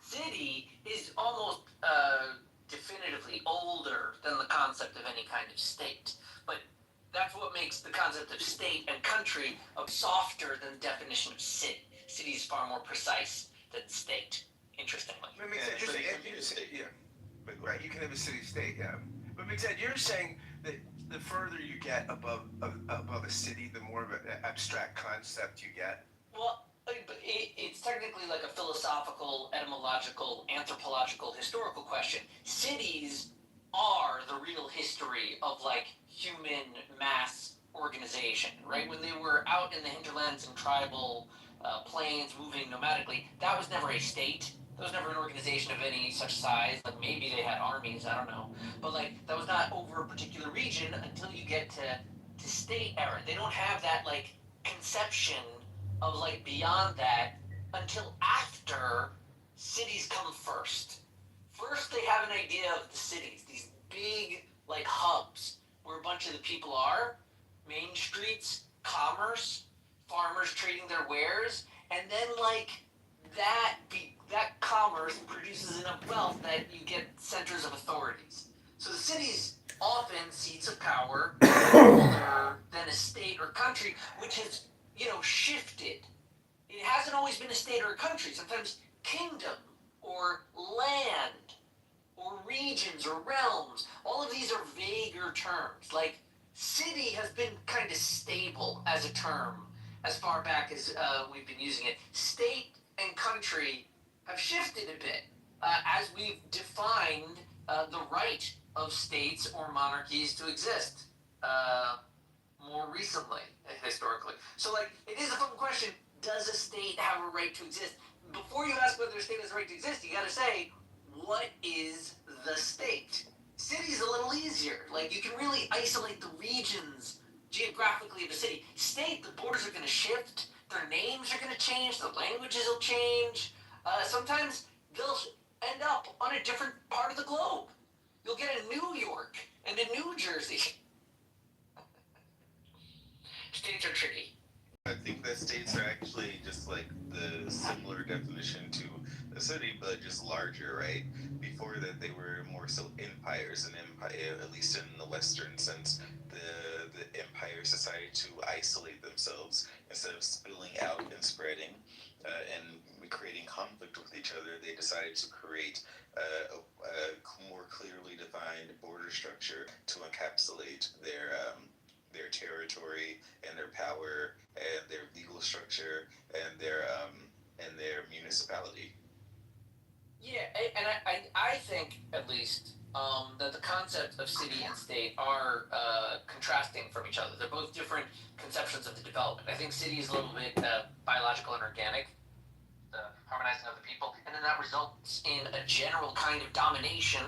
City is almost definitively older than the concept of any kind of state. But that's what makes the concept of state and country softer than the definition of city. City is far more precise than state, interestingly. But right, you can have a city-state, yeah. But Mixed, you're saying that the further you get above a city, the more of an abstract concept you get. Well, it's technically like a philosophical, etymological, anthropological, historical question. Cities are the real history of like human mass organization, right? When they were out in the hinterlands and tribal plains moving nomadically, that was never a state. That was never an organization of any such size. Like maybe they had armies, I don't know. But like that was not over a particular region until you get to state era. They don't have that like conception of like beyond that until after cities come first. First they have an idea of the cities, these big like hubs where a bunch of the people are, main streets, commerce, farmers trading their wares, and then like that commerce produces enough wealth that you get centers of authorities. So the cities often seats of power older than a state or country, which has shifted. It hasn't always been a state or a country. Sometimes kingdom or land or regions or realms. All of these are vaguer terms. Like city has been kind of stable as a term as far back as we've been using it. State and country have shifted a bit as we've defined the right of states or monarchies to exist more recently, historically. So, like, it is a fun question. Does a state have a right to exist? Before you ask whether a state has a right to exist, you gotta say, what is the state? City's a little easier. Like, you can really isolate the regions geographically of a city. State, the borders are gonna shift, their names are gonna change, the languages will change. Sometimes they'll end up on a different part of the globe. You'll get a New York and a New Jersey. States are tricky. I think that states are actually just like the similar definition to a city, but just larger, right? Before that, they were more so empires, and empire, at least in the Western sense, the empires decided to isolate themselves instead of spilling out and spreading and creating conflict with each other. They decided to create a more clearly defined border structure to encapsulate their territory and their power and their legal structure and their municipality. Yeah, and I think at least that the concept of city and state are contrasting from each other. They're both different conceptions of the development. I think city is a little bit biological and organic, the harmonizing of the people, and then that results in a general kind of domination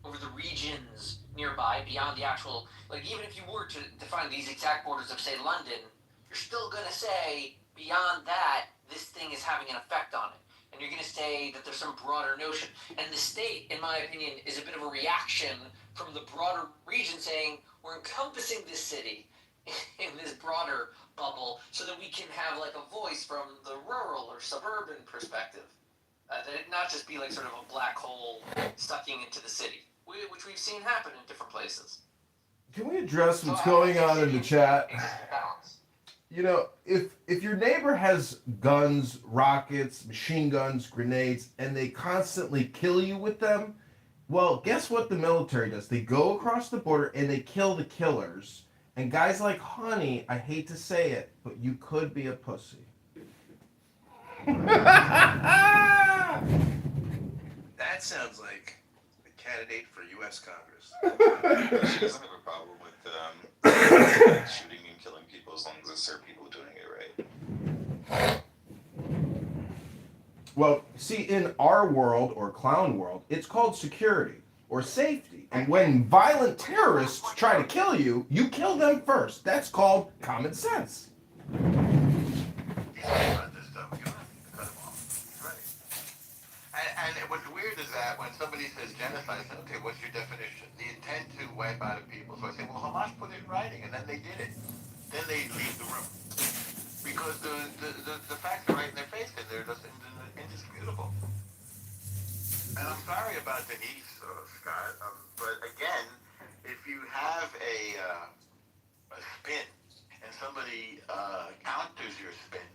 over the regions nearby beyond the actual, like even if you were to define these exact borders of, say, London, you're still going to say beyond that, this thing is having an effect on it. And you're going to say that there's some broader notion. And the state, in my opinion, is a bit of a reaction from the broader region saying, we're encompassing this city in this broader bubble so that we can have like a voice from the rural or suburban perspective. That it not just be like sort of a black hole sucking into the city, which we've seen happen in different places. Can we address what's going on in the chat? You know, if your neighbor has guns, rockets, machine guns, grenades, and they constantly kill you with them, well, guess what the military does? They go across the border and they kill the killers. And guys like Honey, I hate to say it, but you could be a pussy. That sounds like the candidate for U.S. Congress. She doesn't have a problem with shooting and killing people as long as it's her people doing it right. Well, see, in our world or clown world, it's called security or safety. And when violent terrorists try to kill you, you kill them first. That's called common sense. He's right about this stuff. You don't have to cut him off. He's right. And what's weird is that when somebody says genocide, I say, okay, what's your definition? The intent to wipe out a people. So I say, well, Hamas put it in writing, and then they did it. Then they leave the room. Because the facts are right in their face, and they're just indisputable. And I'm sorry about Denise, Scott, but again, if you have a spin and somebody counters your spin,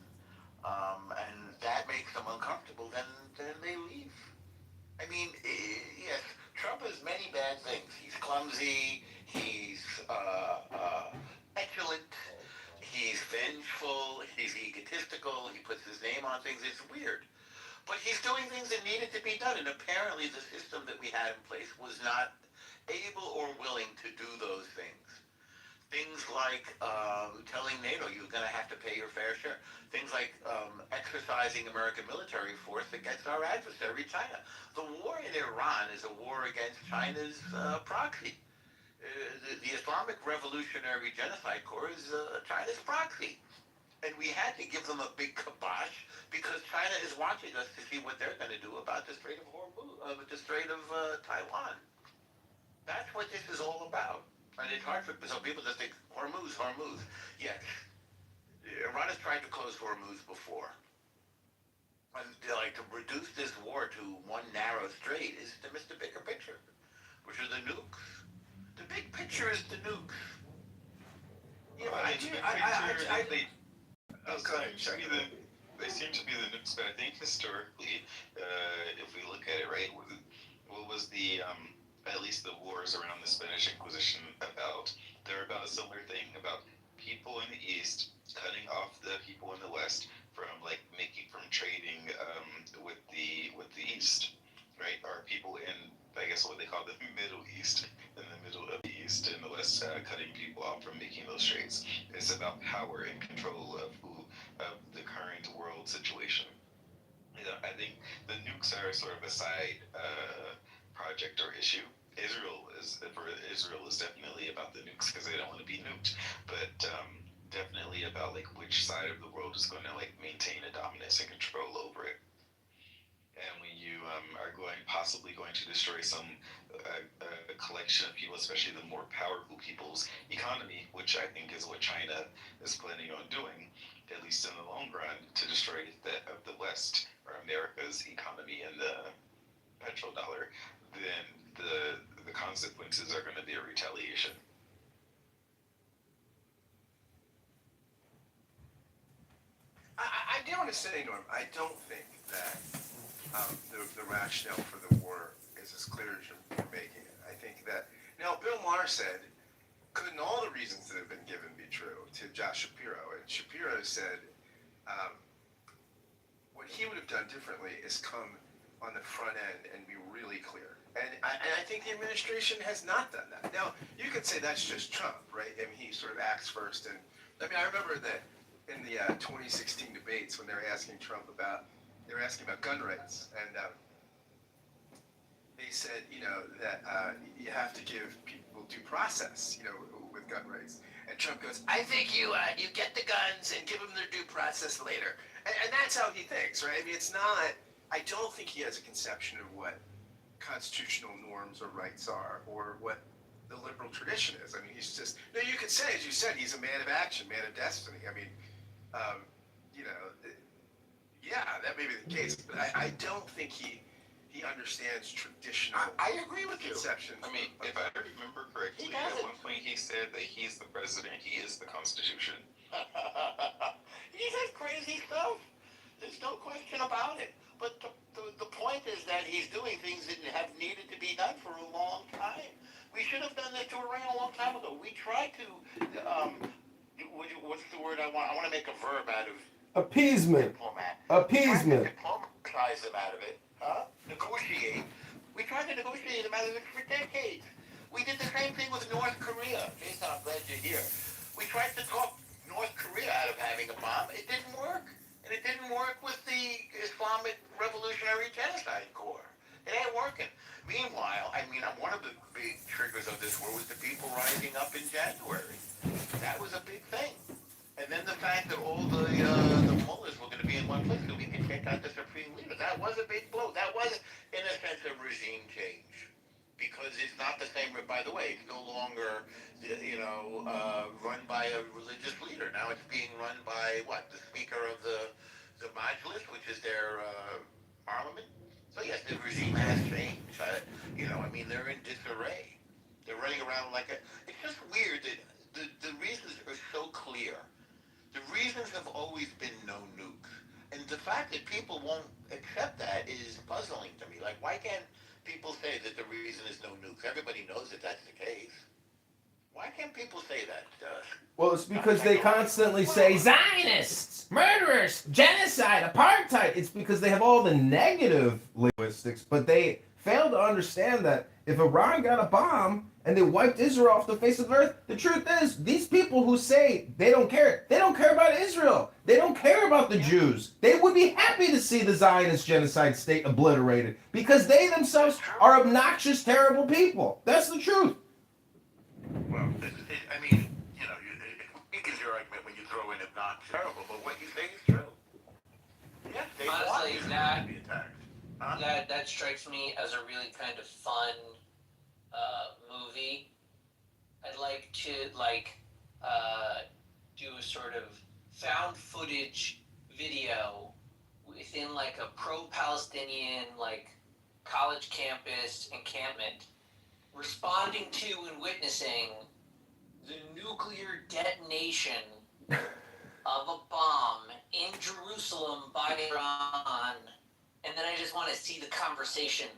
and that makes them uncomfortable, then they leave. I mean, yes, Trump has many bad things. He's clumsy. He's petulant. He's vengeful. He's egotistical. He puts his name on things. It's weird. But he's doing things that needed to be done, and apparently the system that we had in place was not able or willing to do those things. Things like telling NATO you're going to have to pay your fair share. Things like exercising American military force against our adversary, China. The war in Iran is a war against China's proxy. The Islamic Revolutionary Genocide Corps is China's proxy. And we had to give them a big kibosh because China is watching us to see what they're going to do about the Strait of Hormuz, the Strait of Taiwan. That's what this is all about. And it's hard for some people to think Hormuz. Yes, Iran has tried to close Hormuz before. And like to reduce this war to one narrow strait is to miss the bigger picture, which are the nukes. The big picture is the nukes. Yeah, but they seem to be the nukes, but I think historically, if we look at it, right, what was the at least the wars around the Spanish Inquisition about? They're about a similar thing, about people in the East cutting off the people in the West from trading with the East, right? Or people in, I guess, what they call the Middle East, in the middle of the East and the West, cutting people off from making those trades. It's about power and control of the current world situation. You know, I think the nukes are sort of a side project or issue. Israel is definitely about the nukes because they don't want to be nuked, but definitely about like which side of the world is going to like maintain a dominance and control over it. And when you are possibly going to destroy some a collection of people, especially the more powerful people's economy, which I think is what China is planning on doing, at least in the long run, to destroy the West or America's economy and the petrodollar, then the consequences are going to be a retaliation. I do want to say, Norm, I don't think that the rationale for the war is as clear as you're making it. I think that, now, Bill Maher said, couldn't all the reasons that have been given be true to Josh Shapiro? And Shapiro said, what he would have done differently is come on the front end and be really clear. And I think the administration has not done that. Now, you could say that's just Trump, right? I mean, he sort of acts first. And I mean, I remember that in the 2016 debates when they were asking about gun rights, and they said, you know, that you have to give people due process, you know, with gun rights. And Trump goes, I think you get the guns and give them their due process later. And that's how he thinks, right? I mean, it's not, I don't think he has a conception of what constitutional norms or rights are, or what the liberal tradition is. I mean, he's just, no, you could say, as you said, he's a man of action, man of destiny. I mean, you know, yeah, that may be the case, but I don't think he understands traditional. I agree with you. Conceptions. I mean, if I remember correctly, at one point he said that he's the president, he is the Constitution. He says crazy stuff. There's no question about it. But the point is that he's doing things that have needed to be done for a long time. We should have done this to Iran a long time ago. We tried to, what's the word I want? I want to make a verb out of appeasement. Diplomat. Appeasement. Diplomatize them out of it, negotiate. We tried to negotiate them out of it for decades. We did the same thing with North Korea. Jason, I'm glad you're here. We tried to talk North Korea out of having a bomb. It didn't work. And it didn't work with the Islamic Revolutionary Genocide Corps. It ain't working. Meanwhile, I mean, one of the big triggers of this war was the people rising up in January. That was a big thing. And then the fact that all the mullahs were going to be in one place so we could check out the supreme leader. That was a big blow. That was, in a sense, a regime change. Because it's not the same, by the way, it's no longer, run by a religious leader. Now it's being run by, the Speaker of the Majlis, which is their parliament. So yes, the regime has changed. They're in disarray. They're running around like it's just weird that the reasons are so clear. The reasons have always been no nukes. And the fact that people won't accept that is puzzling to me. Like, why can't people say that the reason is no nukes? Everybody knows that that's the case. Why can't people say that? Well, it's because they constantly say Zionists, murderers, genocide, apartheid. It's because they have all the negative linguistics, but they fail to understand that if Iran got a bomb and they wiped Israel off the face of the earth, the truth is, these people who say they don't care about Israel. They don't care about the Jews. They would be happy to see the Zionist genocide state obliterated because they themselves are obnoxious, terrible people. That's the truth. Well, it is your argument when you throw in it's not terrible, but what you say is true. Yes, they want Honestly, Israel to be attacked. Huh? that strikes me as a really kind of fun movie. I'd like to do a sort of found footage video within like a pro-Palestinian college campus encampment, responding to and witnessing the nuclear detonation of a bomb in Jerusalem by Iran, and then I just want to see the conversation.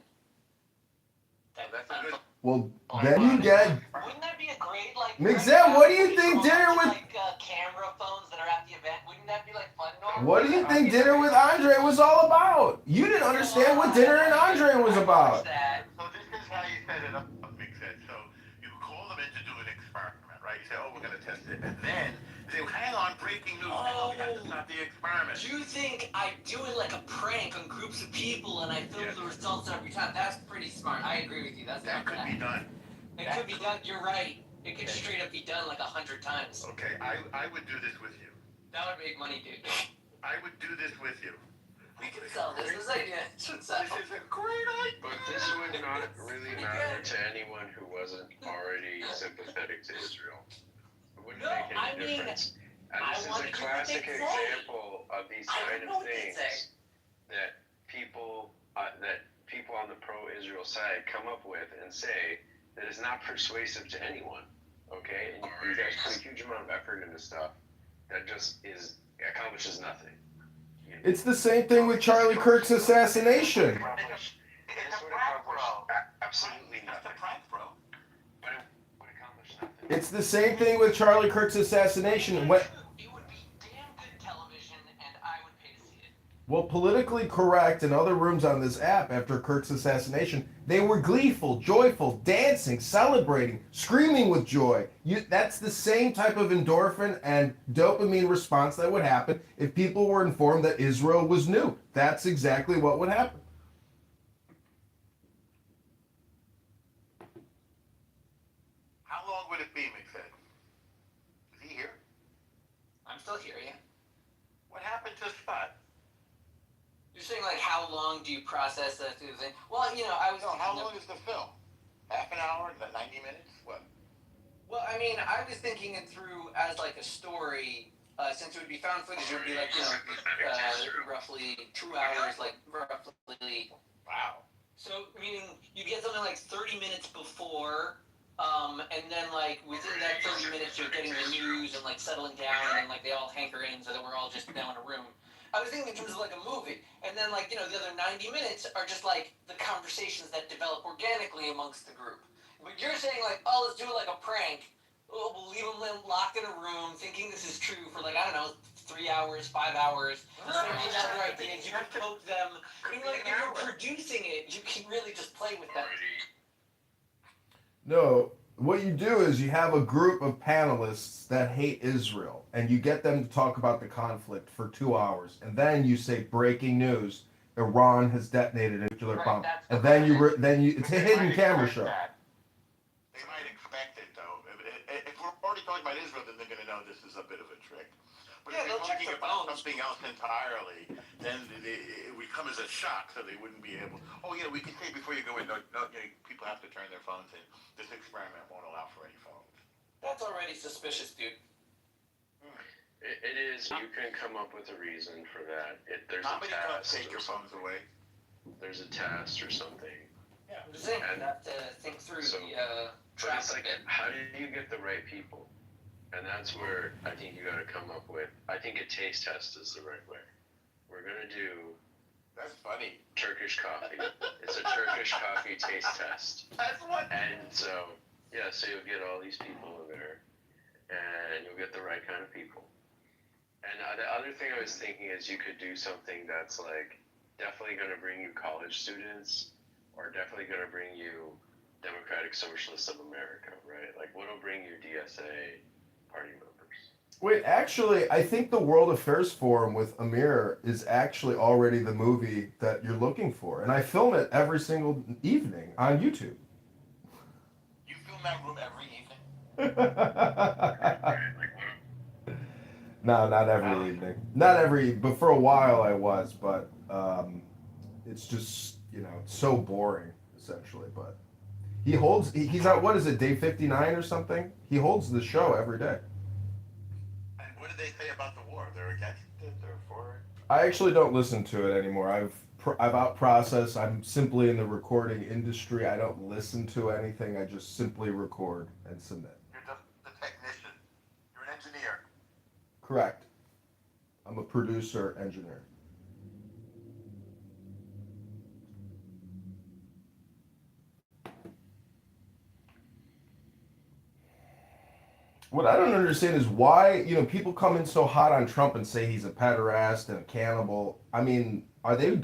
Well, then you get. Wouldn't that be a great Mixed-Up, what do you think dinner with? Camera phones that are at the event. Wouldn't that be fun? What do you think dinner with Andre was all about? You didn't understand what dinner and Andre was about. So this is how you set it up, makes sense. So you call them in to do an experiment, right? You say, we're going to test it. And then they say, hang on, breaking news. Oh. We have to stop the experiment. You think I do it like a prank on groups of people and I film the results every time? That's pretty smart. I agree with you. That could be done. It could be done. You're right. It could straight up be done 100 times. Okay, I would do this with you. That would make money, dude. I would do this with you. We can sell this. This idea should sell. This is a great idea. But this would not really matter to anyone who wasn't already sympathetic to Israel. It wouldn't make any difference. And this is a classic example of these kind of things that people on the pro-Israel side come up with and say that is not persuasive to anyone. Okay, and you guys put a huge amount of effort into stuff that just accomplishes nothing. It's the same thing with Charlie Kirk's assassination. It's a prank, bro. Absolutely It's nothing. a prank, bro. But it would accomplish nothing. It's the same thing with Charlie Kirk's assassination. What? It would be damn good television, and I would pay to see it. Well, politically correct in other rooms on this app after Kirk's assassination, they were gleeful, joyful, dancing, celebrating, screaming with joy. That's the same type of endorphin and dopamine response that would happen if people were informed that Israel was new. That's exactly what would happen. How long would it be, McFed? Is he here? I'm still here, yeah. What happened to Spot? You're saying how long do you process that through the thing? Well, I was. No, how long is the film? Half an hour? 90 minutes? What? Well, I was thinking it through as a story. Since it would be found footage, it would be roughly 2 hours, roughly. Wow. So, meaning you get something 30 minutes before, and then within that 30 minutes you're getting the news and settling down, and then they all hanker in so that we're all just now in a room. I was thinking in terms of a movie, and then the other 90 minutes are just the conversations that develop organically amongst the group. But you're saying let's do it like a prank. We'll leave them locked in a room thinking this is true for 10 3 hours, 5 hours. It's going to be another idea. You can poke them. And like, if you're producing it, you can really just play with them. No, what you do is you have a group of panelists that hate Israel, and you get them to talk about the conflict for 2 hours, and then you say breaking news: Iran has detonated a nuclear bomb, and then it's a hidden camera show. They might expect it, though. If we're already talking about Israel, then they're going to know this is a bit of a trick. But if we're talking about something else entirely, then it would come as a shock, so they wouldn't be able. Oh yeah, we can say before you go in, people have to turn their phones in. This experiment won't allow for any phones. That's already suspicious, dude. It is. You can come up with a reason for that. There's How a many times task. take your phones away? There's a task or something. Yeah, I'm just saying. You have to think through the But it's like, traffic. how do you get the right people? And that's where I think you got to come up with. I think a taste test is the right way. We're gonna do. That's funny. Turkish coffee. It's a Turkish coffee taste test. That's what. And so you'll get all these people in there, and you'll get the right kind of people. And the other thing I was thinking is you could do something that's like definitely going to bring you college students, or definitely going to bring you Democratic Socialists of America, right? Like, what'll bring you DSA party members? Wait, actually, I think the World Affairs Forum with Amir is actually already the movie that you're looking for, and I film it every single evening on YouTube. You film that room every evening? No, not every evening. Not every, but for a while I was, but it's just, it's so boring, essentially. But he's at, what is it, day 59 or something? He holds the show every day. And what did they say about the war? They're against it? They're for it? I actually don't listen to it anymore. I've out-processed. I'm simply in the recording industry. I don't listen to anything. I just simply record and submit. You're just the technician. You're an engineer. Correct. I'm a producer, engineer. What I don't understand is why, people come in so hot on Trump and say he's a pederast and a cannibal. I mean, are they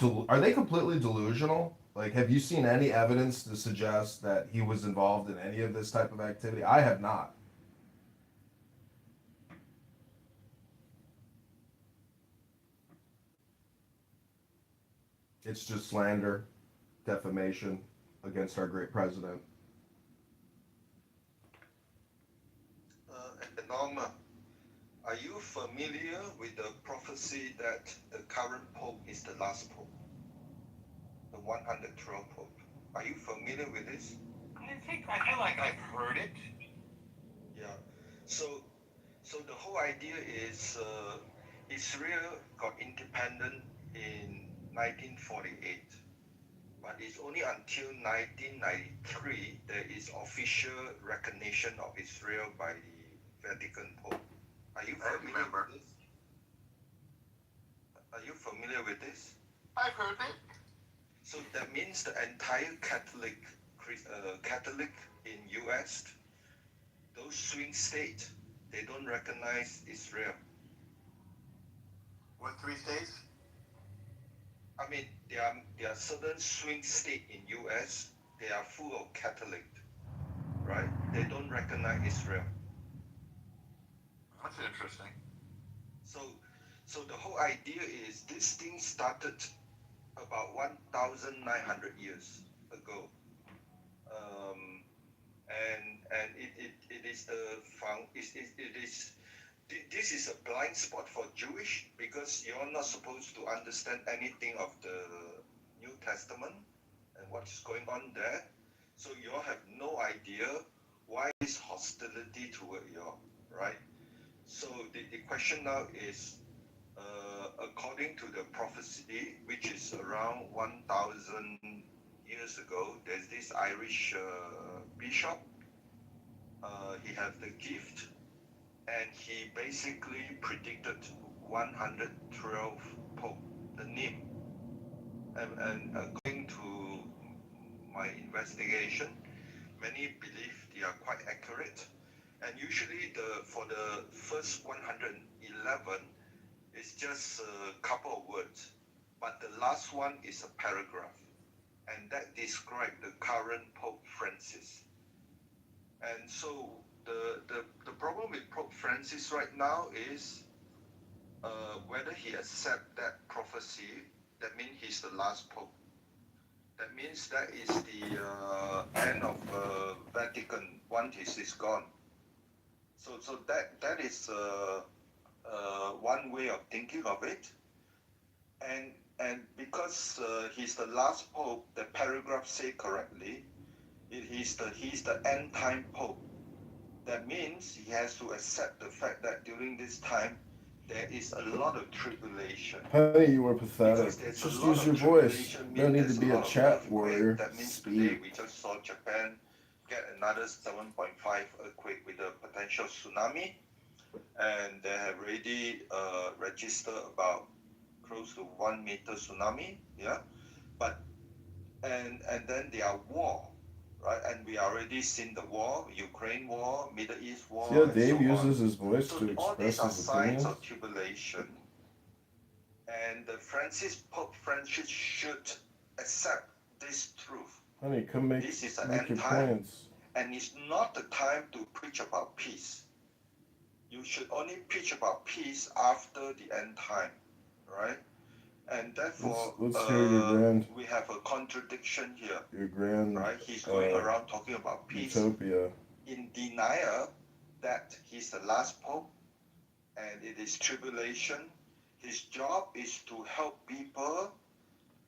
completely delusional? Like, have you seen any evidence to suggest that he was involved in any of this type of activity? I have not. It's just slander, defamation against our great president. Norma, are you familiar with the prophecy that the current Pope is the last Pope? The 112th Pope. Are you familiar with this? I feel like I've heard it. Yeah. So the whole idea is Israel got independent in 1948. But it's only until 1993 there is official recognition of Israel by the Vatican Pope. Are you familiar with this? Are you familiar with this? I've heard it. So that means the entire Catholic in US, those swing states, they don't recognize Israel. What 3 states? I mean, there are certain swing states in US, they are full of Catholic, right? They don't recognize Israel. That's interesting. So the whole idea is this thing started about 1,900 years ago, and it is this is a blind spot for Jewish because you're not supposed to understand anything of the New Testament and what's going on there, so you have no idea why is hostility toward you, right? So the question now is, according to the prophecy, which is around 1,000 years ago, there's this Irish bishop. He had the gift, and he basically predicted 112 Pope, the name. And according to my investigation, many believe they are quite accurate. And usually for the first 111, It's just a couple of words, but the last one is a paragraph, and that describes the current Pope Francis. And so the problem with Pope Francis right now is whether he accepts that prophecy. That means he's the last Pope. That means that is the end of Vatican once he's gone. So that is one way of thinking of it, and because he's the last pope, the paragraph say correctly, he's the end time pope. That means he has to accept the fact that during this time there is a lot of tribulation. Honey, you were pathetic. Just use your voice. No need to be a chat warrior. That means Speak. today we just saw Japan get another 7.5 earthquake with a potential tsunami, and they have already registered about close to 1 meter tsunami, yeah. But and then there are war, right? And we already seen the war, Ukraine war, Middle East war. See how and Dave so uses on. his voice So to all these express are his signs opinions? of tribulation, and Pope Francis should accept this truth. Honey, come make This is an your end time, points. and it's not the time to preach about peace. You should only preach about peace after the end time, right? And therefore, Let's hear your we have a contradiction here, your grand right? He's going around talking about peace utopia. in denial that he's the last pope and it is tribulation. His job is to help people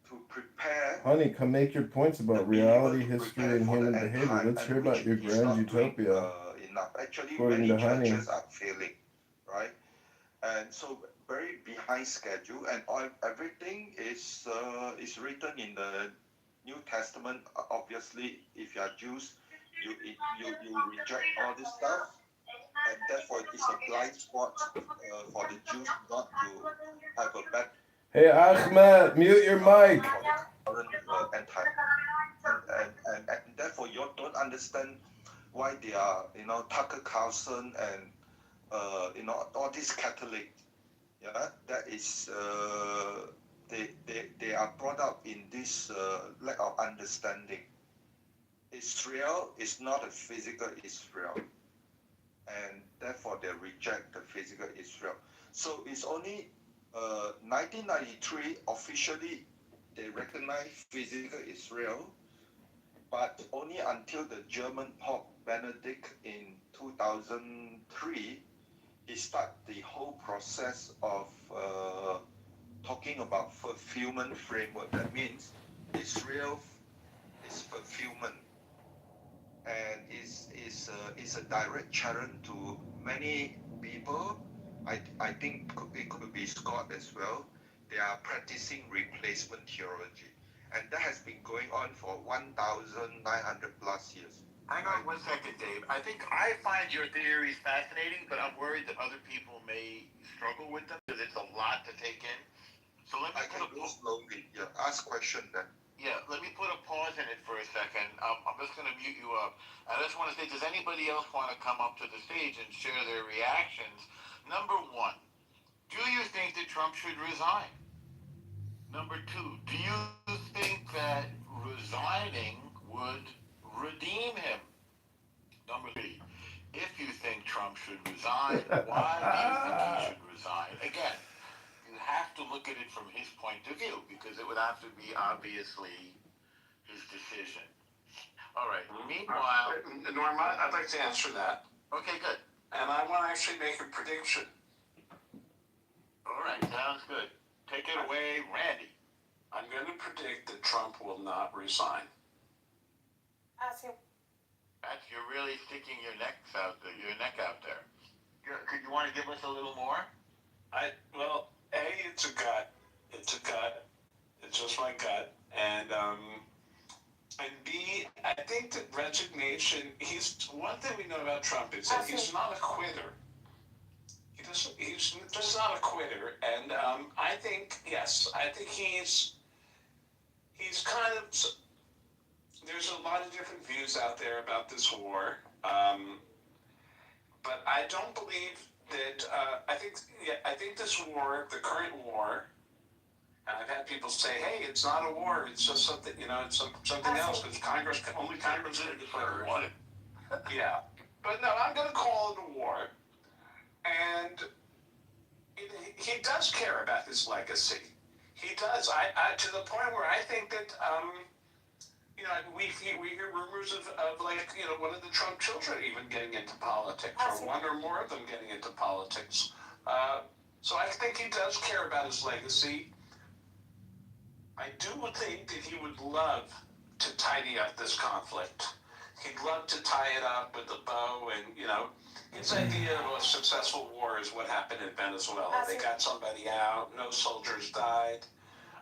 to prepare. Honey, come make your points about reality, history, and human behavior. Let's hear about your grand utopia. Enough. Actually, According many to Honey. churches are failing, right? And so very behind schedule, and everything is written in the New Testament. Obviously, if you are Jews, you reject all this stuff, and therefore it's a blind spot for the Jews not to have a bad. Hey Ahmed, mute your mic. For the current end time, and therefore you don't understand why they are, Tucker Carlson and all these Catholic, yeah, that is they are brought up in this lack of understanding. Israel is not a physical Israel, and therefore they reject the physical Israel. So it's only 1993 officially they recognize physical Israel, but only until the German Pope Benedict in 2003 he started the whole process of talking about fulfillment framework. That means Israel is fulfillment, and is a direct challenge to many people. I think it could be Scott as well. They are practicing replacement theology, and that has been going on for 1,900 plus years. Hang on 1 second, Dave. I think I find your theories fascinating, but I'm worried that other people may struggle with them because it's a lot to take in. So let me go slowly. Yeah, ask question then. Yeah, let me put a pause in it for a second. I'm just going to mute you up. I just want to say, does anybody else want to come up to the stage and share their reactions? Number one, do you think that Trump should resign? Number two, do you think that resigning would redeem him? Number three, if you think Trump should resign, why do you think he should resign? Again, you have to look at it from his point of view because it would have to be obviously his decision. All right. Meanwhile, Norma, I'd like to answer that. Okay, good. And I want to actually make a prediction. All right, sounds good. Take it away, Randy. I'm going to predict that Trump will not resign. You're really sticking your neck out there. Could you want to give us a little more? Well, A, it's a gut. It's just my gut. And B, I think that resignation, one thing we know about Trump is that he's not a quitter. He's just not a quitter. And I think he's kind of, there's a lot of different views out there about this war. But I don't believe that I think this war, the current war, and I've had people say, "Hey, it's not a war; it's just something, it's something else because only Congress can declare war." Yeah, but no, I'm going to call it a war, and he does care about his legacy. He does. I to the point where I think that we hear rumors of like one of the Trump children even getting into politics, or one or more of them getting into politics. So I think he does care about his legacy. I do think that he would love to tidy up this conflict. He'd love to tie it up with a bow, and his idea of a successful war is what happened in Venezuela. They got somebody out, no soldiers died,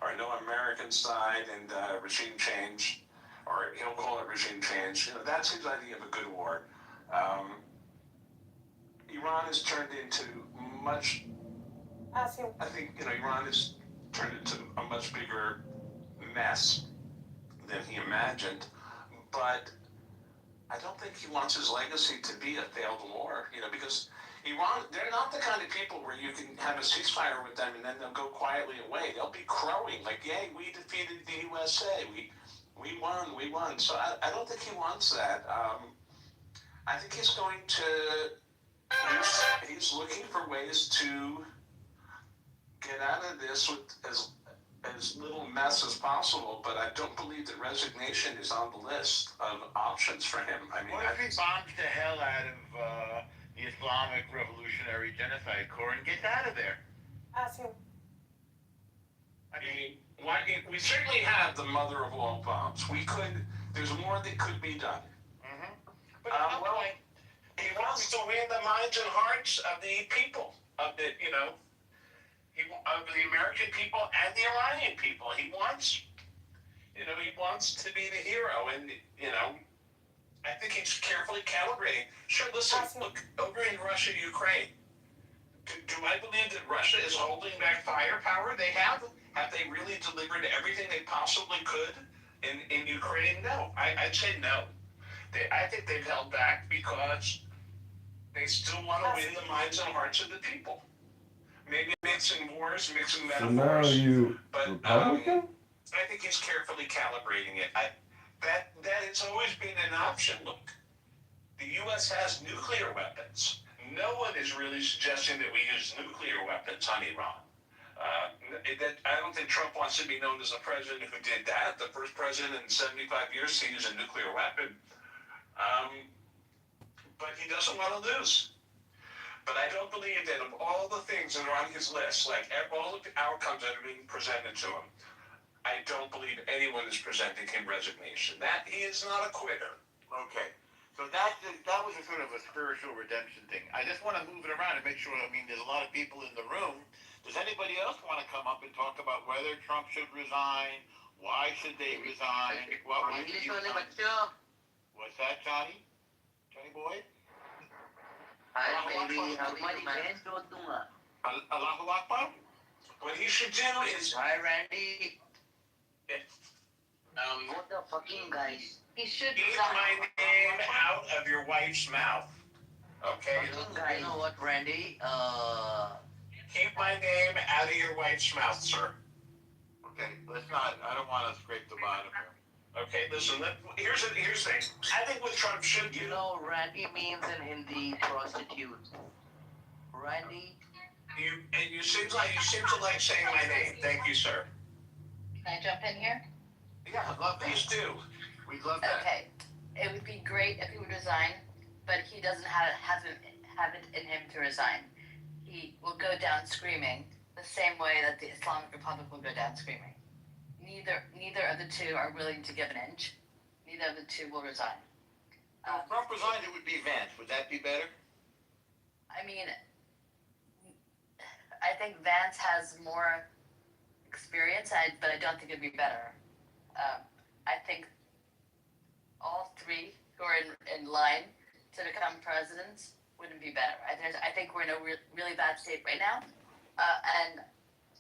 or no Americans died, and regime change, or he'll call it regime change. That's his idea of a good war. Iran has turned into much. I think Iran has turned into a much bigger mess than he imagined, but I don't think he wants his legacy to be a failed war, because Iran, they're not the kind of people where you can have a ceasefire with them and then they'll go quietly away. They'll be crowing like, yay, we defeated the USA, we won. So I don't think he wants that. I think he's going to, he's looking for ways to get out of this with as little mess as possible, but I don't believe that resignation is on the list of options for him. I mean, what if he bombs the hell out of the Islamic Revolutionary Genocide Corps and gets out of there? I mean, we certainly have the mother of all bombs. There's more that could be done. Mm-hmm. But at some point, he wants to win the minds and hearts of the people, of the American people and the Iranian people. He wants to be the hero, and I think he's carefully calibrating. Sure, listen, look over in Russia, Ukraine. Do I believe that Russia is holding back firepower? They have. Have they really delivered everything they possibly could in Ukraine? No, I'd say no. I think they've held back because they still want to win the minds and hearts of the people. Maybe mixing wars, mixing metaphors. So now you but Republican? I think he's carefully calibrating it. That has always been an option. Look, the U.S. has nuclear weapons. No one is really suggesting that we use nuclear weapons on Iran. I don't think Trump wants to be known as the president who did that. The first president in 75 years to use a nuclear weapon. But he doesn't want to lose. But I don't believe that of all the things that are on his list, like all of the outcomes that are being presented to him, I don't believe anyone is presenting him resignation. That he is not a quitter. okay. So that was a sort of a spiritual redemption thing. I just want to move it around and make sure, there's a lot of people in the room. Does anybody else want to come up and talk about whether Trump should resign? Why should they resign? What would you What's that, Johnny? Johnny boy? Allahu Akbar? What he should do is Hi, Randy. What the fucking guys? He should keep my name out of your wife's mouth. Okay? You know what, Randy? Keep my name out of your wife's mouth, sir. Okay, let's not. I don't want to scrape the bottom here. Okay, listen. Here's the thing. I think what Trump should do. You know, Randy means in Hindi prostitute. Randy. You seem to like saying my name. Thank you, sir. Can I jump in here? Yeah, I'd love that. Please do. We'd love that. Okay. It would be great if he would resign, but he doesn't have it in him to resign. He will go down screaming the same way that the Islamic Republic will go down screaming. Neither of the two are willing to give an inch. Neither of the two will resign. If Trump resigned, it would be Vance. Would that be better? I mean, I think Vance has more experience, but I don't think it'd be better. I think all three who are in line to become presidents wouldn't be better. I think we're in a really bad state right now, and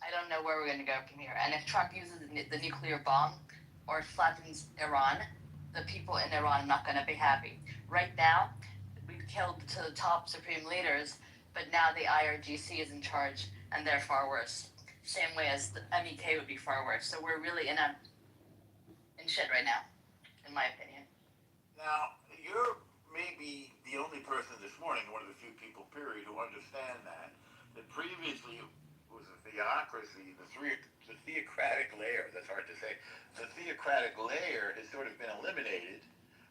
I don't know where we're going to go from here. And if Trump uses the nuclear bomb or flattens Iran, the people in Iran are not going to be happy. Right now, we've killed to the top supreme leaders, but now the IRGC is in charge, and they're far worse. Same way as the MEK would be far worse. So we're really in shit right now, in my opinion. Now, you're maybe the only person this morning, one of the few people, period, who understand that previously it was a theocracy, the theocratic layer, that's hard to say, the theocratic layer has sort of been eliminated,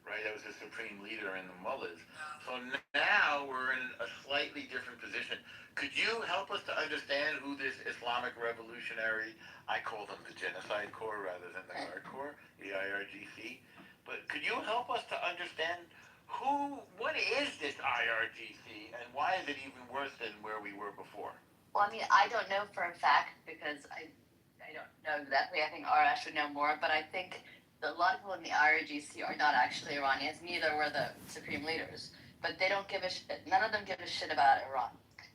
right? That was the supreme leader in the mullahs. So now we're in a slightly different position. Could you help us to understand who this Islamic revolutionary, I call them the Genocide Corps rather than the Guard Corps, the IRGC, but could you help us to understand what is this IRGC and why is it even worse than where we were before? Well, I mean, I don't know for a fact because I don't know exactly. I think Arash would know more, but I think a lot of people in the IRGC are not actually Iranians. Neither were the supreme leaders, but they don't give a shit. None of them give a shit about Iran.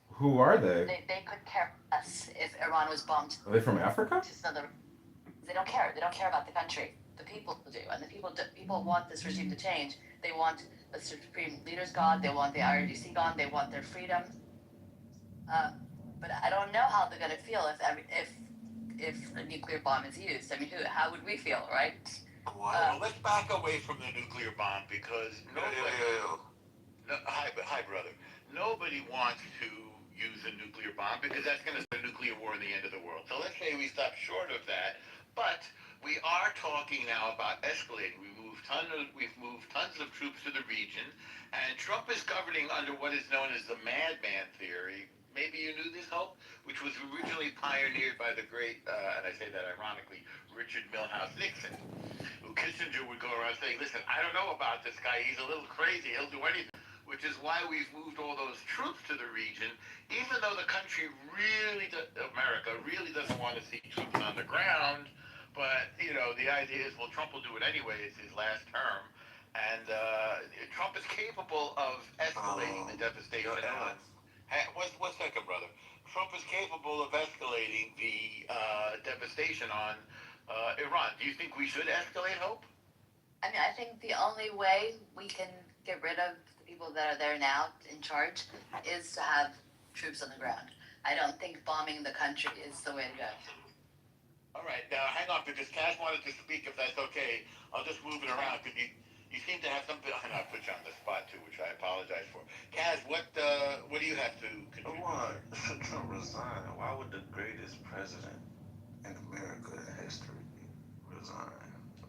Who are they? They could care less if Iran was bombed. Are they from Africa? They don't care. They don't care about the country. The people do, and the people want this regime to change. They want the supreme leaders gone. They want the IRGC gone. They want their freedom. But I don't know how they're gonna feel if a nuclear bomb is used. I mean, how would we feel, right? Well, let's back away from the nuclear bomb because hi, brother. Nobody wants to use a nuclear bomb because that's going to start a nuclear war in the end of the world. So let's say we stop short of that, but we are talking now about escalating. We've moved tons of troops to the region, and Trump is governing under what is known as the madman theory. Maybe you knew this, Hope, which was originally pioneered by the great, and I say that ironically, Richard Milhous Nixon, who Kissinger would go around saying, listen, I don't know about this guy. He's a little crazy. He'll do anything. Which is why we've moved all those troops to the region, even though the country America really doesn't want to see troops on the ground. But, the idea is, well, Trump will do it anyway. It's his last term. And Trump is capable of escalating the devastation. One second, brother. Trump is capable of escalating the devastation on Iran. Do you think we should escalate, Hope? I mean, I think the only way we can get rid of the people that are there now in charge is to have troops on the ground. I don't think bombing the country is the way to go. All right, now hang on because Cass wanted to speak if that's okay. I'll just move it around because you seem to have something. And I'll put you on the spot too, which I apologize for. Cass, what do you have to contribute? Why should Trump resign? Why would the greatest president in America in history resign?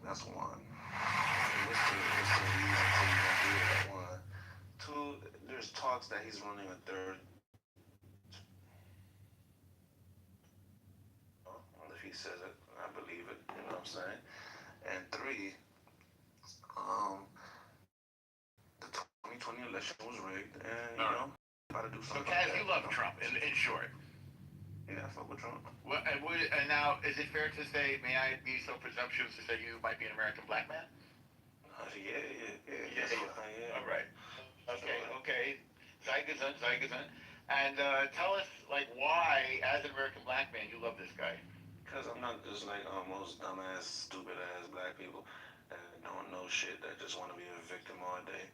That's one. What's the reason for you gonna do that? One. Two, there's talks that he's running a third. If he says it, I believe it. You know what I'm saying? And three, the 2020 election was rigged, and about to do something. So, Cass, you love Trump, in short. Yeah, I fuck with Trump. Well, and now, is it fair to say, may I be so presumptuous to say you might be an American black man? Yeah. All right. Okay. Zeigazun. And tell us, why, as an American black man, you love this guy? Because I'm not just like most dumbass, stupid ass black people that don't know shit, that just want to be a victim all day.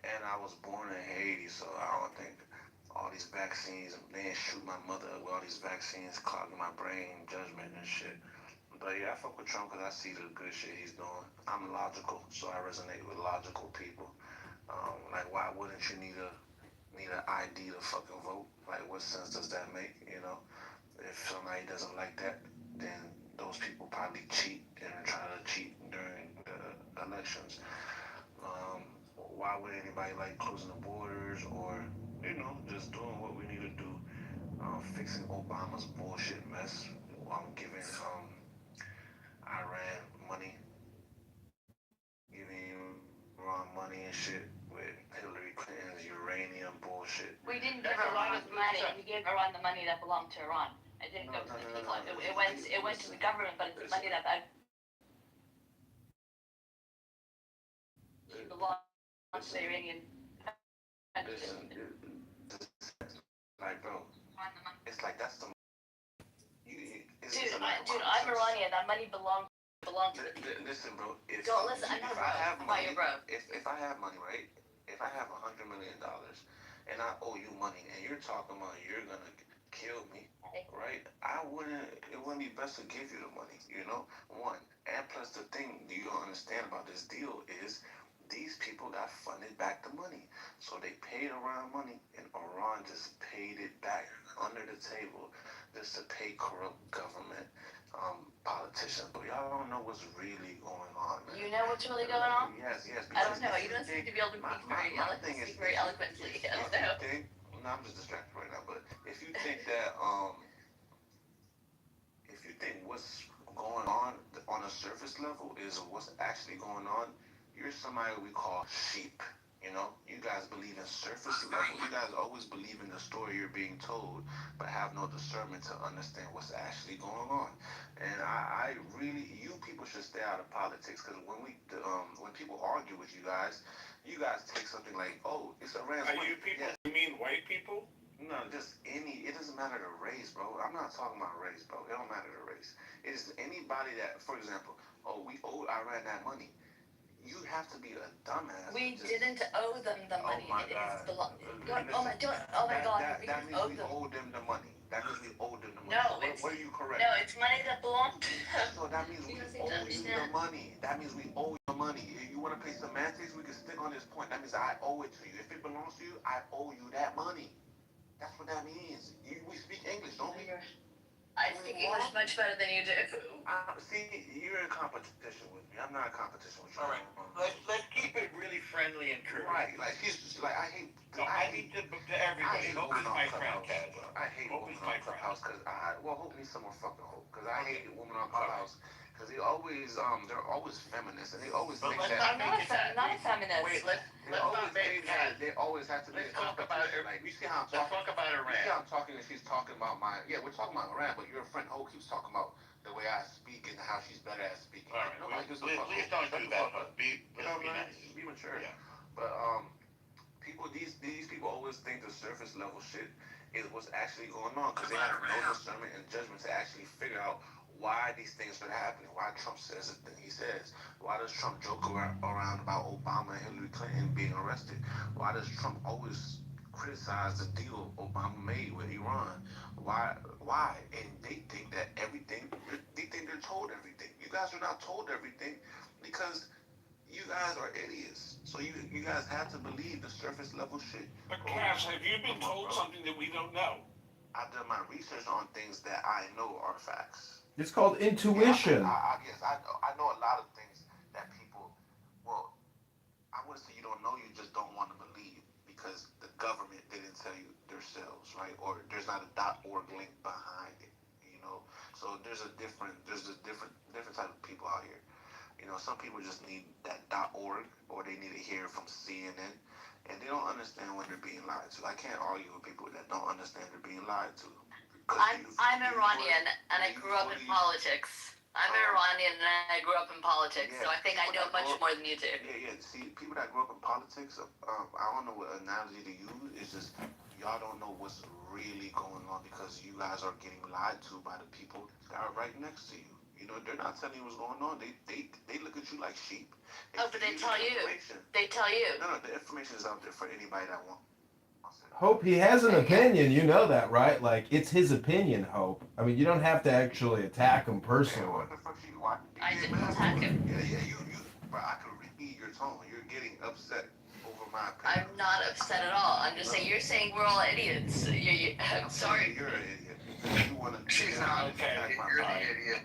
And I was born in Haiti, so I don't think all these vaccines, they ain't shoot my mother with all these vaccines clogging my brain, judgment and shit. But yeah, I fuck with Trump because I see the good shit he's doing. I'm logical, so I resonate with logical people. Why wouldn't you need an ID to fucking vote? What sense does that make? If somebody doesn't like that, then those people probably cheat and try to cheat during the elections. Why would anybody like closing the borders or just doing what we need to do, fixing Obama's bullshit mess? Giving Iran money, giving Iran money and shit with Hillary Clinton's uranium bullshit. We didn't give Iran the money. We gave Iran the money that belonged to Iran. It didn't go to the people. It went to the government, but it's the money that belonged to the Iranian. Listen, bro, it's like that's the. Dude, I'm Iranian. That money belonged to the people. Listen, bro. Don't listen. I'm not a bro. I'm not your bro. If I have money, right? If I have $100 million, and I owe you money, and you're talking about you're gonna kill me, right? It wouldn't be best to give you the money, you know? One, and plus the thing you don't understand about this deal is these people got funded back the money. So they paid Iran money, and Iran just paid it back under the table just to pay corrupt government politicians. But y'all don't know what's really going on, man. You know what's really going on? Yes. I don't know. You don't seem to be able to speak very eloquently. I don't know. No, I'm just distracted right now. But if you think that, if you think what's going on a surface level is what's actually going on, you're somebody we call sheep. You know, you guys believe in surface level. You guys always believe in the story you're being told, but have no discernment to understand what's actually going on. And I really, you people should stay out of politics because when people argue with you guys take something like, oh, it's Iran's Are money. you people? Yeah. You mean white people? No, just it doesn't matter the race, bro. I'm not talking about race, bro. It don't matter the race. It's anybody that, for example, oh, we owe Iran that money. You have to be a dumbass. We didn't owe them the money. Oh my It God. is oh my God. That We means owe we them. owe them the money. That means we owe them the money. No, So what are you correct? No, it's money that belonged to them. So that means we You owe don't seem to you the understand. money. That means we owe you the money. If you want to play semantics, we can stick on this point. That means I owe it to you. If it belongs to you, I owe you that money. That's what that means. We speak English, don't we? I speak English much better than you do. See, you're in competition with me. I'm not in competition with you. All right, let's keep it really friendly and true. Right, like she's just like I hate. No, I need to everybody. Hope is my friend, Kaz. I hate Hope women is my on friend. Clubhouse because Hope needs some more fucking Hope because I hate women on Clubhouse because they're always feminists and they always But think let's that. I'm not a feminist. Wait, let's not make Kaz. They always have to be. Let's talk about it. Like you see how I'm Let's talking. talk about You see how Iran. I'm talking and she's talking about my. Yeah, we're talking about Iran, but your friend Hope keeps talking about the way I speak and how she's better at speaking. All right, Nobody gives a fuck. please don't do that. Let's be Nice. Be mature. Yeah. But these people always think the surface level shit is what's actually going on because they have no discernment and judgment to actually figure out why these things are happening, why Trump says the thing he says, why does Trump joke around about Obama and Hillary Clinton being arrested, why does Trump always criticize the deal Obama made with Iran, why, and they think that they think they're told everything. You guys are not told everything because you guys are idiots. So you guys have to believe the surface level shit. But Kaz, have you been told something that we don't know? I've done my research on things that I know are facts. It's called intuition. Yes, I know a lot of things that people, well, I wouldn't say you don't know, you just don't want to believe because the government didn't tell you themselves, right? Or there's not a .org link behind it, you know? So there's a different type of people out here. You know, some people just need that .org or they need to hear from CNN and they don't understand when they're being lied to. I can't argue with people that don't understand they're being lied to. I'm Iranian and I grew up in politics. I'm Iranian and I grew up in politics, so I think I know much more than you do. Yeah. See, people that grew up in politics, I don't know what analogy to use. It's just y'all don't know what's really going on because you guys are getting lied to by the people that are right next to you. You know, they're not telling you what's going on. They look at you like sheep. But they tell you. They tell you. No, the information is out there for anybody that wants. Hope, he has an opinion. You know that, right? Like, it's his opinion, Hope. I mean, you don't have to actually attack him personally. I didn't attack him. Yeah, you. But I can read your tone. You're getting upset over my opinion. I'm not upset at all. I'm just saying, you're saying we're all idiots. I'm sorry. You're an idiot. You want to. She's not okay. You're the idiot.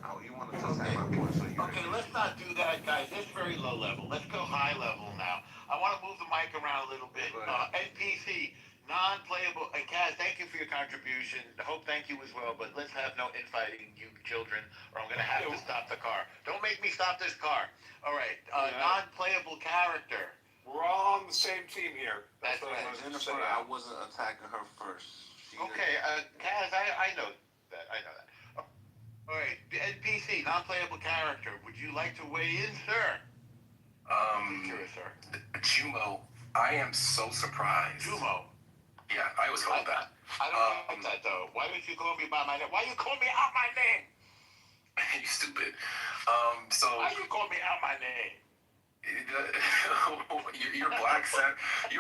Oh, you want to attack my point, so you're. Okay, let's not do that, guys. That's very low level. Let's go high level now. I want to move the mic around a little bit. NPC, non-playable. Kaz, thank you for your contribution. Hope, thank you as well. But let's have no infighting, you children, or I'm going to have to stop the car. Don't make me stop this car. All right, non-playable character. We're all on the same team here. That's what right. I was Jennifer, saying. I wasn't attacking her first. Okay, Kaz, I know that. I know that. All right, the NPC, non-playable character. Would you like to weigh in, sir? Sure, sir. Jumo, I am so surprised. Jumo. Yeah, I was told that. I don't like that, though. Why don't you call me by my name? Why you call me out my name? You stupid. Why you call me out my name? Your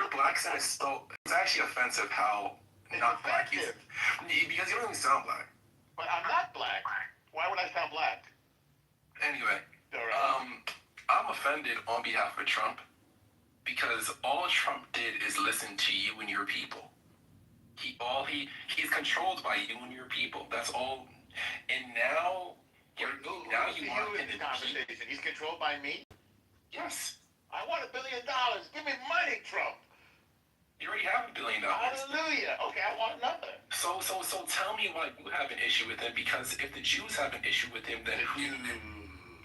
black set is so. It's actually offensive how not black you. Because you don't even sound black. But I'm not black. Why would I sound black? Anyway, I'm offended on behalf of Trump because all Trump did is listen to you and your people. He's controlled by you and your people. That's all. And now you want in this conversation. He's controlled by me. Yes. I want $1 billion. Give me money, Trump. You already have $1 billion. Hallelujah. Okay, I want another. So tell me why you have an issue with him, because if the Jews have an issue with him, then who?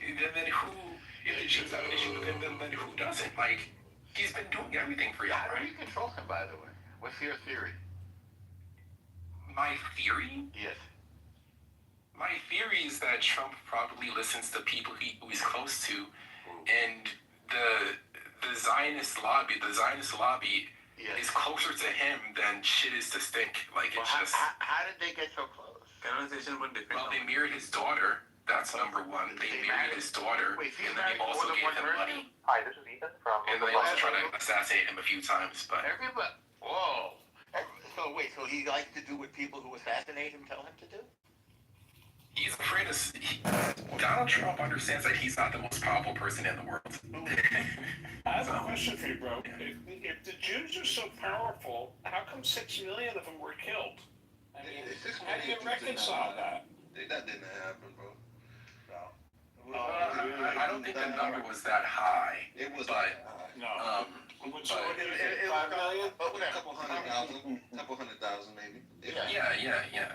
If the Jews have an issue with him, then who doesn't? Like, he's been doing everything for you, How right? do we control him, by the way? What's your theory? My theory? Yes. My theory is that Trump probably listens to people who he's close to, and the Zionist lobby is closer to him than shit is to stink. Like, it's just. How did they get so close? Well, they married his daughter. That's number one. They married his daughter, and then they also gave him money. Hi, this is Ethan from. And they also tried to assassinate him a few times, but. Everybody. Whoa. So he likes to do what people who assassinate him tell him to do? He's afraid of. Donald Trump understands that he's not the most powerful person in the world. I have a question for you, bro. If the Jews are so powerful, how come 6 million of them were killed? I mean, how do you reconcile that? That didn't happen, bro. I don't think the number was that high. It was but no. Which one is it? 5 million? A couple hundred thousand maybe. Yeah.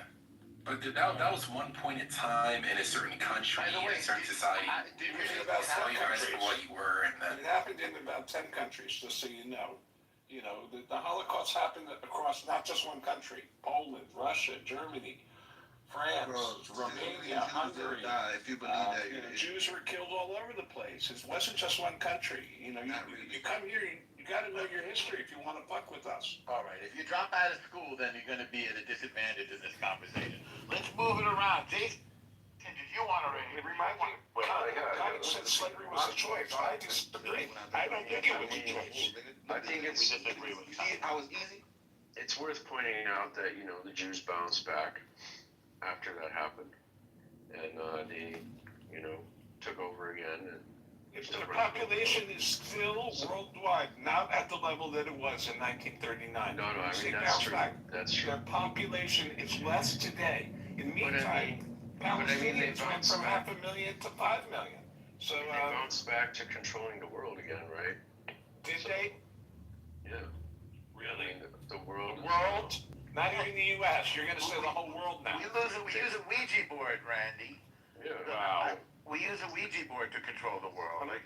But that was one point in time in a certain country, in a certain society. Did you read about 10 countries? For what you were, and then. It happened in about 10 countries, just so you know. You know, the Holocaust happened across not just one country: Poland, Russia, Germany, France, Romania, Hungary. If you believe that, Jews were killed all over the place. It wasn't just one country. You know, you come here, you got to know your history if you want to fuck with us. All right. If you drop out of school, then you're going to be at a disadvantage in this conversation. Let's move it around. Jason, did you want to remind me? Connie said slavery was a choice. I disagree. I don't think it was a choice. I think it's. I was easy. It's worth pointing out that the Jews bounced back after that happened, and they took over again. And their population is still worldwide not at the level that it was in 1939. No, I mean that's true. That's true. Their population is less today. In the meantime, Palestinians went from 500,000 to 5 million. So they bounced back to controlling the world again, right? Did they? Yeah. Really? I mean, the world. The world? Not even the U.S. You're going to say the whole world now. We use a Ouija board, Randy. Yeah. Wow. We use a Ouija board to control the world. I mean,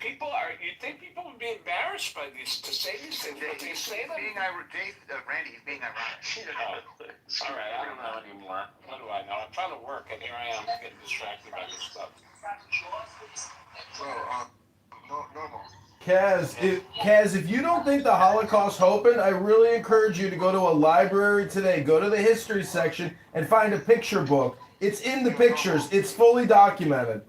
you think people would be embarrassed by this, to say these things, but they say them? Randy, he's being ironic. All right, I don't know anymore. What do I know? I'm trying to work, and here I am getting distracted by this stuff. Normal. Kaz, if you don't think the Holocaust happened, I really encourage you to go to a library today. Go to the history section and find a picture book. It's in the pictures. It's fully documented.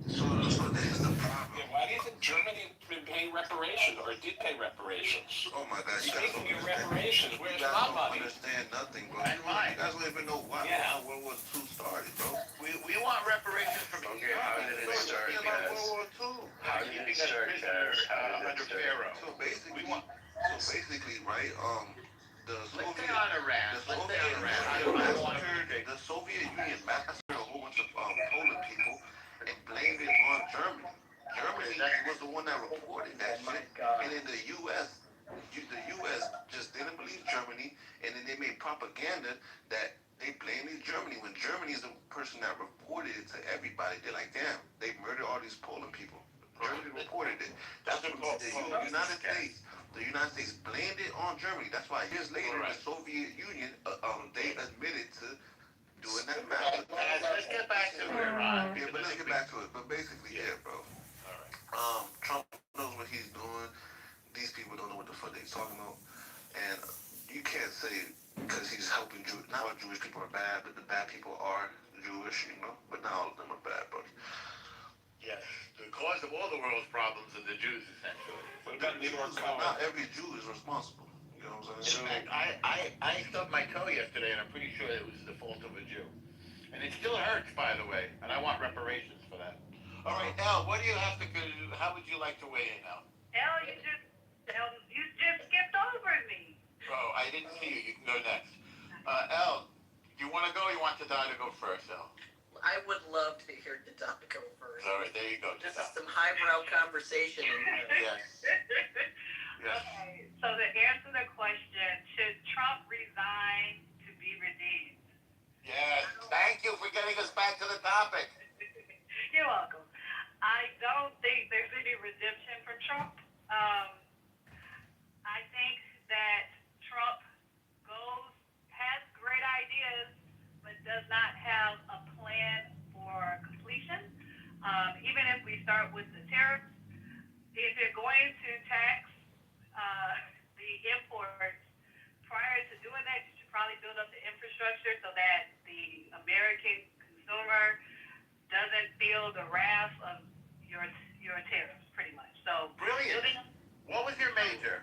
So this is the problem. Why do you think Germany did pay reparations, or did pay reparations? Oh my God, Speaking of reparations, where's my money? You understand nothing, bro. And mine. You guys don't even know why World War II started, bro. We want reparations from Okay, how did it start, guys? World War II. How did it start, guys? Under Pharaoh. So basically, right, the Soviet Union massacred a whole bunch of Polish people and blamed it on Germany. Germany was the one that reported that shit, and in the U.S., the U.S. just didn't believe Germany, and then they made propaganda that they blamed Germany when Germany is the person that reported it to everybody. They're like, damn, they murdered all these Polish people. Germany reported it. That's what the United States. The United States blamed it on Germany. That's why years later, the Soviet Union, they admitted to doing that massacre. Let's get back to Iran. Yeah, but let's get back to it. But basically, bro. Trump knows what he's doing. These people don't know what the fuck they're talking about. And you can't say because he's helping Jews. Not all Jewish people are bad, but the bad people are Jewish, But not all of them are bad, but. Yes, the cause of all the world's problems are the Jews, essentially. not every Jew is responsible. You know what I'm saying? In fact, I stubbed my toe yesterday, and I'm pretty sure it was the fault of a Jew. And it still hurts, by the way, and I want reparations for that. All right, Elle, what do you have to do? How would you like to weigh in now? Elle, you just skipped over me. Oh, I didn't see you. You can go next. Elle, do you want to go or you want Tada to go first, Elle? I would love to hear Tada go first. All right, there you go. This is some highbrow conversation. Yes. Yes. Okay, so to answer the question, should Trump resign to be redeemed? Yes. Thank you for getting us back to the topic. You're welcome. I don't think there's any redemption for Trump. I think that Trump has great ideas, but does not have a plan for completion. Even if we start with the tariffs, if you're going to tax the imports, prior to doing that, you should probably build up the infrastructure so that the American consumer doesn't feel the wrath of your tariffs, pretty much. So brilliant. What was your major?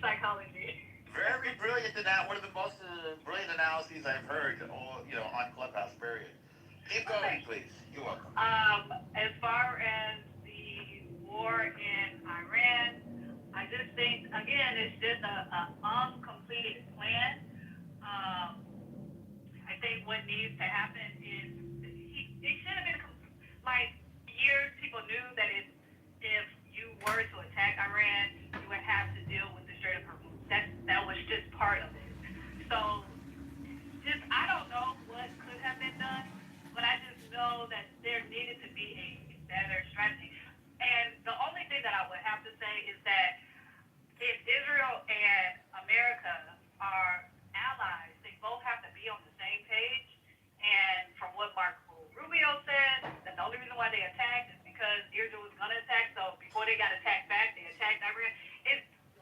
Psychology. Very brilliant. One of the most brilliant analyses I've heard, on Clubhouse. Period. Keep going, please. You're welcome. As far as the war in Iran, I just think, again, it's just a uncompleted plan. I think what needs to happen is it should have been years. People knew that if you were to attack Iran, you would have to deal with the Strait of Hormuz. That was just part of it. So, I don't know what could have been done, but I just know that there needed to be a better strategy. And the only thing that I would have to say is that if Israel and America are allies, they both have to be on the same page. And from what Marco Rubio said, that the only reason why they attacked is because Israel was going to attack. So before they got attacked back, they attacked Iran.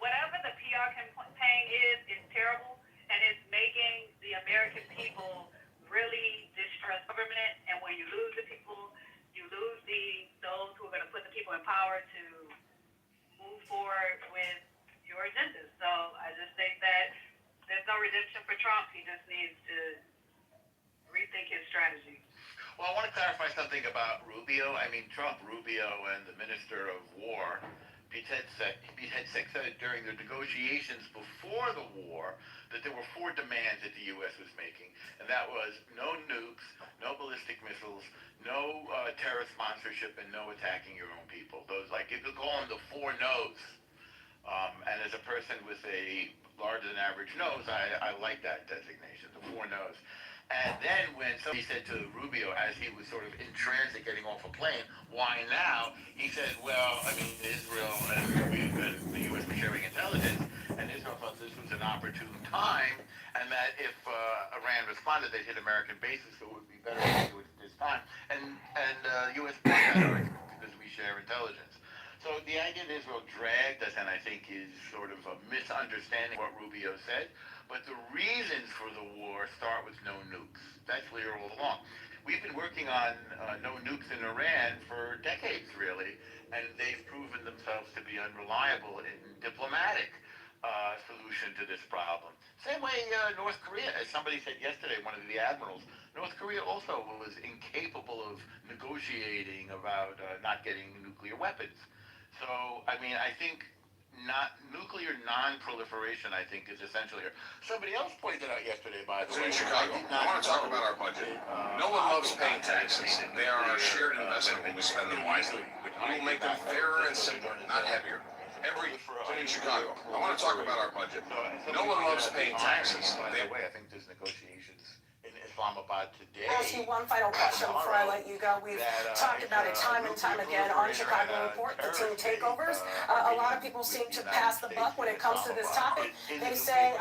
Whatever the PR campaign is terrible, and it's making the American people really distrust government. And when you lose the people, you lose those who are going to put the people in power to move forward with your agendas. So I just think that there's no redemption for Trump. He just needs to rethink his strategy. Well, I want to clarify something about Rubio. I mean, Trump, Rubio, and the Minister of War, Pete Hegseth, said during the negotiations before the war that there were 4 demands that the U.S. was making, and that was no nukes, no ballistic missiles, no terrorist sponsorship, and no attacking your own people. Those, you could call them the 4 no's. And as a person with a larger than average nose, I like that designation, the 4 no's. And then when somebody said to Rubio, as he was sort of in transit getting off a plane, why now? He said, well, I mean, Israel and the U.S. were sharing intelligence, and Israel thought this was an opportune time, and that if Iran responded, they'd hit American bases, so it would be better to do it at this time. And U.S. because we share intelligence. So the idea that Israel dragged us, and I think is sort of a misunderstanding of what Rubio said. But the reasons for the war start with no nukes. That's clear all along. We've been working on no nukes in Iran for decades, really, and they've proven themselves to be unreliable in diplomatic solution to this problem. Same way North Korea, as somebody said yesterday, one of the admirals, North Korea also was incapable of negotiating about not getting nuclear weapons. So, I mean, I think nuclear non-proliferation, I think, is essential here. Somebody else pointed out yesterday, by the way. In Chicago, I want to talk about our budget. No one loves paying taxes. They are our shared investment when we spend them wisely. We will make them fairer and simpler, not heavier. In Chicago, I want to talk about our budget. No one loves paying taxes. By the way, I think there's negotiations in Islamabad today. I'll ask you one final question before I let you go. We've talked about it time and time again on Chicago Report, the team takeovers. A lot of people seem to pass the buck when it comes to this topic. They say,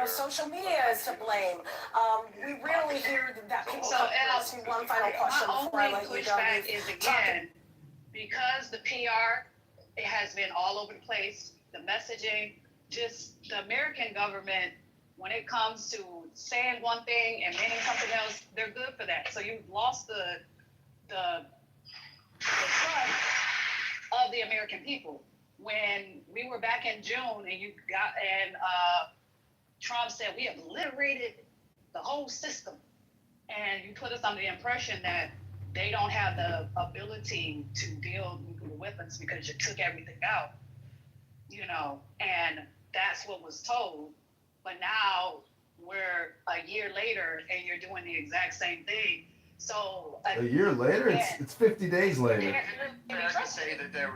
social media is to blame. We rarely hear that people come. I'll ask you one final question before I let you go. My only pushback is, again, because the PR has been all over the place, the messaging, just the American government, when it comes to saying one thing and meaning something else, they're good for that. So you've lost the trust of the American people. when we were back in June and Trump said we have liberated the whole system, and you put us under the impression that they don't have the ability to build nuclear weapons because you took everything out, and that's what was told. But now we're a year later and you're doing the exact same thing. So a year later, it's 50 days later. Isn't it fair to say that they're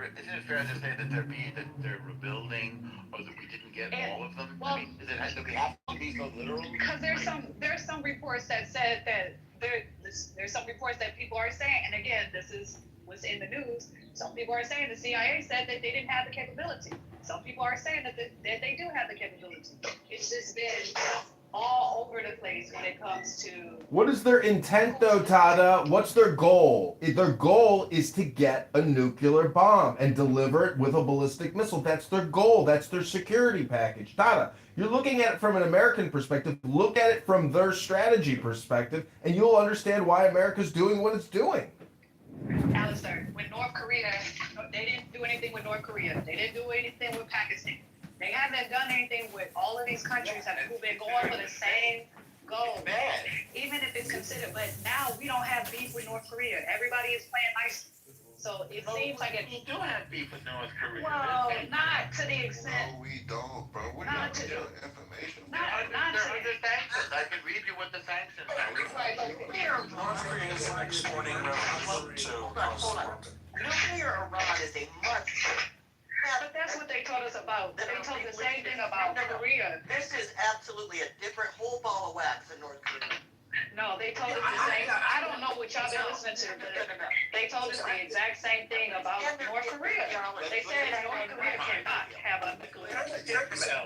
rebuilding, or that we didn't get all of them? Well, I mean, do we have to be so literal? Because there's some reports that said that there's some reports that people are saying, and again, this is what's in the news. Some people are saying the CIA said that they didn't have the capability. Some people are saying that they do have the capability. It's just been all over the place when it comes to. What is their intent, though, Tada? What's their goal? Their goal is to get a nuclear bomb and deliver it with a ballistic missile. That's their goal. That's their security package. Tada, you're looking at it from an American perspective. Look at it from their strategy perspective, and you'll understand why America's doing what it's doing. Alistair, with North Korea, they didn't do anything with North Korea. They didn't do anything with Pakistan. They haven't done anything with all of these countries who've been going for the same goal. Even if it's considered, but now we don't have beef with North Korea. Everybody is playing nice. So it seems like we do have beef with North Korea. Well, not to the extent. No, we don't, bro. We're Not not to the information. Not They're under sanctions. I can read you what the sanctions are. North Korea is exporting weapons to Hold on. Nuclear Iran is a much. But that's what they told us about. They told the same thing about Korea. This is absolutely a different whole ball of wax in North Korea. No, they told us the same. I don't know what y'all been listening to, but they told us the exact same thing about North Korea. They said North Korea cannot have a nuclear.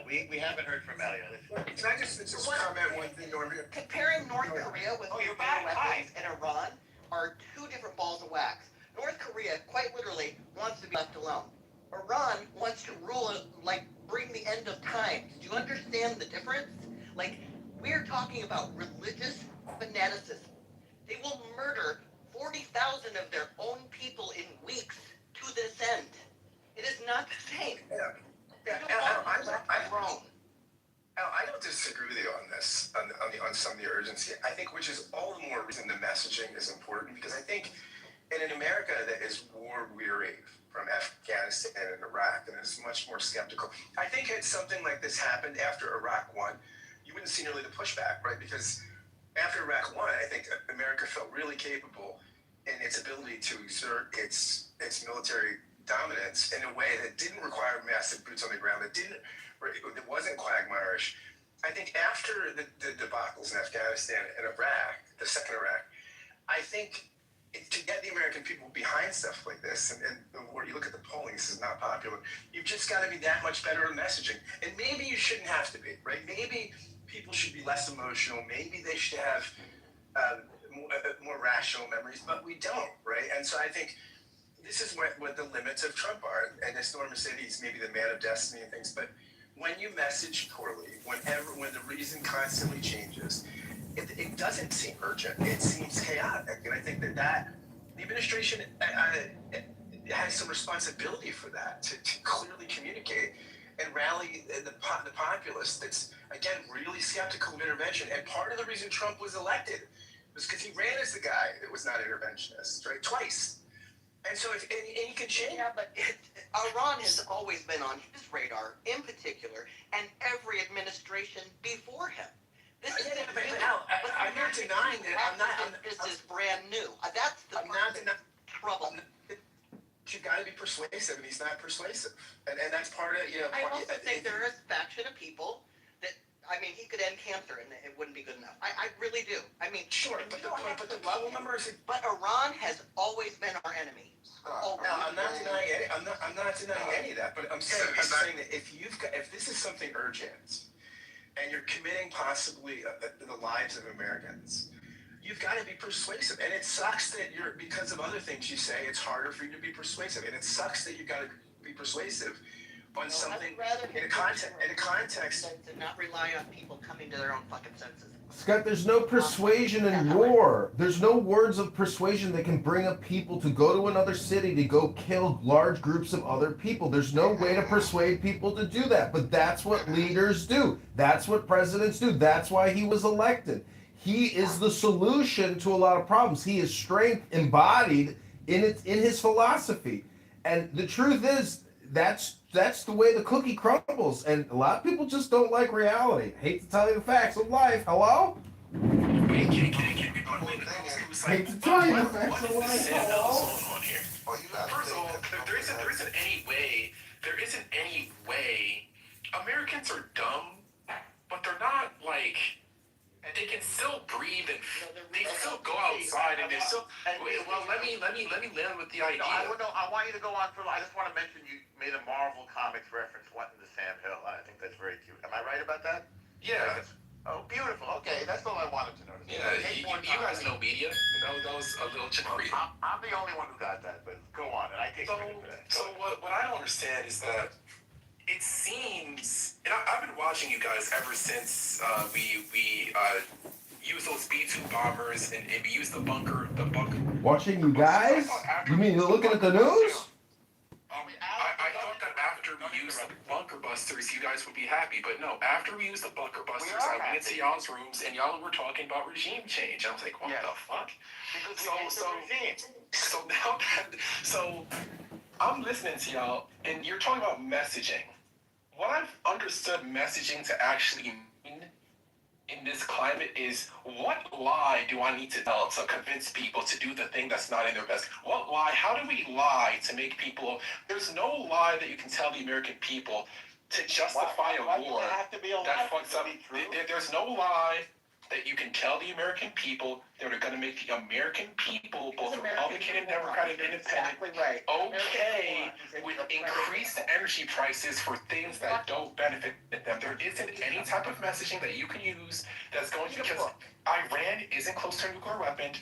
We haven't heard from Elia. Can I just comment one thing, Norm? Comparing North Korea with nuclear weapons and Iran are two different balls of wax. North Korea, quite literally, wants to be left alone. Iran wants to rule, bring the end of time. Do you understand the difference? We're talking about religious fanaticism. They will murder 40,000 of their own people in weeks to this end. It is not the same. I'm wrong. I don't disagree with you on this, on some of the urgency. I think, which is all the more reason the messaging is important, because I think in an America that is war weary from Afghanistan and Iraq and is much more skeptical, I think had something like this happened after Iraq won, you wouldn't see nearly the pushback, right? Because after Iraq won, I think America felt really capable in its ability to exert its military dominance in a way that didn't require massive boots on the ground, that wasn't quagmirish. I think after the debacles in Afghanistan and Iraq, the second Iraq, I think to get the American people behind stuff like this, and where you look at the polling, this is not popular, you've just got to be that much better at messaging. And maybe you shouldn't have to be, right? Maybe people should be less emotional. Maybe they should have more rational memories, but we don't, right? And so I think this is what the limits of Trump are. And as Norma said, he's maybe the man of destiny and things, but when you message poorly, when the reason constantly changes, it doesn't seem urgent. It seems chaotic. And I think that the administration has some responsibility for that, to clearly communicate and rally the populace that's, again, really skeptical of intervention. And part of the reason Trump was elected was because he ran as the guy that was not interventionist, right? Twice. And so and he can change. Yeah, but Iran has always been on his radar, in particular, and every administration before him. This is I'm not denying that. This is brand new. That's the trouble. You got to be persuasive, and he's not persuasive, and that's part of I also think there is a faction of people that he could end cancer, and it wouldn't be good enough. I really do. Sure, but the level numbers. But Iran has always been our enemy. No, I'm not denying any. I'm not denying any of that. But I'm saying that if this is something urgent, and you're committing possibly the lives of Americans, you've got to be persuasive. And it sucks that because of other things you say, it's harder for you to be persuasive. And it sucks that you've got to be persuasive. on something rather in a context. to not rely on people coming to their own fucking senses. Scott, there's no persuasion in war. There's no words of persuasion that can bring up people to go to another city to go kill large groups of other people. There's no way to persuade people to do that. But that's what leaders do. That's what presidents do. That's why he was elected. He is the solution to a lot of problems. He is strength embodied in his philosophy. And the truth is, that's the way the cookie crumbles, and a lot of people just don't like reality. Hate to tell you the facts of life. Hello? Hate to tell you the facts of life. Hello? First of all, there isn't any way. Americans are dumb, but they're not like. They can still breathe and they still go outside and they still. Well, let me land with the idea. I want you to go on for. I just want to mention you made a Marvel Comics reference, What in the Sam Hill. I think that's very cute. Am I right about that? Yeah. Oh, beautiful. Okay, that's all I wanted to notice. Yeah, you guys know media. That was a little general. I'm the only one who got that, but go on, and I take credit for that. So what I don't understand is that it seems, and I've been watching you guys ever since we used those B-2 bombers and we used the bunker. Watching you guys? You mean you're looking at the news? I thought that after we used the bunker busters, you guys would be happy, but no. After we used the bunker busters, I went into y'all's rooms and y'all were talking about regime change. I was like, what the fuck? So now so I'm listening to y'all, and you're talking about messaging. What I've understood messaging to actually mean in this climate is, what lie do I need to tell to convince people to do the thing that's not in their best? What lie? How do we lie to make people? There's no lie that you can tell the American people to justify a war that fucks up. There's no lie that you can tell the American people that are going to make the American people, both Republican and Democratic and Independent, okay with increased energy prices for things that don't benefit them. There isn't any type of messaging that you can use that's going to, because Iran isn't close to a nuclear weapon.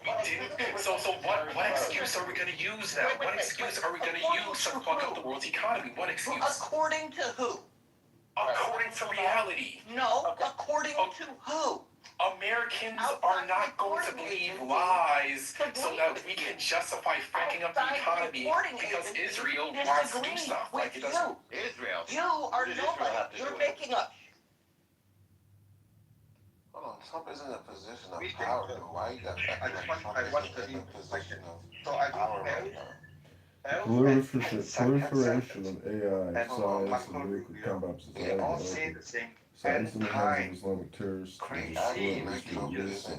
We didn't. So what excuse are we going to use now? What excuse are we going to use to fuck up the world's economy? What excuse? According to who? According to reality. No, according to who? Americans are not going to believe lies so that we can justify fucking up the economy because Israel wants to do stuff like it doesn't. Israel. You are nobody. You're making up. Hold on, Trump is in a position of power. Why you got to act like Trump is in a position of power right now? Proliferation of AI, science, and nuclear combat they all say the same Islamic terrorists,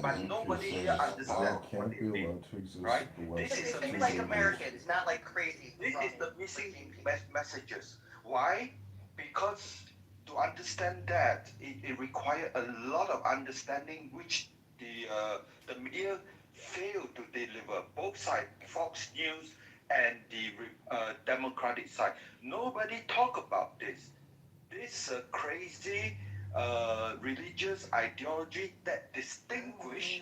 but nobody understands what they mean, right? This is the like Americans, not like crazy. This is the missing messages. Why? Because to understand that, it requires a lot of understanding which the media failed to deliver. Both sides, Fox News and the Democratic side. Nobody talk about this. This crazy religious ideology that distinguish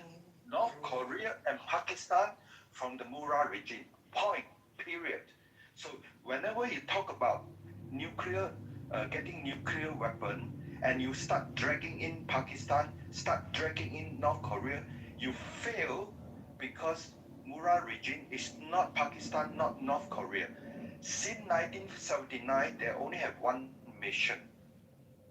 North Korea and Pakistan from the Murrah regime. Point. Period. So whenever you talk about nuclear, getting nuclear weapon, and you start dragging in Pakistan, start dragging in North Korea, you fail because Murrah regime is not Pakistan, not North Korea. Since 1979, they only have one mission,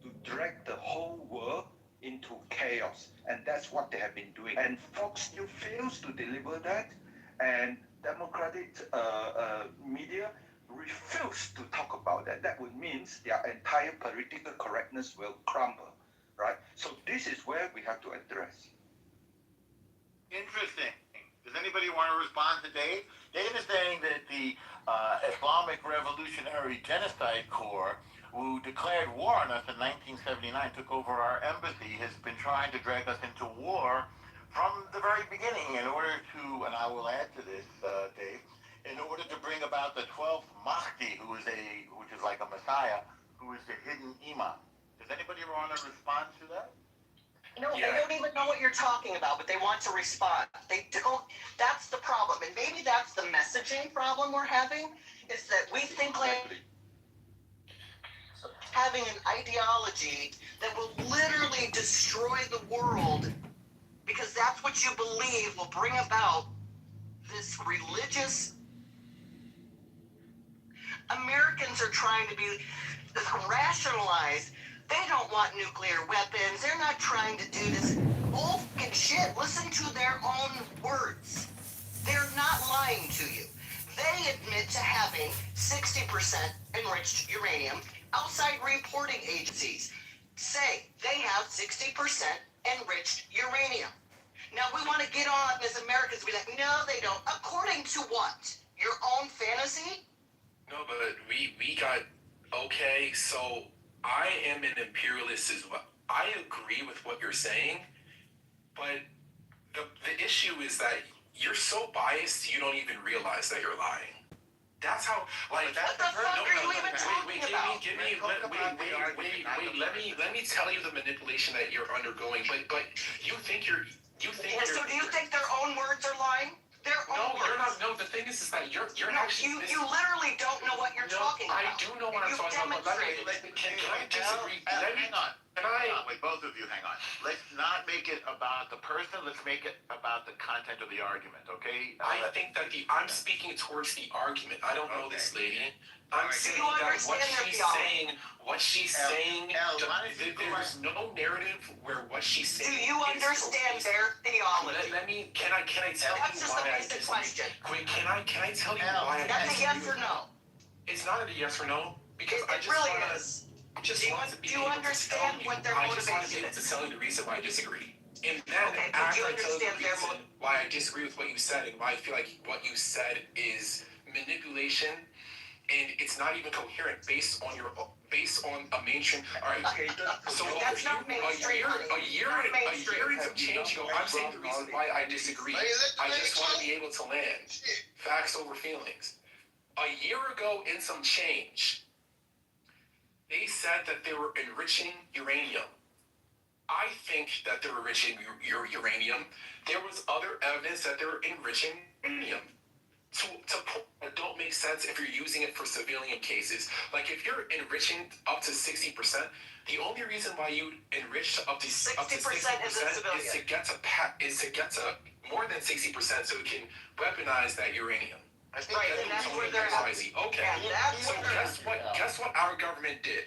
to drag the whole world into chaos. And that's what they have been doing. And Fox News fails to deliver that, and Democratic media refuse to talk about that. That would mean their entire political correctness will crumble, right? So this is where we have to address. Interesting. Does anybody want to respond to Dave? Dave is saying that the Islamic Revolutionary Genocide Corps, who declared war on us in 1979, took over our embassy, has been trying to drag us into war from the very beginning in order to, and I will add to this, Dave, in order to bring about the 12th Mahdi, which is like a messiah, who is the hidden imam. Does anybody want to respond to that? No, they don't even know what you're talking about, but they want to respond. They don't. That's the problem. And maybe that's the messaging problem we're having, is that we think like having an ideology that will literally destroy the world because that's what you believe will bring about this religious. Americans are trying to be rationalized. They don't want nuclear weapons. They're not trying to do this bullshit shit. Listen to their own words. They're not lying to you. They admit to having 60% enriched uranium. Outside reporting agencies say they have 60% enriched uranium. Now we want to get on as Americans and be like, no, they don't. According to what? Your own fantasy? No, but we got, okay, so I am an imperialist as well. I agree with what you're saying, but the issue is that you're so biased you don't even realize that you're lying. That's how, like, what the fuck are you even talking about? Let me tell you the manipulation that you're undergoing, but you think you're so do you think their own words are lying? Their own words. You're not. No, the thing is that you're no, actually. You literally don't know what you're talking about. I do know what I'm talking about. Can I disagree? Hang on. Wait, both of you, hang on. Let's not make it about the person. Let's make it about the content of the argument, okay? I think that I'm speaking towards the argument. I don't know this lady. I'm saying that what she's saying, there's no narrative where what she's saying. Do you understand their theology? Can I tell you That's just a basic question. Wait, can I tell you why I That's a yes or no. It's not a yes or no because I just really wanna, is. Do you understand what their motivation is? To tell you the reason why I disagree. And then after I tell you the reason why I disagree with what you said and why I feel like what you said is manipulation and it's not even coherent based on a mainstream. All right. Okay, so that's not mainstream. A year and some change ago, I'm saying the reason why I disagree. I just want to be able to land facts over feelings. A year ago and some change, they said that they were enriching uranium. I think that they were enriching uranium. There was other evidence that they were enriching uranium. It don't make sense if you're using it for civilian cases. Like if you're enriching up to 60%, the only reason why you enrich up to 60% is to get to more than 60% so you can weaponize that uranium. I think that's where they're at. Okay. So guess what our government did?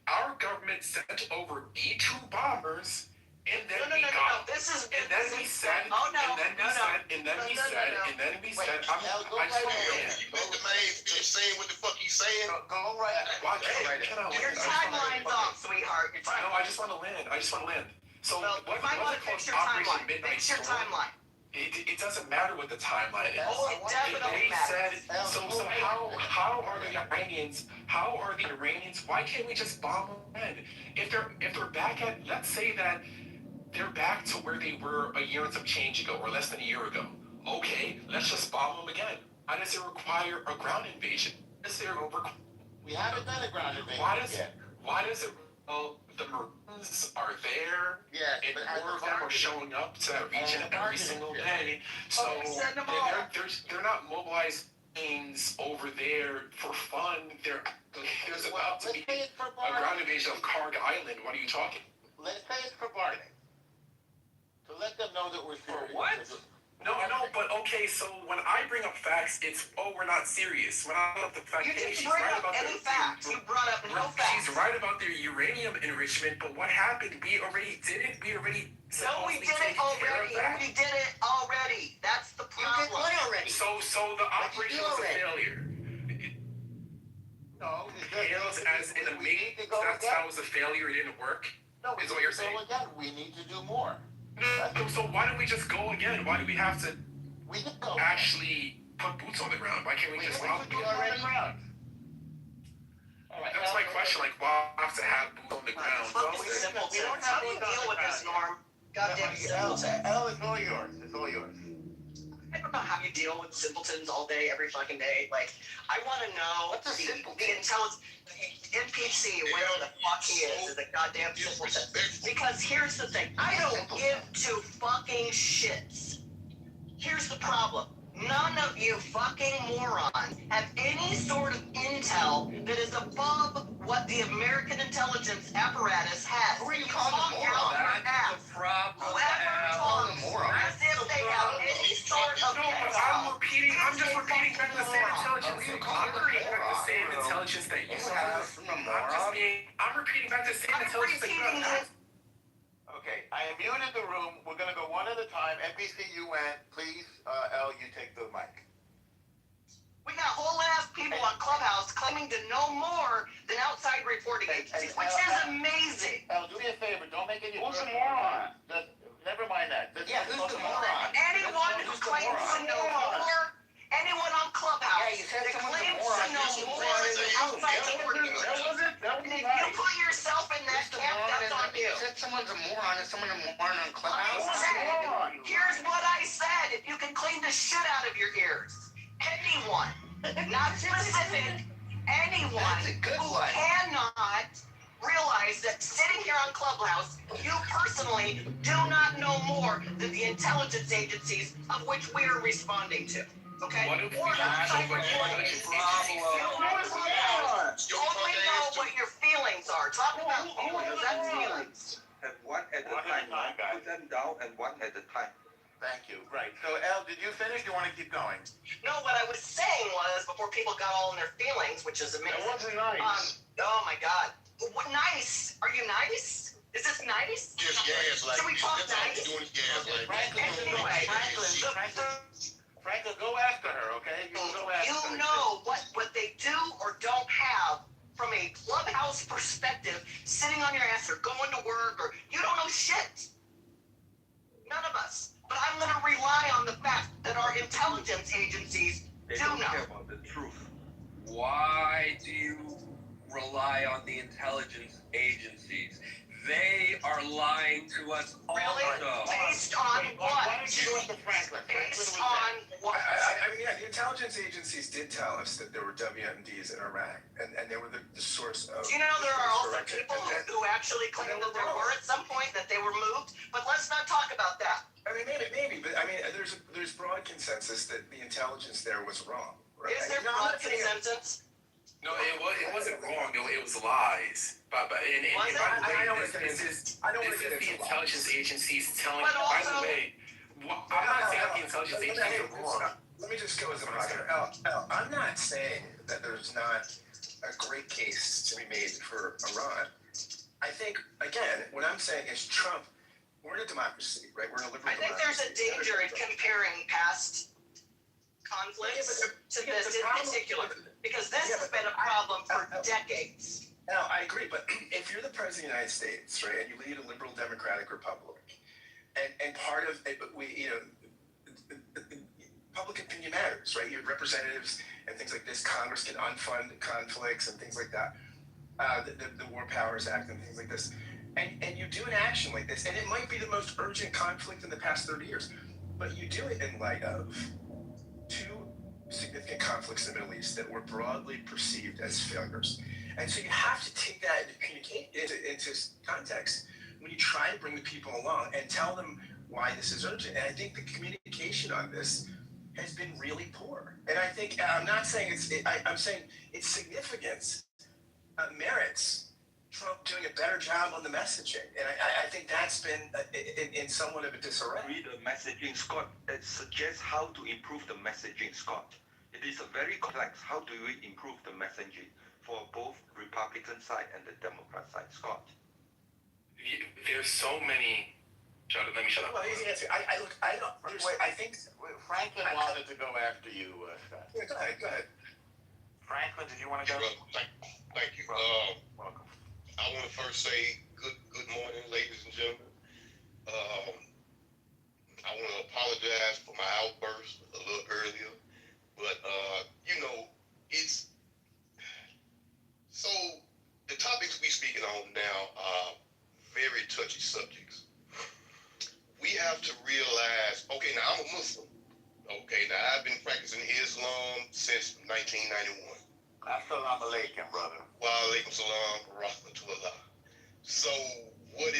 Our government sent over E-2 bombers. And then we said, I just want to just saying what the fuck you saying. Go right. Your timeline's off, sweetheart. No, I just want to land. So what want to fix your timeline? Fix your timeline. It doesn't matter what the timeline is. Oh, it definitely matters. So how are the Iranians? Why can't we just bomb them? If they're back at, let's say that they're back to where they were a year and some change ago, or less than a year ago. Okay, let's just bomb them again. Why does it require a ground invasion? We haven't done a ground invasion yet. Why does it? Well, the Marines are there, and more of them are showing up to that region every single day. So they're not mobilized planes over there for fun. There's about to be a ground invasion of Karg Island. What are you talking? Let's say it's for bargaining. To let them know that we're serious. For what? No, but okay, so when I bring up facts, it's, we're not serious. When I bring up the fact, you didn't bring up any facts. You brought up no facts. She's right about their uranium enrichment, but what happened? We already did it. We already we did it already. That's the problem. You did what already? So the operation was a failure. No, it failed as in a meeting. That's how it was a failure. It didn't work. No, is what you're saying. Again, we need to do more. No, so why don't we just go again? Why do we have to actually put boots on the ground? Why can't we just go already ground? All right, that's my question. Like, why have to have boots on the ground? We don't have to deal with this, Norm. Goddamn simpleton. It's all yours. It's all yours. I don't know how you deal with simpletons all day, every fucking day. Like, I want to know the intelligence. NPC, whatever the fuck he is a goddamn simpleton. Because here's the thing, I don't give two fucking shits. Here's the problem. None of you fucking morons have any sort of intel that is above what the American intelligence apparatus has. Who are you calling a moron? That's the problem. Whoever talks as if they have any sort of intel. I'm just repeating back the same intelligence. I'm repeating back the same intelligence that you have. I'm repeating back the same intelligence that you have. Okay, I muted the room. We're gonna go one at a time. NPC, you went. Please, L, you take the mic. We got whole ass people on Clubhouse claiming to know more than outside reporting agencies, which is amazing. L, do me a favor. Don't make any. Who's a moron? Never mind that. Yeah, who's the moron? Anyone who claims to know more, anyone on Clubhouse that claims to know more than outside reporting agencies. If you put yourself in that camp, that's on you. You said someone's a moron. Is someone a moron on Clubhouse? Here's what I said. If you can clean the shit out of your ears. Anyone, not specific, anyone who cannot realize that sitting here on Clubhouse, you personally do not know more than the intelligence agencies of which we are responding to. Okay? What if we Or outside had reporting agencies. You only know what your feelings are. Talk about feelings. That's feelings. And one at a time. Put them down and one at a time. Thank you. Right. So, L, did you finish? You want to keep going? No, what I was saying was, before people got all in their feelings, which is amazing. That wasn't nice. Oh my God. What nice? Are you nice? Is this nice? Just gas like Should we talk nice? doing gas like Anyway, Franklin, go after her, okay? You know what they do or don't have from a Clubhouse perspective, sitting on your ass or going to work, or you don't know shit. None of us. But I'm going to rely on the fact that our intelligence agencies do know. Care about the truth. Why do you rely on the intelligence agencies? They are lying to us Really? also. Based on what? Why don't you go into Franklin? Based on what? I mean, yeah, the intelligence agencies did tell us that there were WMDs in Iraq, and they were the source of. Do you know there are also people who actually claim that there were at some point that they were moved? But let's not talk about that. I mean, maybe, but I mean, there's broad consensus that the intelligence there was wrong. Right? Is there broad consensus? No, it wasn't wrong. It was lies. But I don't want to get into this is the intelligence agencies telling. But By also, the way, I'm not saying the intelligence agencies are wrong. Let me just go as a marketer. I'm not saying that there's not a great case to be made for Iran. I think, again, what I'm saying is Trump, we're in a democracy, right? We're in a liberal I think there's a danger in comparing past conflicts to this in particular, because this has been a problem for decades. No, I agree, but if you're the president of the United States, right, and you lead a liberal democratic republic, and part of it, public opinion matters, right? You have representatives and things like this. Congress can unfund conflicts and things like that. The War Powers Act and things like this. And you do an action like this, and it might be the most urgent conflict in the past 30 years, but you do it in light of two significant conflicts in the Middle East that were broadly perceived as failures. And so you have to take that into context when you try to bring the people along and tell them why this is urgent. And I think the communication on this has been really poor. And I think, I'm not saying I'm saying its significance merits Trump doing a better job on the messaging. And I think that's been in somewhat of a disarray. Read the messaging, Scott. It suggests how to improve the messaging, Scott. It is a very complex. How do we improve the messaging for both Republican side and the Democrat side, Scott? There's so many. Let me shut up. Well, easy answer. I think Franklin wanted to go after you, Scott. Yeah, go ahead. Franklin, did you want to go? Thank you. Welcome. I want to first say good morning, ladies and gentlemen. I want to apologize for my outburst a little earlier, but it's so the topics we speaking on now are very touchy subjects. We have to realize, okay, now I'm a Muslim. Okay, now I've been practicing Islam since 1991. Assalamu alaikum, brother. Wa alaikum salam wa rahmatullah. So what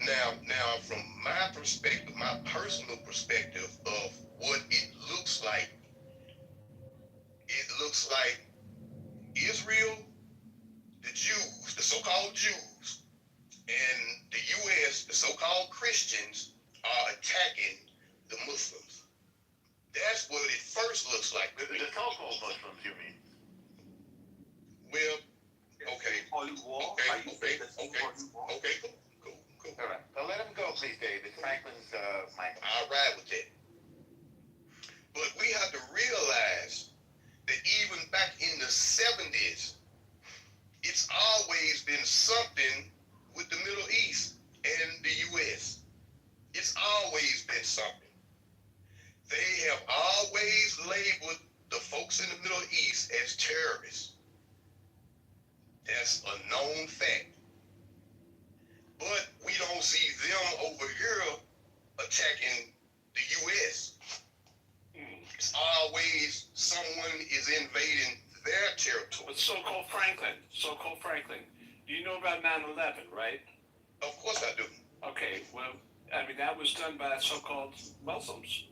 now from my perspective, my personal perspective of what it looks like Israel, the Jews, the so-called Jews, and the U.S., the so-called Christians, are attacking the Muslims. That's what it first looks like. The so-called Muslims, you mean? Well, okay. Holy war? Okay. Cool. All right. So let him go, please, David. Franklin's mic. I'll ride with that. But we have to realize that even back in the 70s, it's always been something with the Middle East and the U.S. It's always been something. They have always labeled the folks in the Middle East as terrorists. That's a known fact. But we don't see them over here attacking the U.S. It's always someone is invading their territory. But so-called Franklin, you know about 9/11, right? Of course I do. Okay, well, I mean, that was done by so-called Muslims.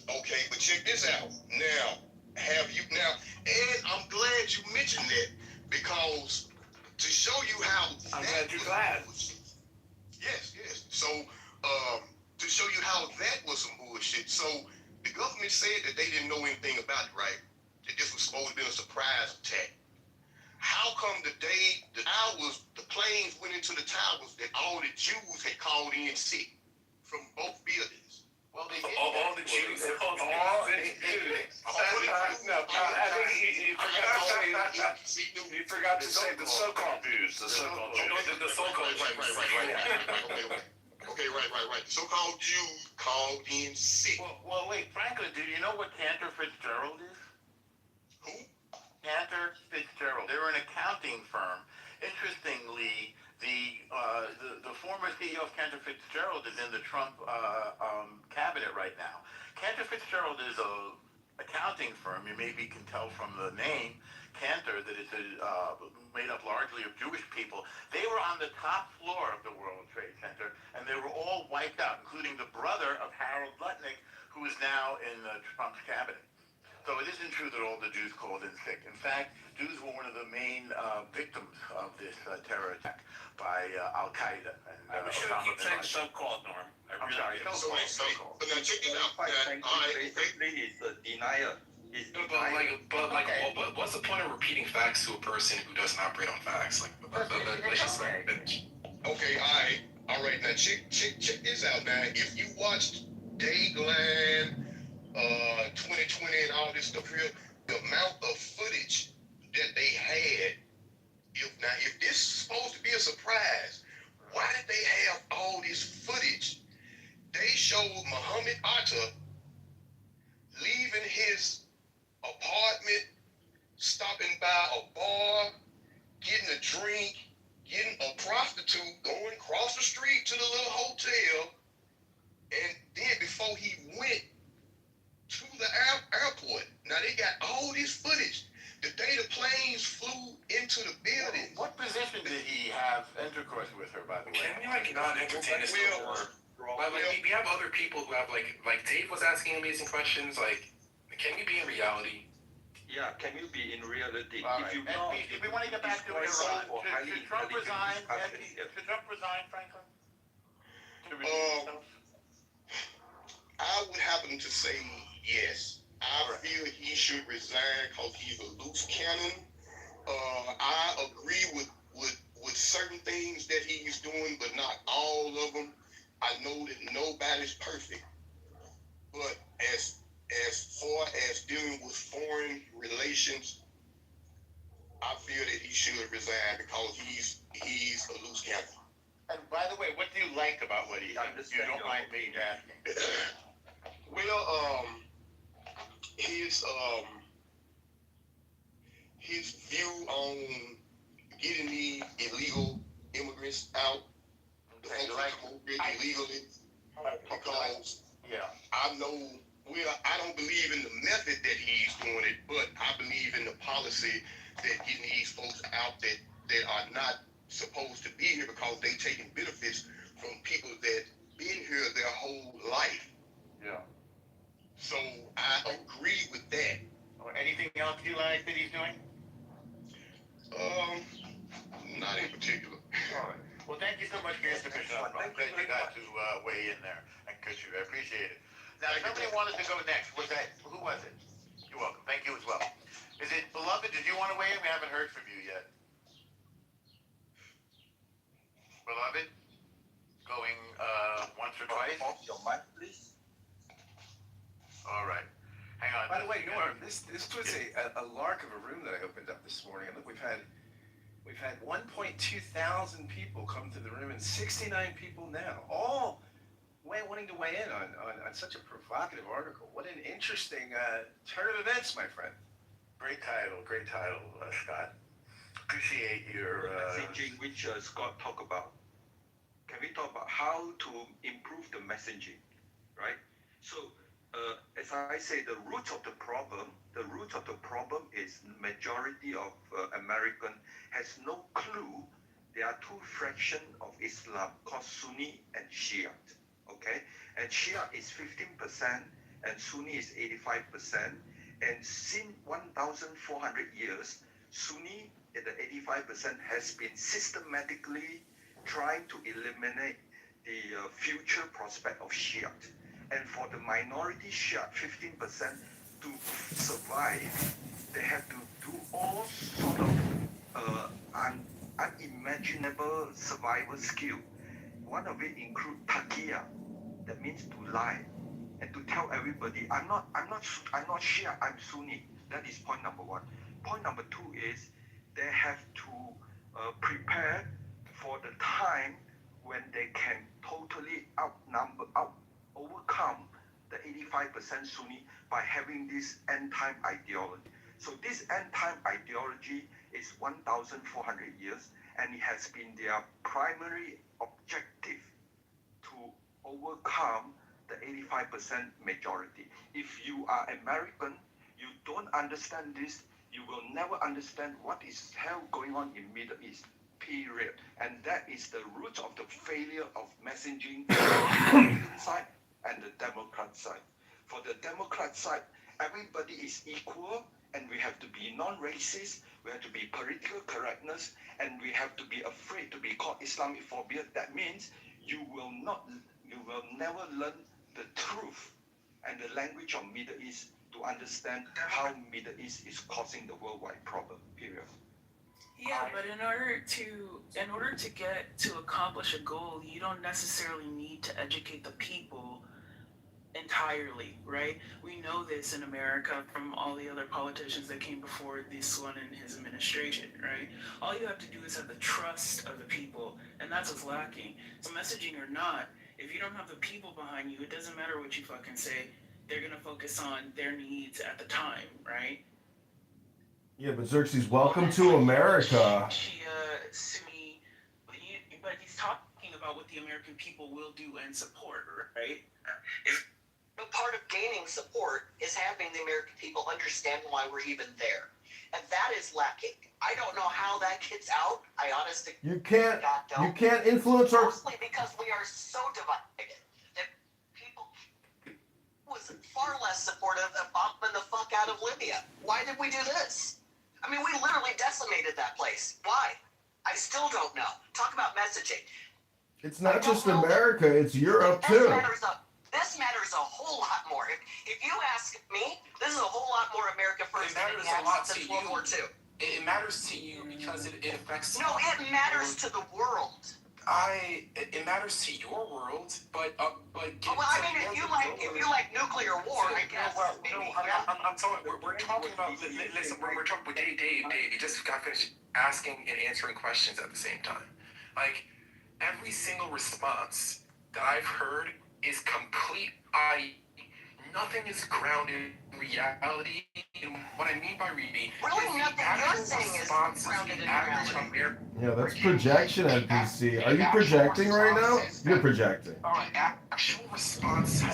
Okay, but check this out. Now, and I'm glad you mentioned that, because to show you how I'm glad you're glad. Yes. So, to show you how that was some bullshit. So, the government said that they didn't know anything about it, right? That this was supposed to be a surprise attack. How come the day the planes went into the towers, that all the Jews had called in sick from both buildings? Well, they all the Jews. No, I think you forgot to say the so-called Jews. The so-called Jews. The so-called Right. Okay, right. The so-called Jews called in sick. Well, wait, Franklin, do you know what Cantor Fitzgerald is? Who? Cantor Fitzgerald. They're an accounting firm. Interestingly, the former CEO of Cantor Fitzgerald is in the Trump cabinet right now. Cantor Fitzgerald is a accounting firm. You maybe can tell from the name Cantor that it's made up largely of Jewish people. They were on the top floor of the World Trade Center, and they were all wiped out, including the brother of Harold Lutnick, who is now in Trump's cabinet. So it isn't true that all the Jews called in sick. In fact, Jews were one of the main victims of this terror attack by Al-Qaeda. And, we should keep saying so-called, Norm. I'm sorry, so-called. But now check this out. Basically, it's a denier. But what's the point of repeating facts to a person who doesn't operate on facts? Let's just Okay, all right. Now check this out. Now, if you watched Dayland, 2020 and all this stuff here, the amount of footage that they had. If this is supposed to be a surprise, why did they have all this footage? They showed Muhammad Atta leaving his apartment, stopping by a bar, getting a drink, getting a prostitute, going across the street to the little hotel, and then before he went to the airport. Now they got all this footage. The day the planes flew into the building. What position did he have intercourse with her, by the way? Can we not entertain this anymore? We have other people who have like Dave was asking amazing questions. Can we be in reality? Yeah, can you be in reality? If we want to get back to Iran, should Trump resign? Should Trump resign, Franklin? I would happen to say yes. I feel he should resign because he's a loose cannon. I agree with certain things that he's doing, but not all of them. I know that nobody's perfect. But as far as dealing with foreign relations, I feel that he should resign because he's a loose cannon. And by the way, what do you like about what he does? You don't mind me asking. Well, his view on getting the illegal immigrants out, the folks that move illegally, because I don't believe in the method that he's doing it, but I believe in the policy that getting these folks out that are not supposed to be here because they taking benefits from people that been here their whole life. Yeah. So I to weigh in there and kiss you. I appreciate it. Now, somebody wanted to go next. Was that, who was it? You're welcome. Thank you as well. Is it Beloved? Did you want to weigh in? We haven't heard from you yet. Beloved? Going once or twice? Off your mic, please. All right. Hang on. By the way, Norm, this was a lark of a room that I opened up this morning. And look, we've had 1.2 thousand people come to the room and 69 people now, all wanting to weigh in on such a provocative article. What an interesting turn of events, my friend. Great title, Scott. Appreciate your messaging, which Scott talked about. Can we talk about how to improve the messaging, right? So, as I say, the root of the problem is majority of American has no clue. There are two fractions of Islam called Sunni and Shia, okay? And Shia is 15% and Sunni is 85%. And since 1,400 years, Sunni, the 85%, has been systematically trying to eliminate the future prospect of Shia. And for the minority Shia, 15%, to survive, they have to do all sort of unimaginable survival skill. One of it includes taqiyya, that means to lie, and to tell everybody, I'm not Shia, I'm Sunni. That is point number one. Point number two is they have to prepare for the time when they can totally overcome the 85% Sunni by having this end-time ideology. So this end-time ideology is 1,400 years, and it has been their primary objective to overcome the 85% majority. If you are American, you don't understand this, you will never understand what is hell going on in Middle East, period. And that is the root of the failure of messaging on the Republican side and the Democrat side. For the Democrat side, everybody is equal, and we have to be non-racist, we have to be political correctness, and we have to be afraid to be called Islamophobia. That means you will never learn the truth and the language of Middle East to understand how Middle East is causing the worldwide problem, period. Yeah, but in order to get to accomplish a goal, you don't necessarily need to educate the people entirely, right? We know this in America from all the other politicians that came before this one in his administration, right? All you have to do is have the trust of the people, and that's what's lacking. So messaging or not, if you don't have the people behind you, it doesn't matter what you fucking say. They're gonna focus on their needs at the time, right? Yeah, but Xerxes, welcome to America. Shia, Sunni, but he's talking about what the American people will do and support, right? But part of gaining support is having the American people understand why we're even there. And that is lacking. I don't know how that gets out. I honestly You can't influence our... Mostly because we are so divided that people was far less supportive of bombing the fuck out of Libya. Why did we do this? I mean, we literally decimated that place. Why? I still don't know. Talk about messaging. It's not just America, it's Europe too. This matters a whole lot more. If you ask me, this is a whole lot more America first than it has since World War II. It matters to you because it affects... No, it matters to the world. It matters to your world, but well, I mean, if you like nuclear war, I guess. I'm talking. We're talking about. Listen, we're talking with Dave. You just got finished asking and answering questions at the same time. Like every single response that I've heard is complete. Nothing is grounded in reality. And what I mean by reality really nothing you're saying is grounded in reality. Yeah, that's projection, NPC. Are you projecting right now? You're projecting. Alright, actual response. I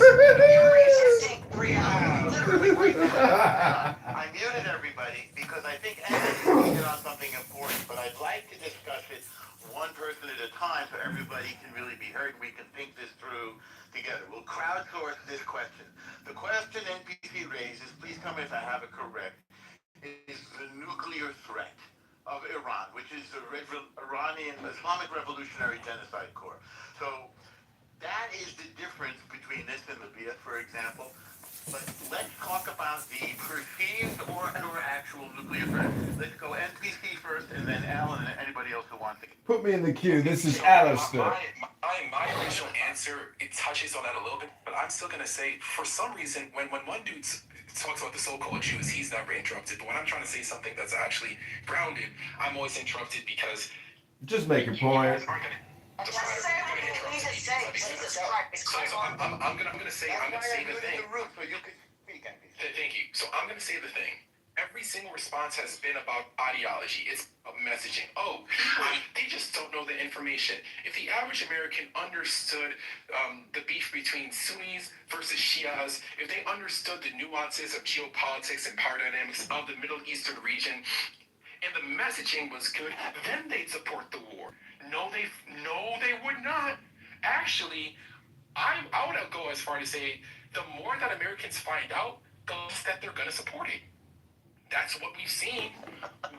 muted everybody because I think Anthony hit on something important, but I'd like to discuss it one person at a time so everybody can really be heard and we can think this through together. We'll crowdsource this question. The question NPC raises, please tell me if I have it correct, is the nuclear threat of Iran, which is the Iranian Islamic Revolutionary Genocide Corps. So that Korea, for example. But let's talk about the perceived or actual nuclear threat. Let's go NPC first, and then Alan and anybody else who wants to. Put me in the queue. This is Alistair. My initial answer, it touches on that a little bit, but I'm still going to say, for some reason, when one dude talks about the so-called Jews, he's never interrupted. But when I'm trying to say something that's actually grounded, I'm always interrupted because... Just make your point. I'm gonna say the thing. Thank you. So I'm gonna say the thing. Every single response has been about ideology. It's about messaging. Oh, people, they just don't know the information. If the average American understood the beef between Sunnis versus Shias, if they understood the nuances of geopolitics and power dynamics of the Middle Eastern region, and the messaging was good, then they'd support the war. No, they would not. Actually, I would go as far to say, the more that Americans find out, the less that they're going to support it. That's what we've seen.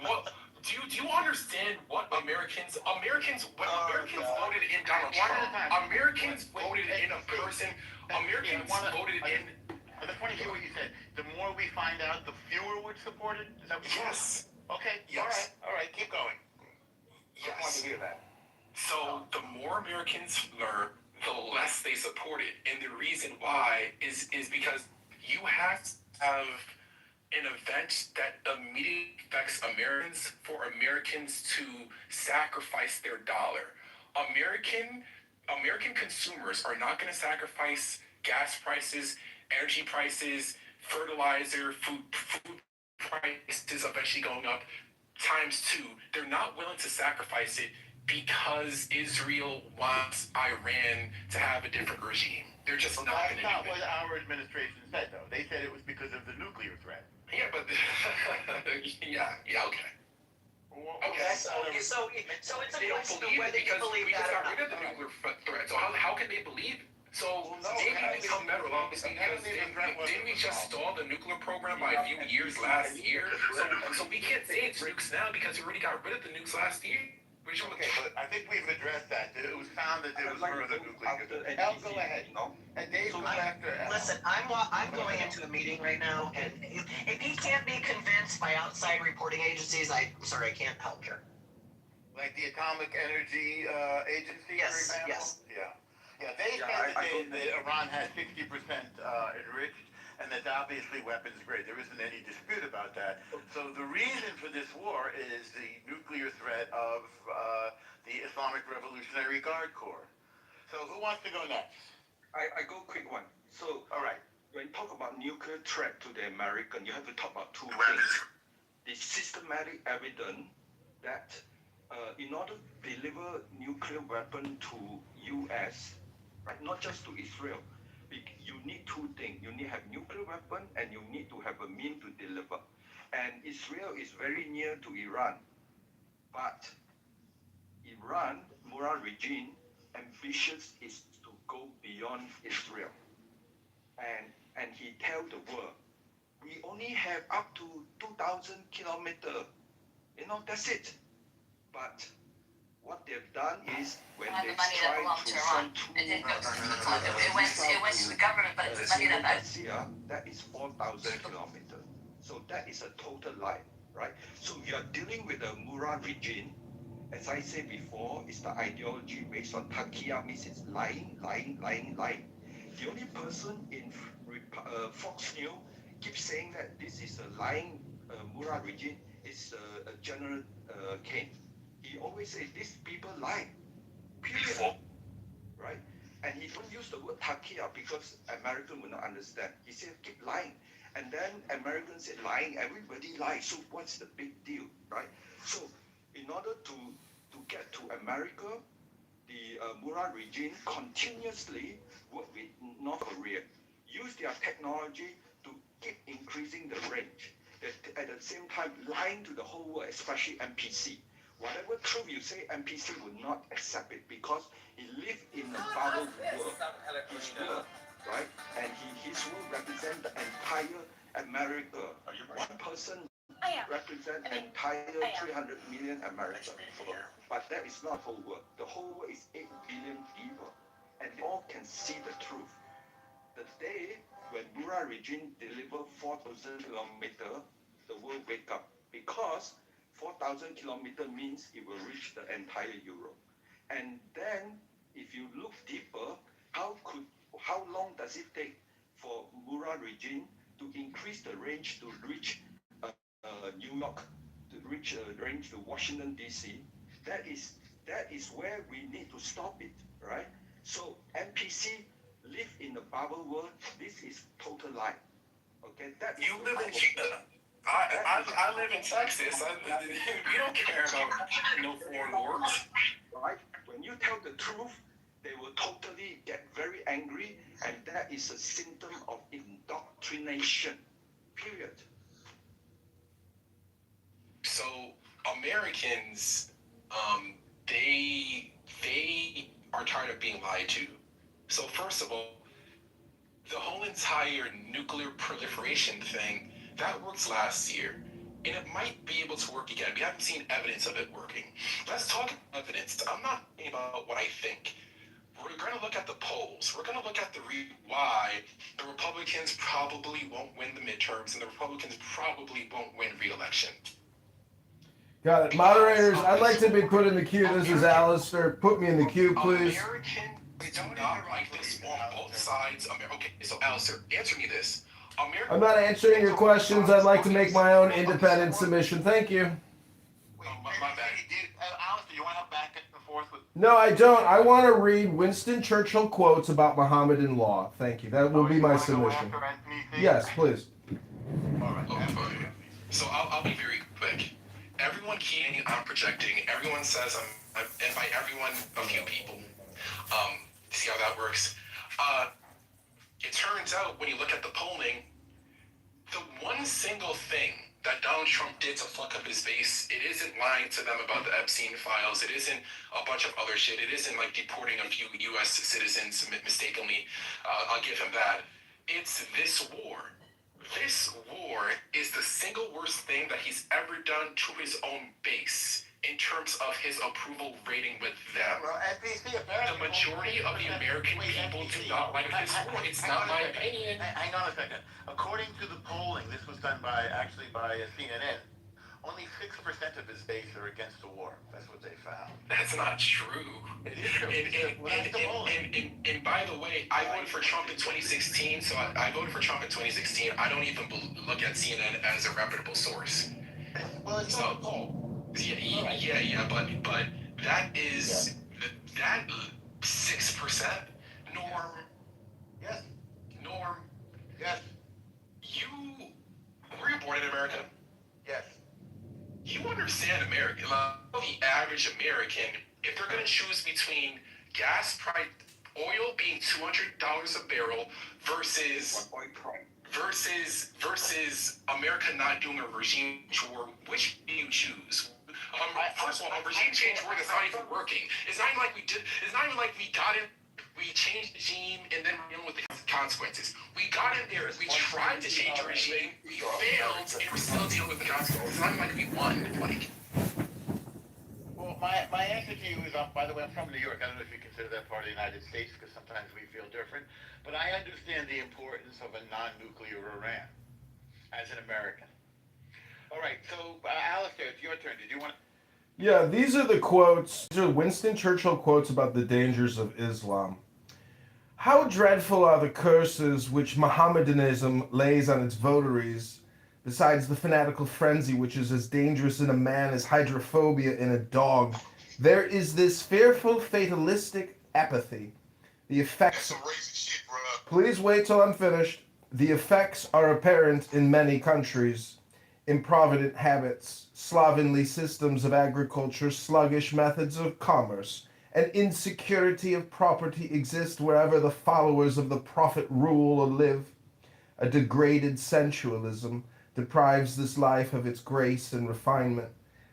What do you understand what Americans voted in Donald Trump? Americans voted in a person. Americans voted in. I just want to hear what you said. The more we find out, the fewer would support it. Is that what you Yes. Okay. Yes. All right. Keep going. Yes. I want to hear that. So the more Americans learn, the less they support it, and the reason why is because you have to have an event that immediately affects Americans for Americans to sacrifice their dollar. American consumers are not going to sacrifice gas prices, energy prices, fertilizer, food prices eventually going up ×2. They're not willing to sacrifice it because Israel wants Iran to have a different regime. They're just not going to do it. That's not what our administration said, though. They said it was because of the nuclear threat. Yeah, but yeah, okay. Okay, so it's a question of whether you believe we that just or got rid of the nuclear threat. So how can they believe? So maybe they become better off because didn't we just stall the nuclear program by a few years last year? So we can't say it's nukes now because we already got rid of the nukes last year. Okay, but I think we've addressed that. It was found that there was further nuclear. Al, go ahead. And Dave goes after Al. Listen, I'm going into a meeting right now, and if he can't be convinced by outside reporting agencies, I'm sorry, I can't help here. Like the Atomic Energy Agency, Yes, for example? yes. Yeah, they said that Iran has 60% enriched, and that's obviously weapons grade. There isn't any dispute about that. So the reason for this war is the nuclear threat of the Islamic Revolutionary Guard Corps. So who wants to go next? I go quick one. So, all right, when you talk about nuclear threat to the American, you have to talk about two things. The systematic evidence that in order to deliver nuclear weapon to U.S., right, not just to Israel, you need two things. You need to have nuclear weapon and you need to have a mean to deliver. And Israel is very near to Iran. But Iran, Murad regime, ambitious is to go beyond Israel. And he tell the world, we only have up to 2,000 kilometers. That's it. But what they've done is when they try to send two it went to the government, but it's money that is 4,000 kilometers. So that is a total lie, right? So you are dealing with the Murad regime. As I said before, it's the ideology based on Takia, means it's lying. The only person in Fox News keeps saying that this is a lying Murad regime is General Kane. He always says these people lie, period, right? And he don't use the word Takia because American will not understand. He said keep lying. And then Americans said lying, everybody lies. So what's the big deal, right? So in order to get to America, the Murad regime continuously work with North Korea, use their technology to keep increasing the range. At the same time, lying to the whole world, especially NPC. Whatever truth you say, NPC will not accept it because he lives in a bubble world, his world, right? And his world represents the entire America. One person represents entire 300 million America. But that is not whole world. The whole world is 8 billion people, and all can see the truth. The day when Murad regime delivered 4,000 kilometers, the world wake up because 4,000 kilometers means it will reach the entire Europe. And then, if you look deeper, how long does it take for Murad regime to increase the range to reach New York, to reach range to Washington D.C.? That is where we need to stop it, right? So NPC live in the bubble world. This is total lie. Okay, that is You live in I live in Texas. We don't care about no foreign wars. Right? When you tell the truth, they will totally get very angry, and that is a symptom of indoctrination. Period. So Americans, they are tired of being lied to. So first of all, the whole entire nuclear proliferation thing that worked last year, and it might be able to work again. We haven't seen evidence of it working. Let's talk evidence. I'm not talking about what I think. We're going to look at the polls. We're going to look at the why the Republicans probably won't win the midterms and the Republicans probably won't win re-election. Got it. Moderators, I'd like to be put in the queue. This is Alistair. Put me in the queue, please. Americans do not like this on both sides. Okay, so Alistair, answer me this. I'm not answering your questions. I'd like to make my own independent submission. Thank you. Alistair, you want to back and forth with? No, I don't. I want to read Winston Churchill quotes about Mohammedan law. Thank you. That will be my submission. Yes, please. All right. Okay. So I'll be very quick. Everyone keying, I'm projecting. Everyone says and by everyone, a few people. See how that works. It turns out when you look at the polling, the one single thing that Donald Trump did to fuck up his base, it isn't lying to them about the Epstein files. It isn't a bunch of other shit. It isn't like deporting a few U.S. citizens mistakenly. I'll give him that. It's this war. This war is the single worst thing that he's ever done to his own base in terms of his approval rating with them. Well, NPC, The majority of the American people do not like this war. It's not my opinion. Hang on a second. According to the polling, this was done by CNN. Only 6% of his base are against the war. That's what they found. That's not true. It is true. And by the way, I voted for Trump in 2016, so I voted for Trump in 2016. I don't even look at CNN as a reputable source. Well, it's not a poll. Yeah, but that is that 6%, Norm. Yes. Norm. Yes. Were you born in America? Yes. You understand American, the average American, if they're going to choose between gas price, oil being $200 a barrel versus America not doing a regime war, which do you choose? First of all, a regime change war that's not even working. It's not even like we got in. We changed the regime and then we're dealing with the consequences. We got in there, we tried to change the regime, we failed, and we're still dealing with the consequences. It's not like we won. Well, my answer to you is, by the way, I'm from New York. I don't know if you consider that part of the United States, because sometimes we feel different. But I understand the importance of a non-nuclear Iran as an American. All right, so Alistair, it's your turn. Did you want to... Yeah, these are the quotes. These are Winston Churchill quotes about the dangers of Islam. How dreadful are the curses which Mohammedanism lays on its votaries, besides the fanatical frenzy which is as dangerous in a man as hydrophobia in a dog. There is this fearful fatalistic apathy. The effects... Please wait till I'm finished. The effects are apparent in many countries. Improvident habits, slovenly systems of agriculture, sluggish methods of commerce, and insecurity of property exist wherever the followers of the prophet rule or live. A degraded sensualism deprives this life of its grace and refinement,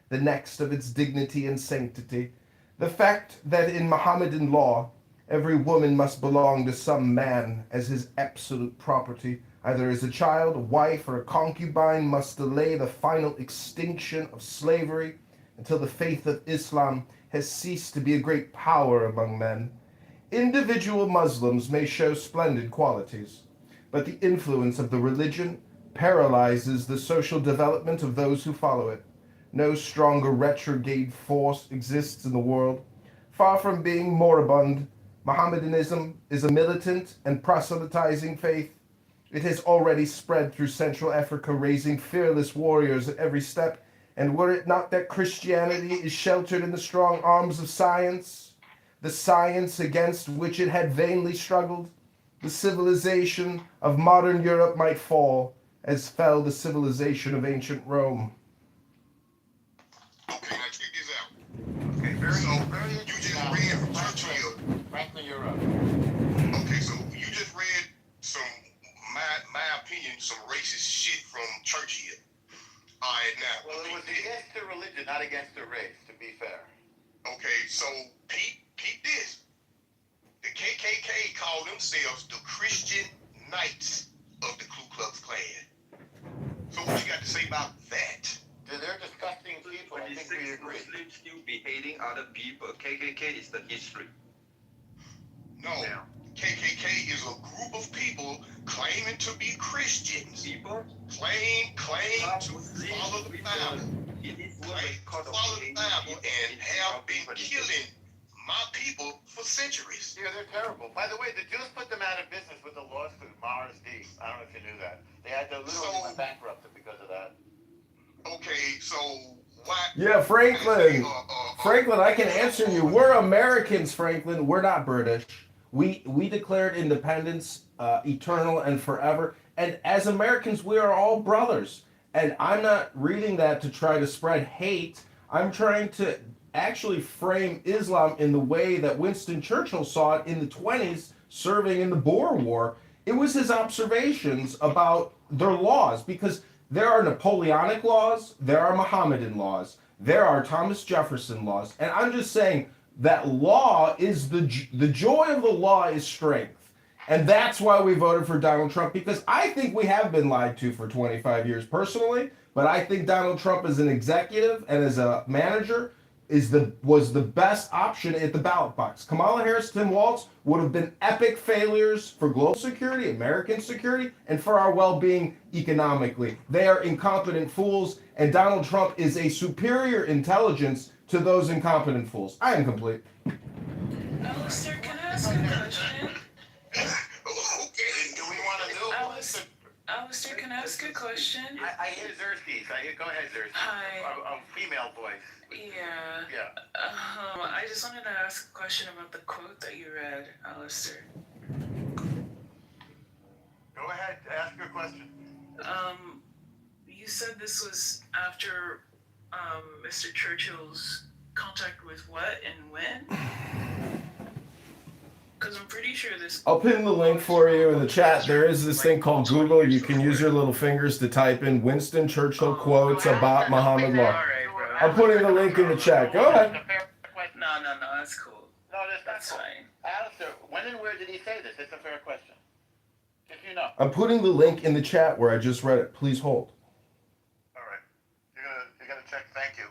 the next of its dignity and sanctity. The fact that in Mohammedan law, every woman must belong to some man as his absolute property, either as a child, a wife, or a concubine, must delay the final extinction of slavery until the faith of Islam has ceased to be a great power among men. Individual Muslims may show splendid qualities, but the influence of the religion paralyzes the social development of those who follow it. No stronger retrograde force exists in the world. Far from being moribund, Mohammedanism is a militant and proselytizing faith. It has already spread through Central Africa, raising fearless warriors at every step. And were it not that Christianity is sheltered in the strong arms of science, the science against which it had vainly struggled, the civilization of modern Europe might fall, as fell the civilization of ancient Rome. Okay, now check this out. Okay, very you just read from Churchill. Franklin, you're up. Okay, so you just read some, my opinion, some racist shit from Churchill. All right, now. Well, it was against the religion, not against the race, to be fair. Okay, so peep this. The KKK call themselves the Christian Knights of the Ku Klux Klan. So what you got to say about that? They're disgusting people. I think we agree. Muslims still be hating other people. KKK is the history. No. KKK is a group of people claiming to be Christians. People? Claim to follow the Bible. Claim to follow the Bible and have been killing my people for centuries. Yeah, they're terrible. By the way, the Jews put them out of business with the lawsuit, Mars D. I don't know if you knew that. They had to literally went bankrupt because of that. Okay, so why? Yeah, Franklin. Franklin, I can answer you. We're Americans, Franklin. We're not British. We declared independence, eternal and forever. And as Americans, we are all brothers. And I'm not reading that to try to spread hate. I'm trying to actually frame Islam in the way that Winston Churchill saw it in the 20s, serving in the Boer War. It was his observations about their laws, because there are Napoleonic laws, there are Mohammedan laws, there are Thomas Jefferson laws. And I'm just saying that law is the joy of the law is strength. And that's why we voted for Donald Trump, because I think we have been lied to for 25 years personally, but I think Donald Trump as an executive and as a manager was the best option at the ballot box. Kamala Harris, Tim Walz would have been epic failures for global security, American security, and for our well-being economically. They are incompetent fools, and Donald Trump is a superior intelligence to those incompetent fools. I am complete. Alistair, can I ask a question? Okay, do we want to do Alistair, can I ask a question? I hear Xerxes. Go ahead, Xerxes. Hi. A female voice. Yeah. Yeah. I just wanted to ask a question about the quote that you read, Alistair. Go ahead, ask your question. You said this was after Mr. Churchill's contact with what and when? Because I'm pretty sure this... I'll pin the link for you in the chat. There is this thing called Google. You can use your little fingers to type in Winston Churchill quotes about Muhammad law. I'm putting the link in the chat. Go ahead. No, that's cool. No, that's fine. Alistair, when and where did he say this? It's a fair question. If you know. I'm putting the link in the chat where I just read it. Please hold. All right. You're gonna check. Thank you.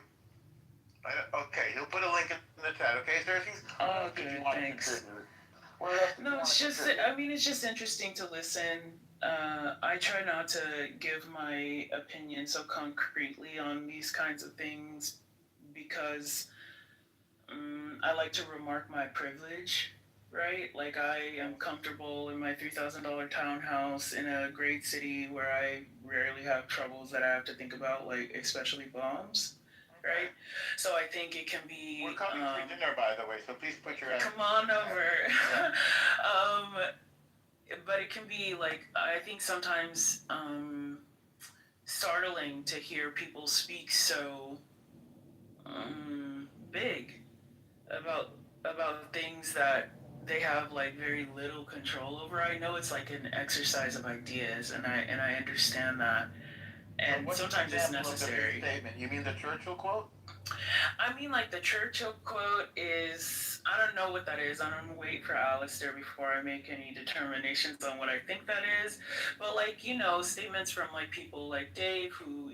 Okay, he'll put a link in the chat. Okay, Xerxes? Okay, thanks. No, it's just, it's just interesting to listen. I try not to give my opinion so concretely on these kinds of things because I like to remark my privilege, right? Like I am comfortable in my $3,000 townhouse in a great city where I rarely have troubles that I have to think about, like especially bombs. Right, so I think it can be. We're coming for dinner, by the way, so please put your. Come on over. But it can be like I think sometimes startling to hear people speak so big about things that they have like very little control over. I know it's like an exercise of ideas, and I understand that. And sometimes it's necessary. Statement? You mean the Churchill quote? I mean, like the Churchill quote is, I don't know what that is. I don't wait for Alistair before I make any determinations on what I think that is. But like, statements from like people like Dave who,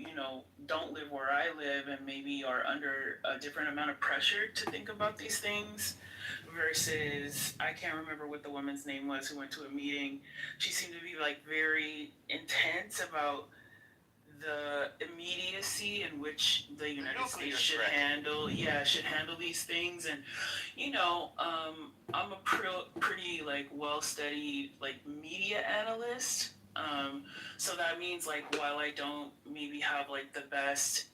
don't live where I live and maybe are under a different amount of pressure to think about these things versus, I can't remember what the woman's name was who went to a meeting. She seemed to be like very intense about the immediacy in which the United States should handle these things. And I'm a pretty like well-studied like media analyst, so that means like while I don't maybe have like the best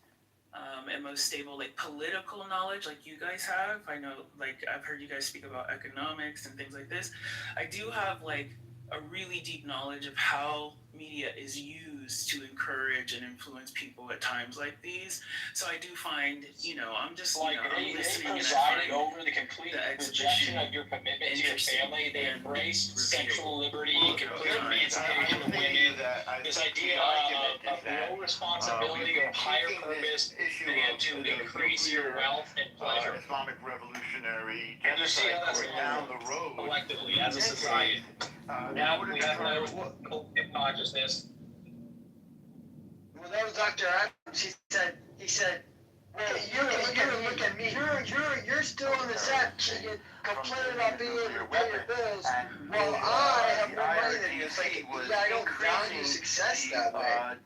and most stable like political knowledge like you guys have, I know like I've heard you guys speak about economics and things like this, I do have like a really deep knowledge of how media is used to encourage and influence people at times like these. So I do find, I'm just like I'm listening and I presided find over the complete rejection of your commitment to your family. They embraced sexual liberty, complete emancipation of women. This idea of no responsibility or higher purpose than to increase your wealth and pleasure. Islamic revolutionary And you see how that's down the road collectively as a society. Now we have no collective consciousness. Well, that was Dr. Adams. He said, well, you look at me. You're still on the set complaining about being able to pay your bills. Well, I have more money than you. It's like, I don't value success that way.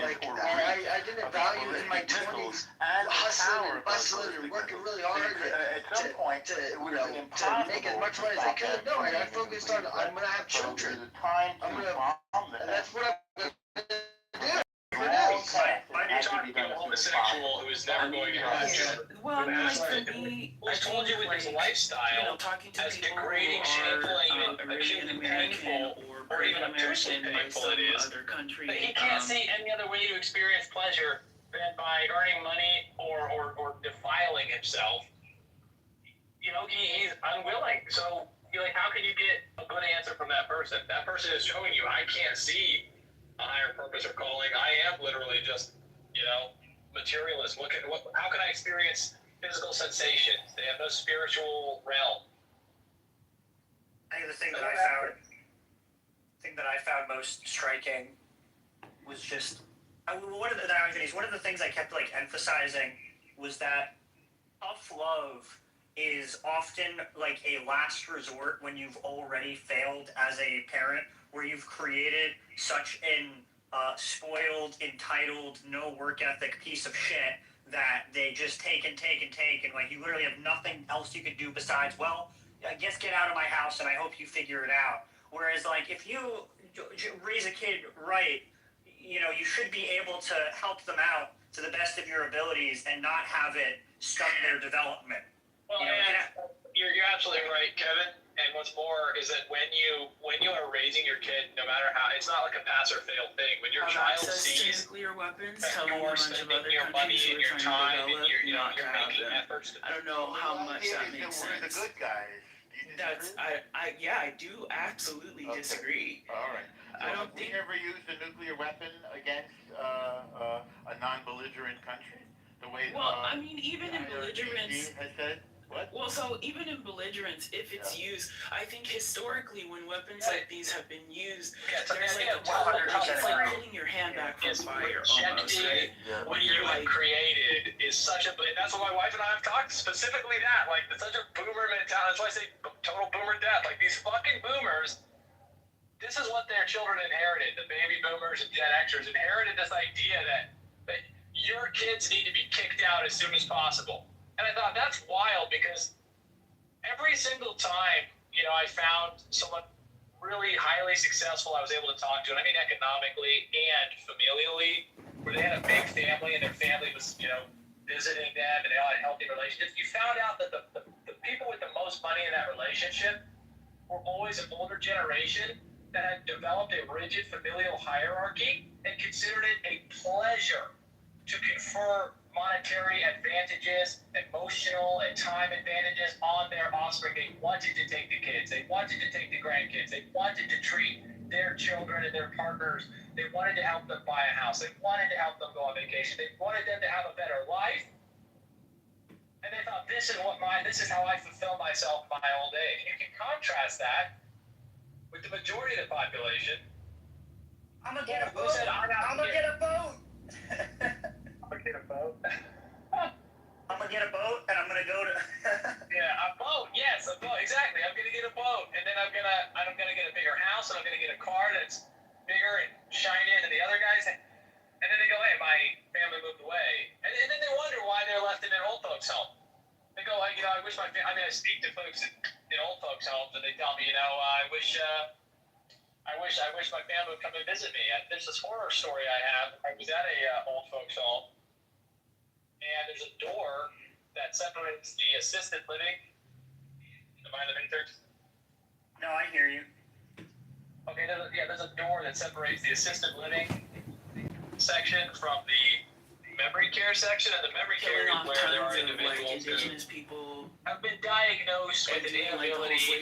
Like, I didn't value in my 20s hustling and bustling and working really hard to make as much money as I could. No, I focused on, I'm going to have children. And that's what I'm going to do. Might be talking to a homosexual who is never going to have children. Well, like for me, who's told you with his lifestyle as degrading, shameful, and acutely painful, or even obtusely painful it is. But he can't see any other way to experience pleasure than by earning money or defiling himself. He's unwilling. So, how can you get a good answer from that person? That person is showing you, I can't see a higher purpose or calling. I am literally just, materialist. How can I experience physical sensations? They have no spiritual realm. I think the thing that I found most striking was just one of the things I kept like emphasizing was that tough love is often like a last resort when you've already failed as a parent, where you've created such an spoiled, entitled, no work ethic piece of shit that they just take and like you literally have nothing else you could do besides, well, I guess get out of my house and I hope you figure it out. Whereas like if you raise a kid right, you should be able to help them out to the best of your abilities and not have it stunt their development. Well, you're absolutely right, Kevin. And what's more is that when you are raising your kid, no matter how, it's not like a pass or fail thing. When your child sees nuclear weapons, that you are spending your money and your time and you're making efforts to. I don't know how much that makes sense. We're the good guys. I do absolutely disagree. All right. So I don't think we ever used a nuclear weapon against a non-belligerent country. I mean, even in belligerence. Has said. What? Well, so even in belligerence, if it's used, I think historically when weapons like these have been used, there's like a water, it's like pulling your hand back from fire almost, right? What you have created is such a, and that's what my wife and I have talked specifically that, like it's such a boomer mentality. That's why I say total boomer death. Like these fucking boomers, this is what their children inherited. The baby boomers and Gen Xers inherited this idea that your kids need to be kicked out as soon as possible. And I thought that's wild because every single time, I found someone really highly successful I was able to talk to, and I mean economically and familially, where they had a big family and their family was, visiting them and they all had healthy relationships. You found out that the people with the most money in that relationship were always an older generation that had developed a rigid familial hierarchy and considered it a pleasure to confer monetary advantages, emotional and time advantages on their offspring. They wanted to take the kids. They wanted to take the grandkids. They wanted to treat their children and their partners. They wanted to help them buy a house. They wanted to help them go on vacation. They wanted them to have a better life. And they thought, this is how I fulfill myself in my old age. You can contrast that with the majority of the population. I'm gonna get a boat. I'm gonna get a boat. I'm gonna get a boat. I'm gonna get a boat and I'm gonna go to. Yeah, a boat. boat. Yes, a boat. Exactly. I'm gonna get a boat, and then I'm gonna get a bigger house, and I'm gonna get a car that's bigger and shinier than the other guys. And then they go, hey, my family moved away, and then they wonder why they're left in an old folks home. They go, I wish I speak to folks in old folks homes, and they tell me, I wish my family would come and visit me. There's this horror story I have. I was at a old folks home, and there's a door that separates the assisted living. Am I in the matrix? No, I hear you. Okay, there's a door that separates the assisted living section from the memory care section, and the memory care is where there are individuals indigenous people have been diagnosed with an inability to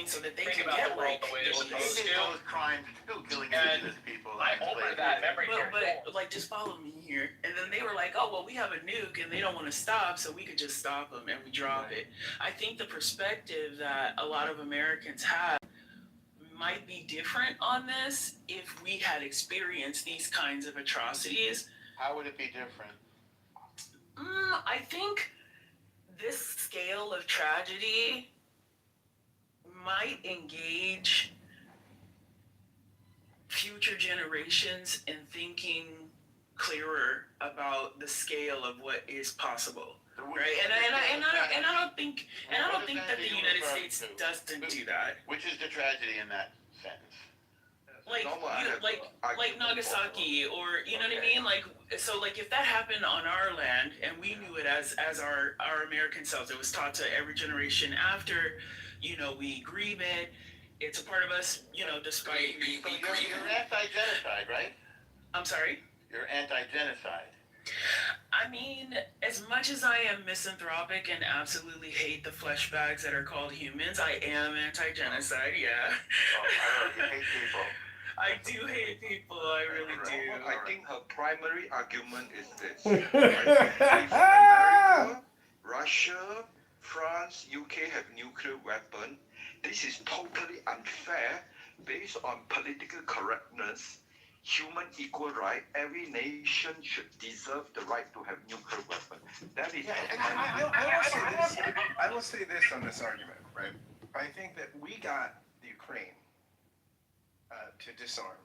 so that they think can about get the world the way they're supposed to. Those crimes too, killing indigenous people. I opened that memory care door. But like, just follow me here. And then they were like, oh, well, we have a nuke and they don't want to stop, so we could just stop them and we drop it. I think the perspective that a lot of Americans have might be different on this if we had experienced these kinds of atrocities. How would it be different? I think this scale of tragedy might engage future generations in thinking clearer about the scale of what is possible, right? And I don't think that the United States doesn't do that. Which is the tragedy in that sentence? Like Nagasaki, or you know what I mean? Like, so like if that happened on our land and we knew it as our American selves, it was taught to every generation after, we grieve it. It's a part of us, despite we grieve. You're anti-genocide, right? I'm sorry? You're anti-genocide. I mean, as much as I am misanthropic and absolutely hate the flesh bags that are called humans, I am anti-genocide, yeah. You hate people. I do hate people, I really do. I think her primary argument is this. If America, Russia, France, UK have nuclear weapons, this is totally unfair based on political correctness, human equal right. Every nation should deserve the right to have nuclear weapons. That is. I will say this on this argument, right? I think that we got the Ukraine to disarm,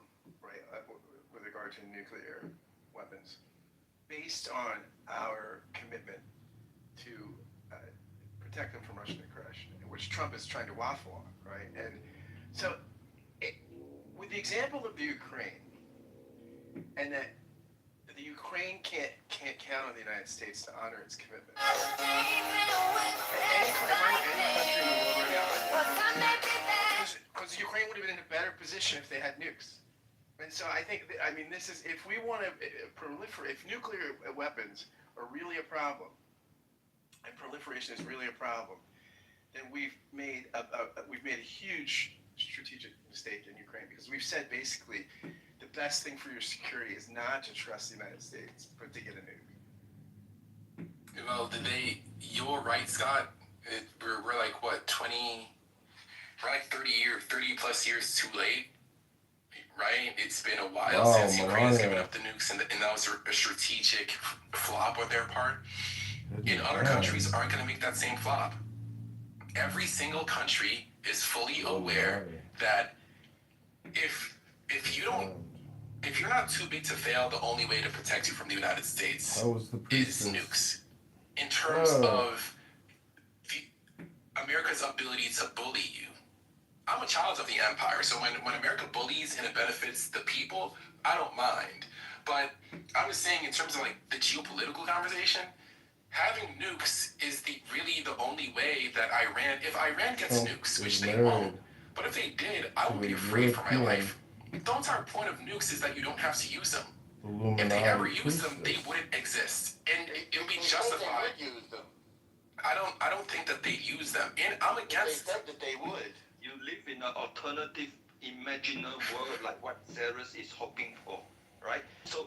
right, with regard to nuclear weapons, based on our commitment to protect them from Russian aggression, which Trump is trying to waffle on, right? And so, with the example of the Ukraine, and that the Ukraine can't count on the United States to honor its commitment. Because Ukraine would have been in a better position if they had nukes. And so I think, this is, if we want to proliferate, if nuclear weapons are really a problem, and proliferation is really a problem, then we've made a huge strategic mistake in Ukraine, because we've said basically the best thing for your security is not to trust the United States, but to get a nuke. Well, you're right, Scott. We're like, what, 30 plus years too late, right? It's been a while since Ukraine's given up the nukes, and that was a strategic flop on their part. And other countries aren't going to make that same flop. Every single country is fully aware that if you're not too big to fail, the only way to protect you from the United States is nukes. In terms of America's ability to bully you. I'm a child of the empire, so when America bullies and it benefits the people, I don't mind. But I'm just saying, in terms of like the geopolitical conversation, having nukes is really the only way that if Iran gets nukes, which they won't, but if they did, I would be afraid for my life. The entire point of nukes is that you don't have to use them. If they ever use them, they wouldn't exist, and it would be justified. I don't think that they use them, and I'm against. They said that they would. You live in an alternative, imaginary world like what Cyrus is hoping for, right? So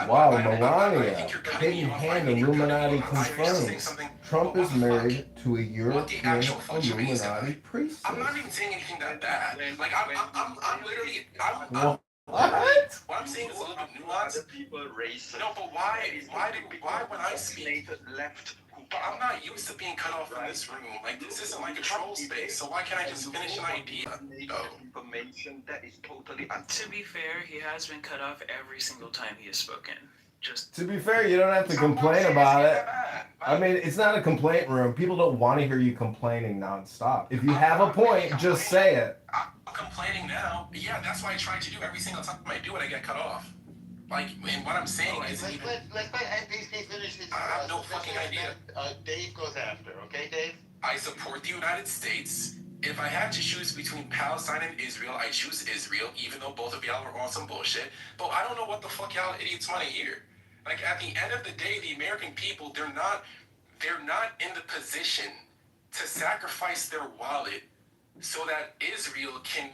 wow, Melania, hidden hand Illuminati confirms Trump is married to a European Illuminati priestess. I'm not even saying anything that bad. Like I'm literally. What? What I'm saying is a little bit nuanced. People racist. No, but why when I speak? Left who But I'm not used to being cut off in this room. Like, this isn't like a troll space, so why can't I just finish an idea? Information that is totally To be fair, he has been cut off every single time he has spoken. Just To be fair, you don't have to complain about it. I mean, it's not a complaint room. People don't want to hear you complaining nonstop. If you have a point, just say it. I'm complaining now. Yeah, that's what I try to do every single time I do it. I get cut off. Like, and what I'm saying is, let's let NBC finish his. I have no fucking idea. Dave goes after. Okay, Dave. I support the United States. If I had to choose between Palestine and Israel, I choose Israel, even though both of y'all are on some bullshit. But I don't know what the fuck y'all idiots want to hear. Like, at the end of the day, the American people, they're not in the position to sacrifice their wallet so that Israel can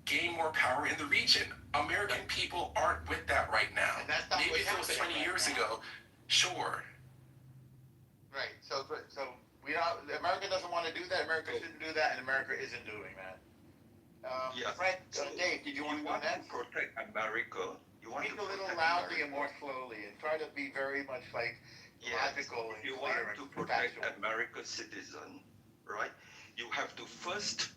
gain more power in the region. American people aren't with that right now. Maybe if it was 20 years ago, sure. Right. So we don't. America doesn't want to do that. America shouldn't do that, and America isn't doing that. Frank, Dave, did you want to go next? Protect America. You want Speak to a little protect loudly and America. more slowly, and try to be very much like logical and If you clear want to and protect factual. America's citizen, right? You have to first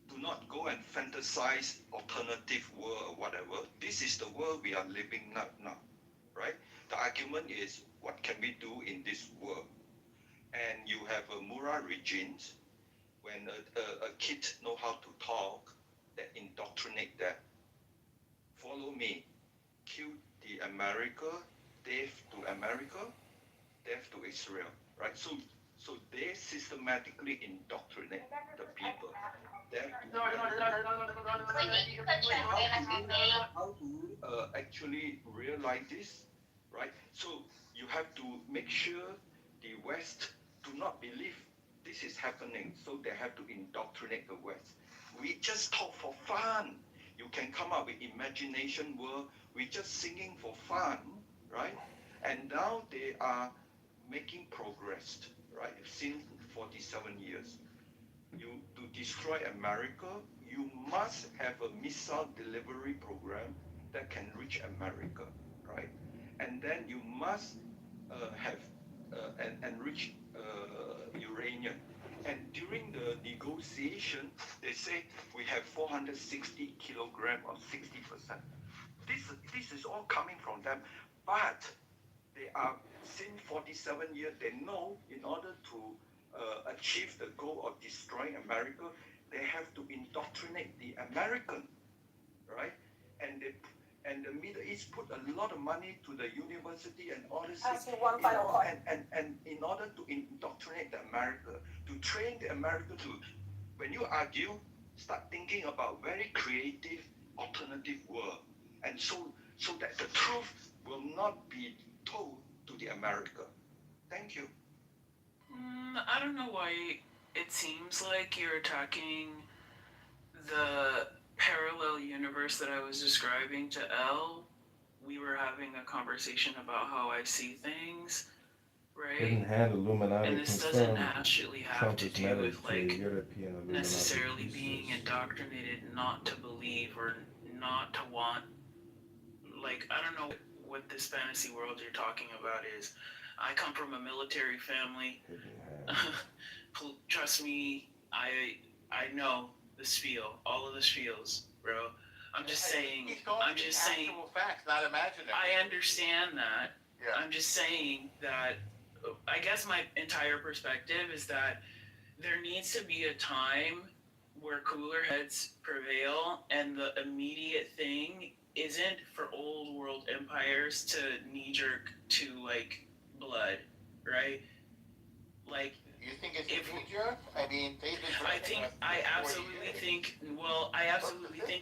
do not go and fantasize alternative world or whatever. This is the world we are living now, right? The argument is what can we do in this world? And you have a Mura regimes when a kid know how to talk, that indoctrinate that. Follow me. Kill the America, death to America, death to Israel, right? So they systematically indoctrinate the people. How to actually realize this, right? So you have to make sure the West do not believe this is happening, so they have to indoctrinate the West. We just talk for fun. You can come up with imagination world. We're just singing for fun, right? And now they are making progress, right? Since 47 years. To destroy America, you must have a missile delivery program that can reach America, right? And then you must have enriched uranium. And during the negotiation, they say we have 460 kilogram or 60%. This is all coming from them, but they are since 47 years. They know in order to achieve the goal of destroying America, they have to indoctrinate the American, right? And the Middle East put a lot of money to the university and all this. Ask you one final question. And in order to indoctrinate the America, to train the America to, when you argue, start thinking about very creative alternative world, and so that the truth will not be told to the America. Thank you. I don't know why it seems like you're attacking the parallel universe that I was describing to Elle. We were having a conversation about how I see things, right? Hidden hand Illuminati And this confirmed. doesn't actually have Trump to is do married with to a like European Illuminati necessarily priestess. being indoctrinated not to believe or not to want. Like, I don't know what this fantasy world you're talking about is. I come from a military family. Trust me, I know the spiel, all of the spiels, bro. I'm just saying. Actual facts, not imaginary. I understand that. Yeah. I'm just saying that. I guess my entire perspective is that there needs to be a time where cooler heads prevail, and the immediate thing isn't for old world empires to knee jerk to like blood, right? Like, you think it's a knee jerk? I mean, I absolutely think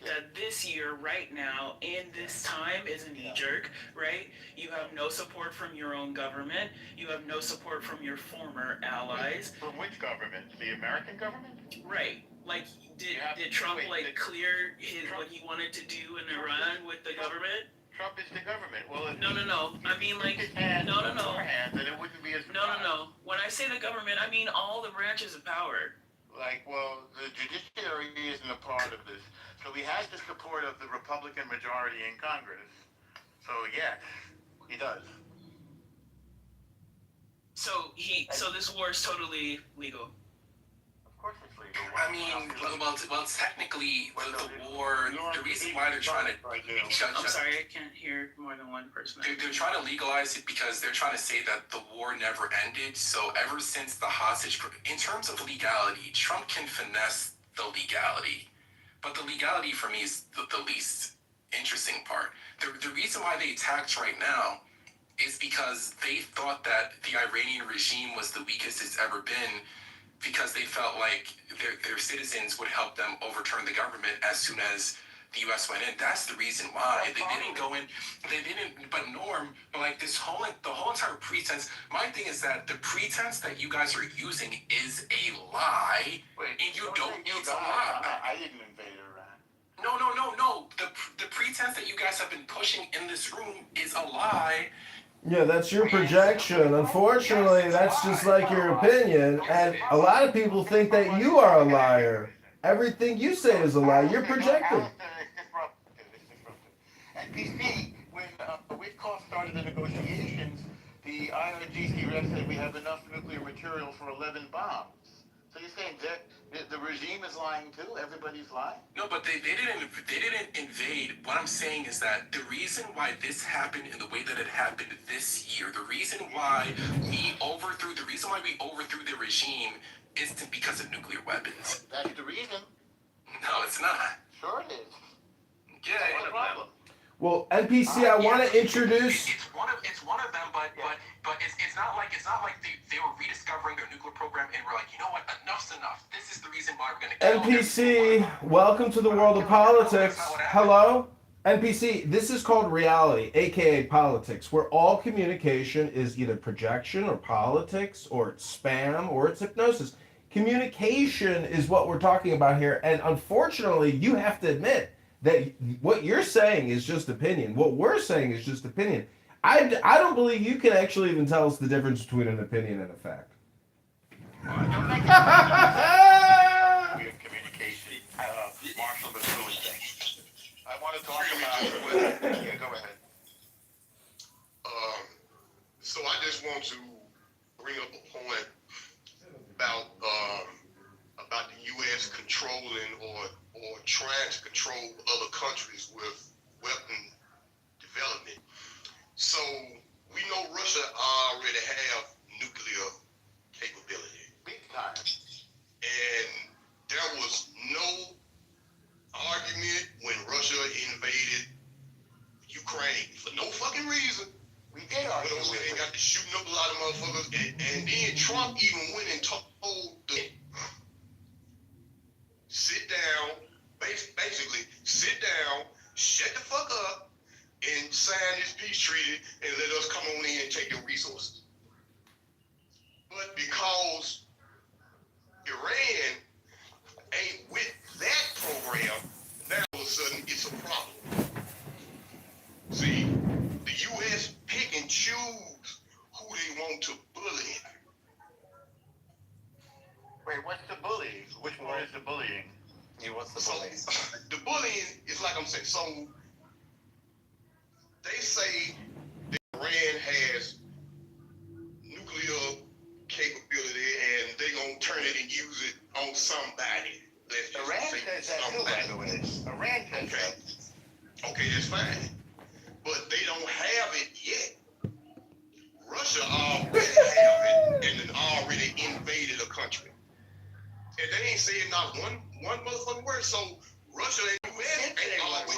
that this year, right now, in this time, is a knee jerk, right? You have no support from your own government. You have no support from your former allies. From which government? The American government? Right. Like, did Trump clear what he wanted to do in Iran with the government? Trump is the government. Well, No. I mean, like, no. Then it wouldn't be as No. When I say the government, I mean all the branches of power. Like, well, the judiciary isn't a part of this. So he has the support of the Republican majority in Congress. So, yes, he does. So this war is totally legal. Of course it's legal. I mean, well, technically, the war, the reason why they're trying to I'm sorry, I can't hear more than one person. They're trying to legalize it because they're trying to say that the war never ended. So ever since the hostage, in terms of legality, Trump can finesse the legality. But the legality for me is the least interesting part. The reason why they attacked right now is because they thought that the Iranian regime was the weakest it's ever been, because they felt like their citizens would help them overturn the government as soon as the U.S. went in. That's the reason why they didn't go in. They didn't. But Norm, but like the whole entire pretense. My thing is that the pretense that you guys are using is a lie, and you don't. It's a lie. I didn't invade Iran. No. The pretense that you guys have been pushing in this room is a lie. Yeah, that's your projection. Unfortunately, that's just like your opinion, and a lot of people think that you are a liar. Everything you say is a lie. You're projecting. It's disruptive. And PC, when Witkoff started the negotiations, the IRGC rep said we have enough nuclear material for 11 bombs. So you're saying that the regime is lying too? Everybody's lying? No, but they didn't invade. What I'm saying is that the reason why this happened in the way that it happened this year, the reason why we overthrew the regime isn't because of nuclear weapons. That's the reason. No, it's not. Sure it is. Yeah, what's the problem? Well, NPC, I want to introduce. It's one of them, but it's not like they were rediscovering their nuclear program and we're like, you know what, enough's enough. This is the reason why we're gonna kill NPC, welcome to the world of politics. Hello? NPC, this is called reality, aka politics, where all communication is either projection or politics or it's spam or it's hypnosis. Communication is what we're talking about here, and unfortunately, you have to admit that what you're saying is just opinion. What we're saying is just opinion. I don't believe you can actually even tell us the difference between an opinion and a fact. Communication. Marshall McLuhan thing. I want to talk about. Yeah, go ahead. So I just want to bring up a point about the U.S. controlling or trying to control other countries with weapon development. So we know Russia already have nuclear capability. Big time. And there was no argument when Russia invaded Ukraine for no fucking reason. We did argue. They got to shooting up a lot of motherfuckers, and then Trump even went and told them, sit down, basically sit down, shut the fuck up, and sign this peace treaty, and let us come on in and take your resources. But because Iran ain't with that program, now all of a sudden it's a problem. See, the U.S. pick and choose who they want to bully. Wait, what's the bullying? Which one is the bullying? Yeah, what's the bullying? The bullying is like I'm saying, so they say that Iran has nuclear capability and they gonna turn it and use it on somebody. Iran says that too, by the way. Iran says that. Okay, that's fine. But they don't have it yet. Russia already have it and already invaded a country. And they ain't saying not one motherfucking word. So Russia and US ain't always.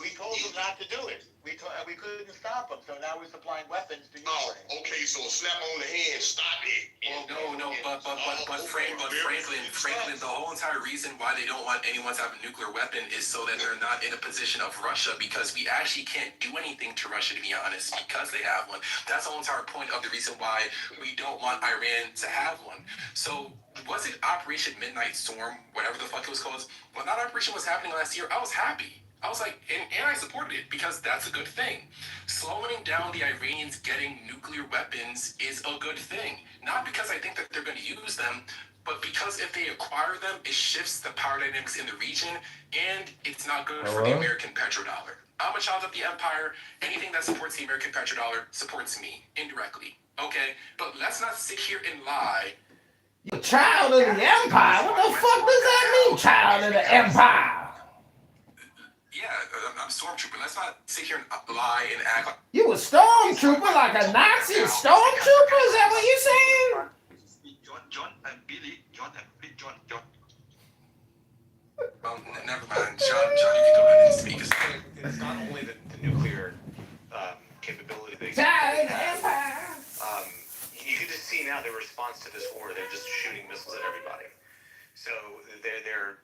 We told them not to do it. We couldn't stop them. So now we're supplying weapons to Ukraine. Oh, okay. So a slap on the hand, stop it. But Franklin, the whole entire reason why they don't want anyone to have a nuclear weapon is so that they're not in a position of Russia, because we actually can't do anything to Russia, to be honest, because they have one. That's the whole entire point of the reason why we don't want Iran to have one. So was it Operation Midnight Storm, whatever the fuck it was called? When that operation was happening last year, I was happy. I was like, and I supported it because that's a good thing. Slowing down the Iranians getting nuclear weapons is a good thing. Not because I think that they're going to use them, but because if they acquire them, it shifts the power dynamics in the region, and it's not good for the American petrodollar. I'm a child of the empire. Anything that supports the American petrodollar supports me indirectly. Okay, but let's not sit here and lie. You're a child of the empire? What the fuck does that mean, child of the empire? Yeah, I'm a stormtrooper. Let's not sit here and lie and act like You a stormtrooper, like a Nazi stormtrooper? Is that what you're saying? John and Billy, John. Never mind, John, you can go ahead and speak. It's not only the nuclear capability they Child of the have. empire. You can just see now their response to this war. They're just shooting missiles at everybody. So they're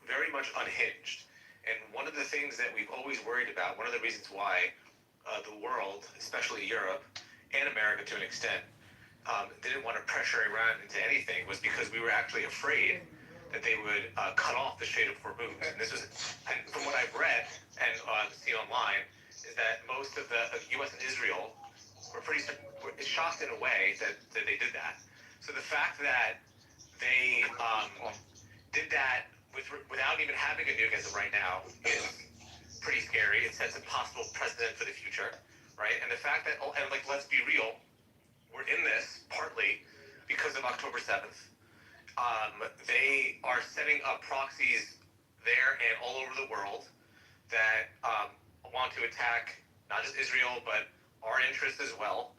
very much unhinged. And one of the things that we've always worried about, one of the reasons why the world, especially Europe and America to an extent, didn't want to pressure Iran into anything was because we were actually afraid that they would cut off the Strait of Hormuz. And this is, and from what I've read and seen online, is that most of the U.S. and Israel were shocked in a way that they did that. So the fact that they did that without even having a nuke as of right now is pretty scary. It sets a possible precedent for the future, right? And the fact that, and like, let's be real, we're in this partly because of October 7th. They are setting up proxies there and all over the world that want to attack not just Israel, but our interests as well,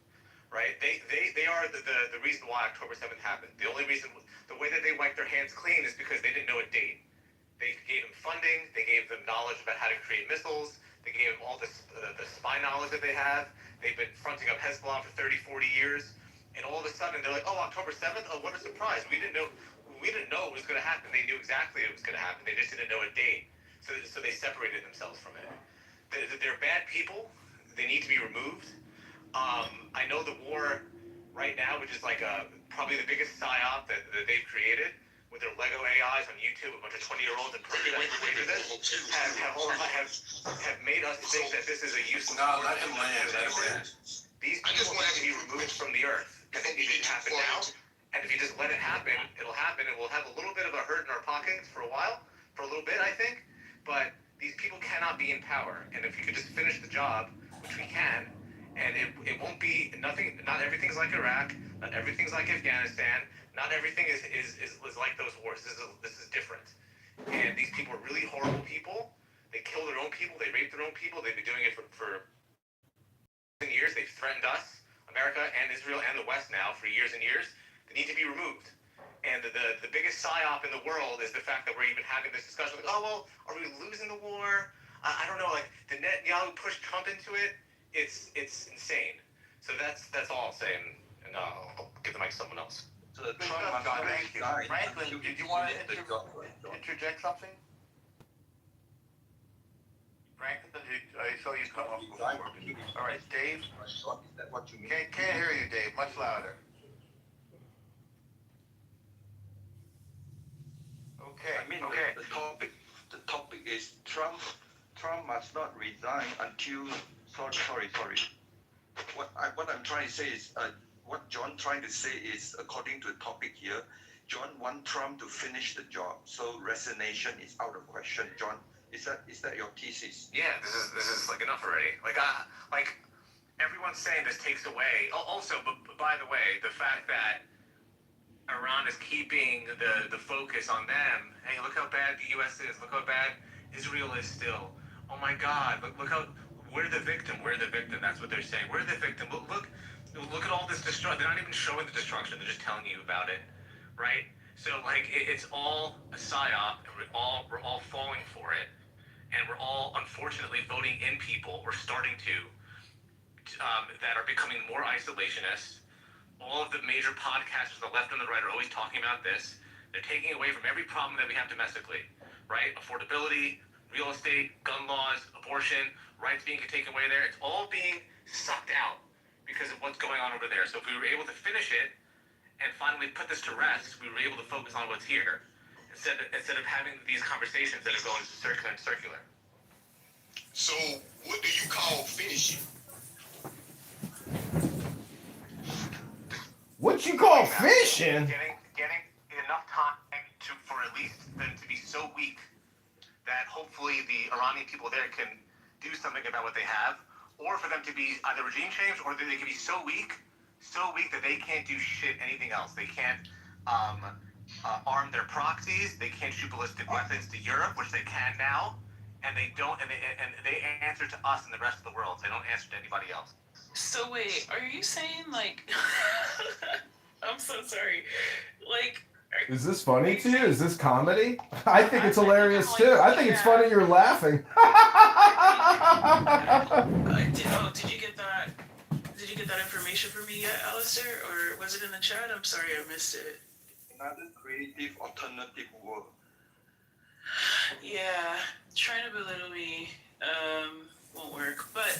right? They are the reason why October 7th happened. The only reason, the way that they wiped their hands clean is because they didn't know a date. They gave them funding, they gave them knowledge about how to create missiles, they gave them all the spy knowledge that they have. They've been fronting up Hezbollah for 30, 40 years, and all of a sudden they're like, oh, October 7th? Oh, what a surprise. We didn't know it was going to happen. They knew exactly it was going to happen. They just didn't know a date. So they separated themselves from it. They're bad people. They need to be removed. I know the war right now, which is like probably the biggest psyop that they've created, with their Lego AIs on YouTube, a bunch of 20-year-olds and programs created this, have made us think that this is a useless war. Let him land. These people need to be removed from the earth. And it didn't happen now. And if you just let it happen, it'll happen, and we'll have a little bit of a hurt in our pockets for a while, for a little bit, I think. But these people cannot be in power. And if you could just finish the job, which we can, and it won't be nothing. Not everything's like Iraq. Not everything's like Afghanistan. Not everything is like those wars. This is different. And these people are really horrible people. They kill their own people. They rape their own people. They've been doing it for years. They've threatened us, America and Israel and the West now for years and years. They need to be removed. And the biggest psyop in the world is the fact that we're even having this discussion. Like, oh well, are we losing the war? I don't know. Like, did Netanyahu push Trump into it? It's insane. So that's all I'll say, and I'll give the mic to someone else. So thank you. Franklin, did you want to interject something? Franklin, I saw you come up before. All right, Dave. Can't hear you, Dave. Much louder. Okay. I mean, the topic is Trump must not resign until. Sorry. What I'm trying to say is, what John trying to say is, according to the topic here, John wants Trump to finish the job, so resignation is out of question. John, is that your thesis? Yeah, this is like enough already. Like everyone's saying this takes away. Also, but by the way, the fact that Iran is keeping the focus on them. Hey, look how bad the U.S. is. Look how bad Israel is still. Oh my God! Look how we're the victim. We're the victim. That's what they're saying. We're the victim. Look at all this destruction. They're not even showing the destruction. They're just telling you about it, right? So like it's all a psyop, and we're all falling for it, and we're all unfortunately voting in people. We're starting to that are becoming more isolationists. All of the major podcasters on the left and the right are always talking about this. They're taking away from every problem that we have domestically, right? Affordability, real estate, gun laws, abortion, rights being taken away there. It's all being sucked out because of what's going on over there. So if we were able to finish it and finally put this to rest, we were able to focus on what's here instead of having these conversations that are going circular and circular. So what do you call finishing? What you call fishing? Getting enough time for at least them to be so weak that hopefully the Iranian people there can do something about what they have, or for them to be either regime change or they can be so weak so weak that they can't do shit anything else. They can't arm their proxies. They can't shoot ballistic weapons to Europe, which they can now, and they don't. And they answer to us and the rest of the world. They don't answer to anybody else. So wait, are you saying like? I'm so sorry. Like. Is this funny to you? Is this comedy? I think it's hilarious too. I think it's funny you're laughing. Did you get that? Did you get that information from me yet, Alistair? Or was it in the chat? I'm sorry, I missed it. Another creative alternative world. Yeah, trying to belittle me won't work. But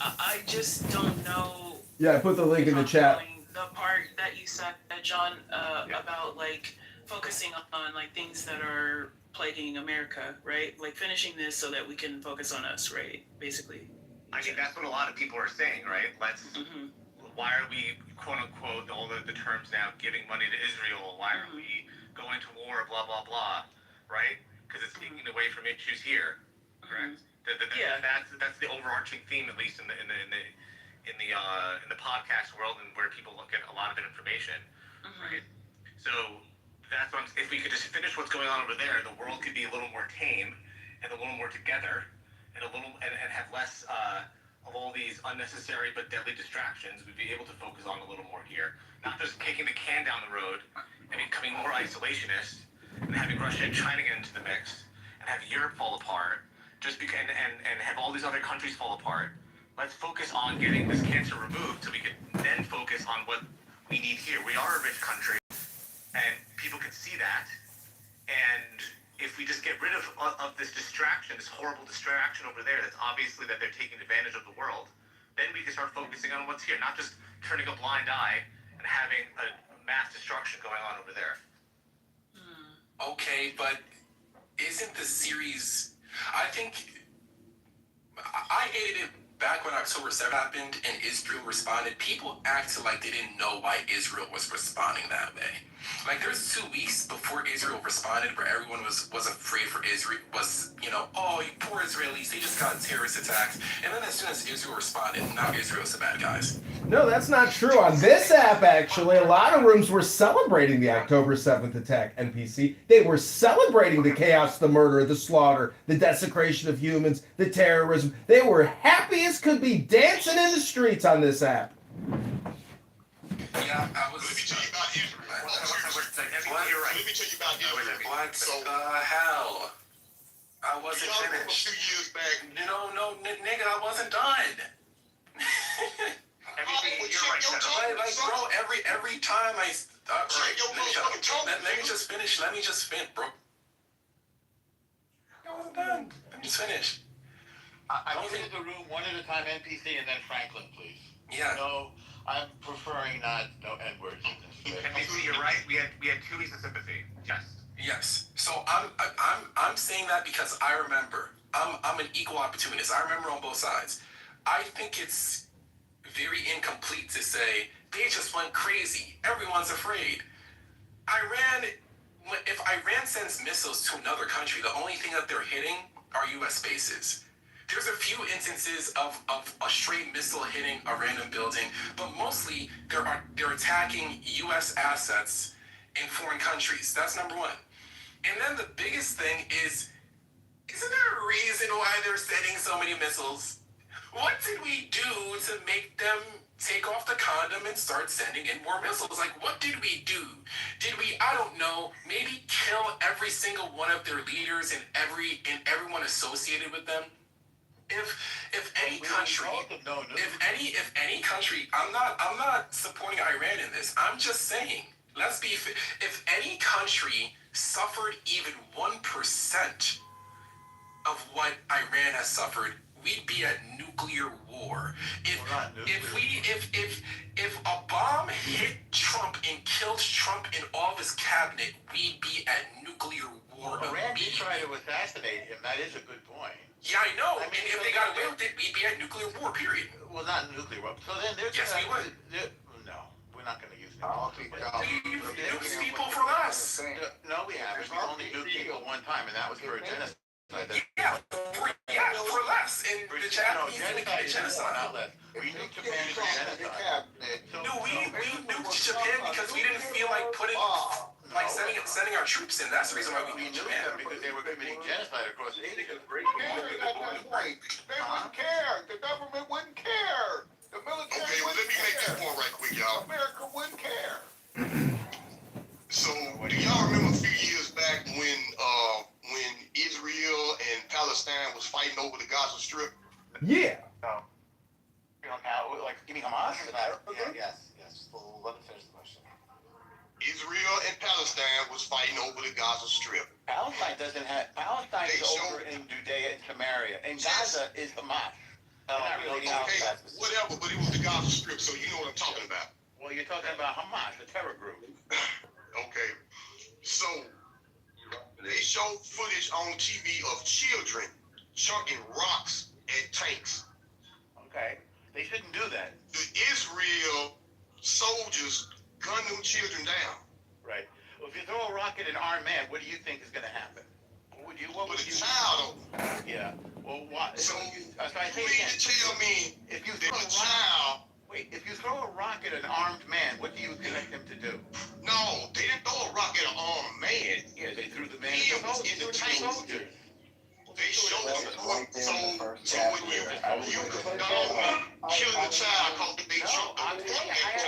I just don't know. Yeah, I put the link in the chat. The part that you said, John, about like focusing on like things that are plaguing America, right? Like finishing this so that we can focus on us, right? Basically. I mean, that's what a lot of people are saying, right? Why are we, quote unquote, all the terms now, giving money to Israel? Why are we going to war? Blah blah blah, right? Because it's taking away from issues here, correct? That's the overarching theme, at least in the podcast world, and where people look at a lot of information, right? So that's what if we could just finish what's going on over there, the world could be a little more tame and a little more together, and have less of all these unnecessary but deadly distractions. We'd be able to focus on a little more here, not just kicking the can down the road and becoming more isolationist and having Russia and China get into the mix and have Europe fall apart just because and have all these other countries fall apart. Let's focus on getting this cancer removed so we can then focus on what we need here. We are a rich country, and people can see that. And if we just get rid of this distraction, this horrible distraction over there, that's obviously that they're taking advantage of the world, then we can start focusing on what's here, not just turning a blind eye and having a mass destruction going on over there. Okay, but isn't the series... I think... I hated it back when October 7th happened and Israel responded. People acted like they didn't know why Israel was responding that way. Like, there's 2 weeks before Israel responded where everyone was afraid for Israel, oh, you poor Israelis, they just got terrorist attacks. And then as soon as Israel responded, now Israel's the bad guys. No, that's not true. On this app, actually, a lot of rooms were celebrating the October 7th attack, NPC. They were celebrating the chaos, the murder, the slaughter, the desecration of humans, the terrorism. They were happy as could be, dancing in the streets on this app. Yeah, I was... Let me tell you about Israel. Let me tell you about Israel. What the hell? I wasn't finished. A few years back. No, nigga, I wasn't done. Bro, every time I... Let me just finish, bro. I wasn't done. Let me just finish. I clear the room one at a time, NPC, and then Franklin, please. Yeah. No, I'm preferring no N-words in this. NPC, you're right. We had 2 weeks of sympathy. Yes. So I'm saying that because I remember. I'm an equal opportunist. I remember on both sides. I think it's very incomplete to say they just went crazy. Everyone's afraid. If Iran sends missiles to another country, the only thing that they're hitting are U.S. bases. There's a few instances of a straight missile hitting a random building, but mostly they're attacking U.S. assets in foreign countries. That's number one. And then the biggest thing is, isn't there a reason why they're sending so many missiles? What did we do to make them take off the condom and start sending in more missiles? Like, what did we do? Did we, I don't know, maybe kill every single one of their leaders and everyone associated with them? If any country, I'm not supporting Iran in this. I'm just saying, if any country suffered even 1% of what Iran has suffered, we'd be at nuclear war. If a bomb hit Trump and killed Trump and all of his cabinet, we'd be at nuclear war. Iran did try to assassinate him. That is a good point. Yeah, I know. I mean, if they got away with it, we'd be at nuclear war, period. Well, not nuclear war. So then there's... Yes, we would. No, we're not going to use You've nuked people for less. No, we haven't. We only nuked people one time, and that was for a genocide. For less. Hamas in the Japanese committed genocide. We nuked Japan for genocide. No, we nuked Japan because we didn't feel like sending our troops in. That's the reason why we nuked Japan. Because they were committing genocide across Asia. That's right. They wouldn't care. The government wouldn't care. The military. Okay, well, let me make this point right quick, y'all. America wouldn't care. So, do y'all remember a few years back when Israel and Palestine was fighting over the Gaza Strip? Yeah. Like, you mean Hamas? Yes. Well, let me finish the question. Israel and Palestine was fighting over the Gaza Strip. Palestine is over in Judea and Samaria, and Gaza is Hamas. Okay, whatever, but it was the Gaza Strip, so you know what I'm talking about. Well, you're talking about Hamas, the terror group. Okay, so they showed footage on TV of children chucking rocks at tanks. Okay, they shouldn't do that. The Israel soldiers gun them children down. Right. Well, if you throw a rock at an armed man, what do you think is going to happen? What would you? Child. Yeah. Well, what? So you mean to tell me if you throw a child? Wait, if you throw a rock at an armed man, what do you expect him to do? No, they didn't throw a rock at an armed man. Yeah, they threw the man in the tank. They showed them. So when you killing a child because they choked I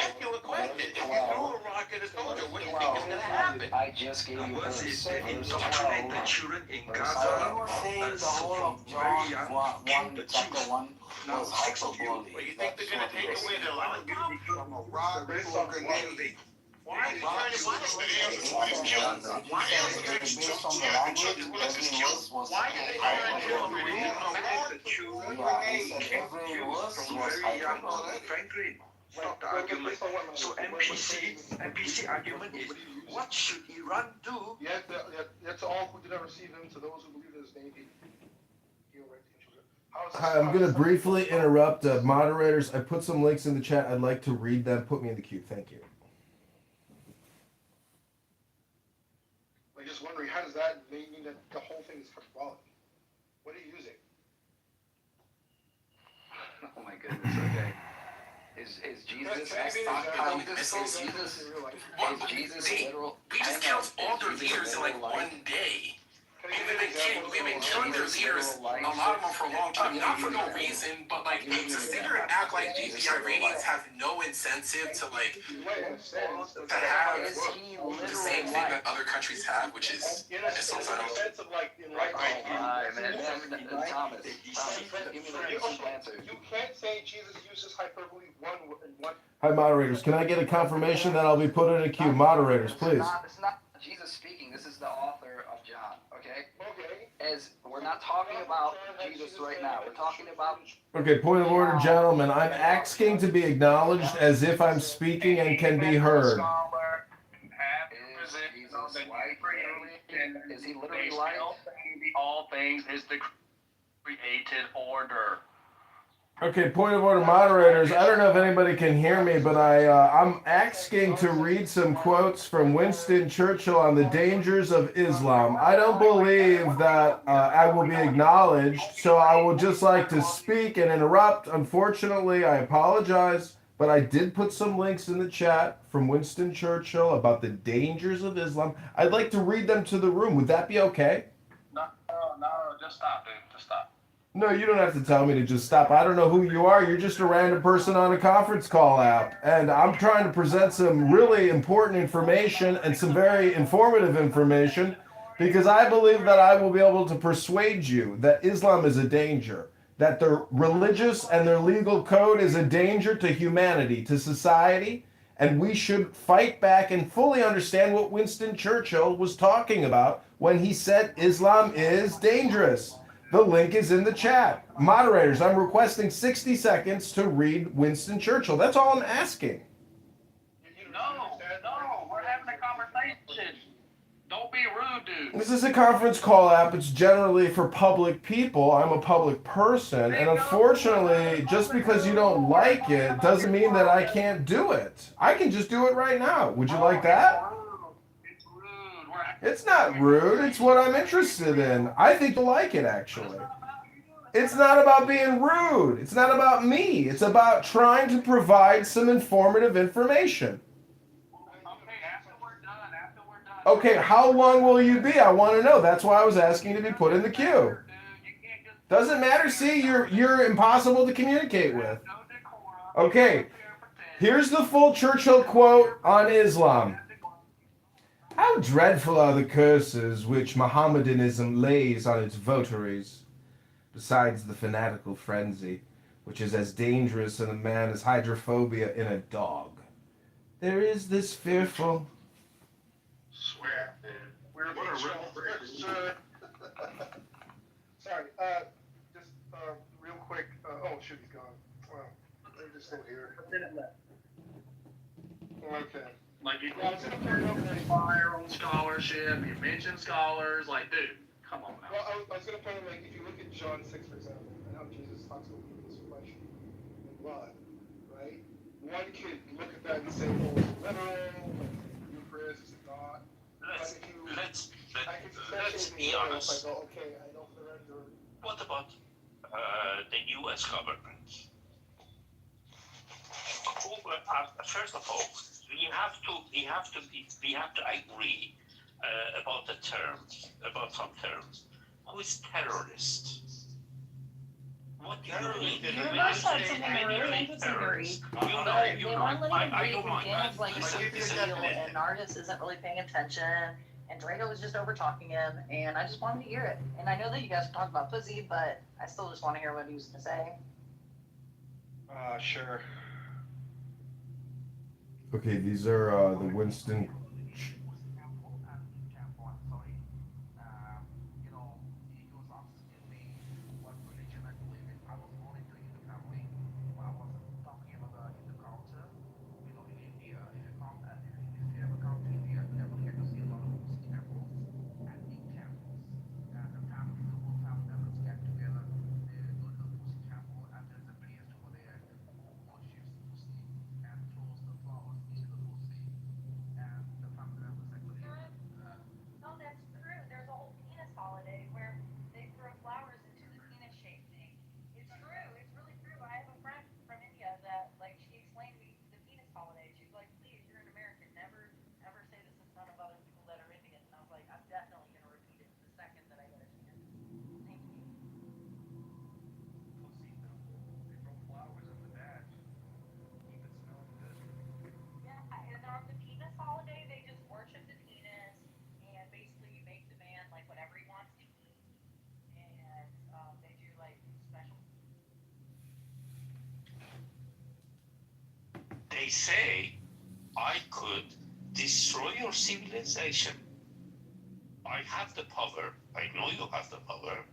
asked you a question. If you throw a rock at a soldier, what do you think is going to happen? I just gave you Was verse, it verse indoctrinate 12. the children in Verse Gaza? 12. So from very young, killing the Chapter Jews. 1 Now, was 6 of you, hyperbole. Well, you think they're going to take away their lollipop? Why are you trying to Why did they turn children into frankly, stop the argument. So NPC argument is, what should Iran do? Yet to all who did not receive him, to those who believe in his name, Hi, I'm going to briefly interrupt. Moderators, I put some links in the chat. I'd like to read them. Put me in the queue. Thank you. I'm just wondering, how does that mean that the whole thing is hyperbolic? What are you using? Oh my goodness, okay. Is Jesus literal? We just killed all their leaders in like one day. We've been killing their leaders, a lot of them for a long time, not for no reason, but like to sit here and act like the Iranians have no incentive to like to have the same thing that other countries have, which is suicidal. Thomas, give me the simple answer. You can't say Jesus uses hyperbole one. Hi, moderators. Can I get a confirmation that I'll be put in a queue? Moderators, please. It's not Jesus speaking. This is the author of John, okay? As we're not talking about Jesus right now. We're talking about... Okay, point of order, gentlemen. I'm asking to be acknowledged as if I'm speaking and can be heard. Is he literally lying? All things is the created order. Okay, point of order, moderators. I don't know if anybody can hear me, but I'm asking to read some quotes from Winston Churchill on the dangers of Islam. I don't believe that I will be acknowledged, so I would just like to speak and interrupt. Unfortunately, I apologize, but I did put some links in the chat from Winston Churchill about the dangers of Islam. I'd like to read them to the room. Would that be okay? No, just stop, dude. Just stop. No, you don't have to tell me to just stop. I don't know who you are. You're just a random person on a conference call app. And I'm trying to present some really important information and some very informative information because I believe that I will be able to persuade you that Islam is a danger, that their religious and their legal code is a danger to humanity, to society, and we should fight back and fully understand what Winston Churchill was talking about when he said Islam is dangerous. The link is in the chat. Moderators, I'm requesting 60 seconds to read Winston Churchill. That's all I'm asking. No, we're having a conversation. Don't be rude, dude. This is a conference call app. It's generally for public people. I'm a public person. And unfortunately, just because you don't like it doesn't mean that I can't do it. I can just do it right now. Would you like that? It's not rude. It's what I'm interested in. I think you'll like it, actually. It's not about being rude. It's not about me. It's about trying to provide some informative information. Okay, how long will you be? I want to know. That's why I was asking to be put in the queue. Doesn't matter. See, you're impossible to communicate with. Okay, here's the full Churchill quote on Islam. How dreadful are the curses which Mohammedanism lays on its votaries, besides the fanatical frenzy, which is as dangerous in a man as hydrophobia in a dog. There is this fearful... Swear. We're what a real Sorry, just real quick. Oh, shoot, he's gone. Well, they're just still here. A minute left. Okay. Like, you buy your own scholarship, you mention scholars, like, dude, come on now. Well, I was going to point out, like, if you look at John 6, for example, and how Jesus talks about this flesh and blood, right? One could look at that and say, well, it's literal, Eucharist, is it not? Let's be honest. I go, okay, I don't surrender. What about the U.S. government? First of all, we have to agree about the terms, about some terms. Who is terrorist? What do you mean? You're about to say something really interesting. They weren't letting you breathe again, like a super deal, and Nardis isn't really paying attention, and Draco was just over talking him, and I just wanted to hear it. And I know that you guys talk about pussy, but I still just want to hear what he was going to say. Sure. Okay, these are the Winston... They say I could destroy your civilization. I have the power. I know you have the power.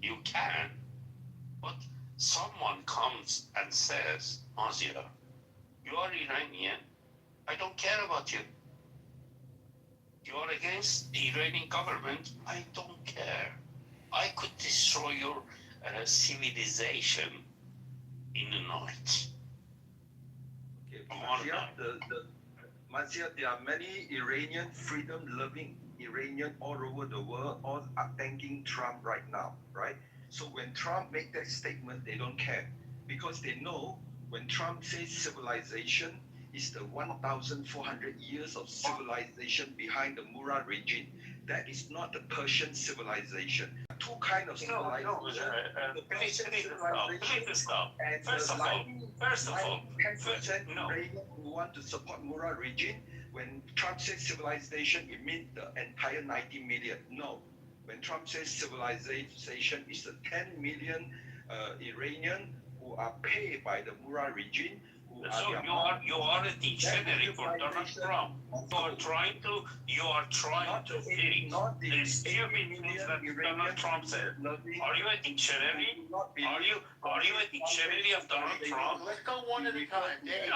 You can. But someone comes and says, Mazia, you are Iranian. I don't care about you. You are against the Iranian government. I don't care. I could destroy your civilization in a night. Mazia, there are many Iranian, freedom-loving Iranian all over the world, all are thanking Trump right now, right? So when Trump make that statement, they don't care because they know when Trump says civilization is the 1,400 years of civilization behind the Murad regime. That is not the Persian civilization. Two kinds of civilization. Please stop. First of all, 10% Iranian who want to support Murad regime. When Trump says civilization, it means the entire 90 million. No. When Trump says civilization, it's the 10 million Iranian who are paid by the Murad regime. So you are a dictionary for Donald Trump. You are trying to fix the stupid things that Donald Trump said. Are you a dictionary? Are you a dictionary of Donald Trump? Let's go one at a time. Dave,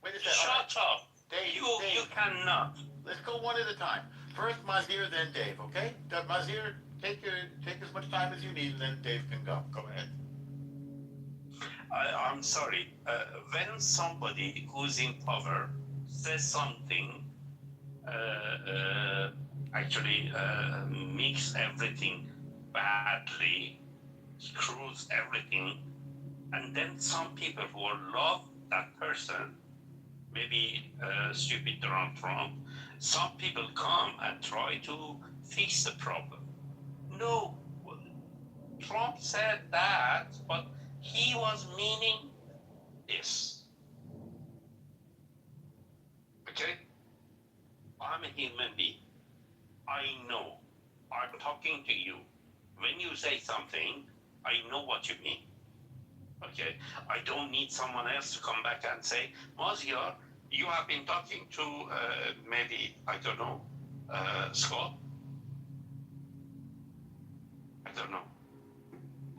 wait a second. Shut up. Dave, You cannot. Let's go one at a time. First Mazir, then Dave, okay? Mazir, take as much time as you need, and then Dave can go. Go ahead. I'm sorry. When somebody who's in power says something, actually mix everything badly, screws everything, and then some people who love that person, maybe stupid Donald Trump, some people come and try to fix the problem. No, Trump said that, but he was meaning this. Okay? I'm a human being. I know. I'm talking to you. When you say something, I know what you mean. Okay? I don't need someone else to come back and say, Mazia, you have been talking to maybe, I don't know, Scott? I don't know.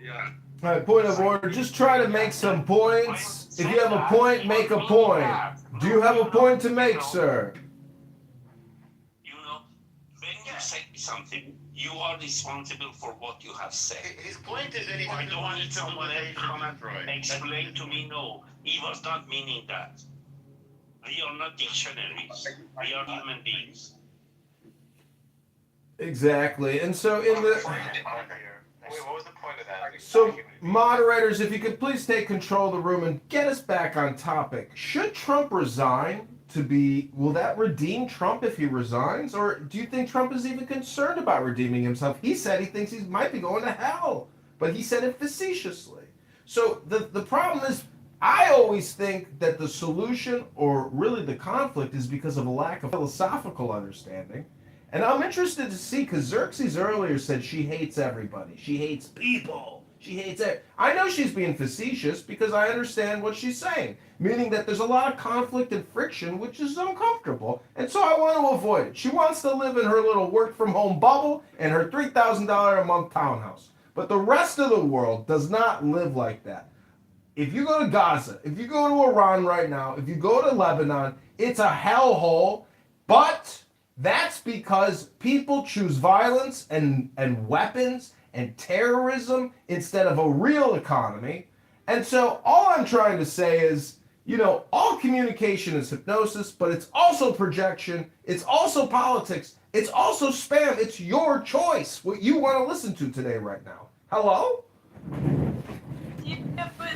Yeah. All right, point of order. Just try to make some points. If you have a point, make a point. Do you have a point to make, sir? You know, when you say something, you are responsible for what you have said. His point is that he I doesn't don't want need someone else to come and explain to me, no, he was not meaning that. We are not dictionaries. We are human beings. Exactly. And so in the Wait, what was the point of that? so moderators, if you could please take control of the room and get us back on topic. Should Trump resign to be will that redeem Trump if he resigns? Or do you think Trump is even concerned about redeeming himself? He said he thinks he might be going to hell, but he said it facetiously. So the problem is I always think that the solution or really the conflict is because of a lack of philosophical understanding. And I'm interested to see because Xerxes earlier said she hates everybody. She hates people. She hates it. I know she's being facetious because I understand what she's saying, meaning that there's a lot of conflict and friction, which is uncomfortable. And so I want to avoid it. She wants to live in her little work from home bubble and her $3,000 a month townhouse. But the rest of the world does not live like that. If you go to Gaza, if you go to Iran right now, if you go to Lebanon, it's a hellhole. But that's because people choose violence and weapons and terrorism instead of a real economy. And so all I'm trying to say is, all communication is hypnosis, but it's also projection, it's also politics, it's also spam. It's your choice what you want to listen to today right now. Hello? Yeah, but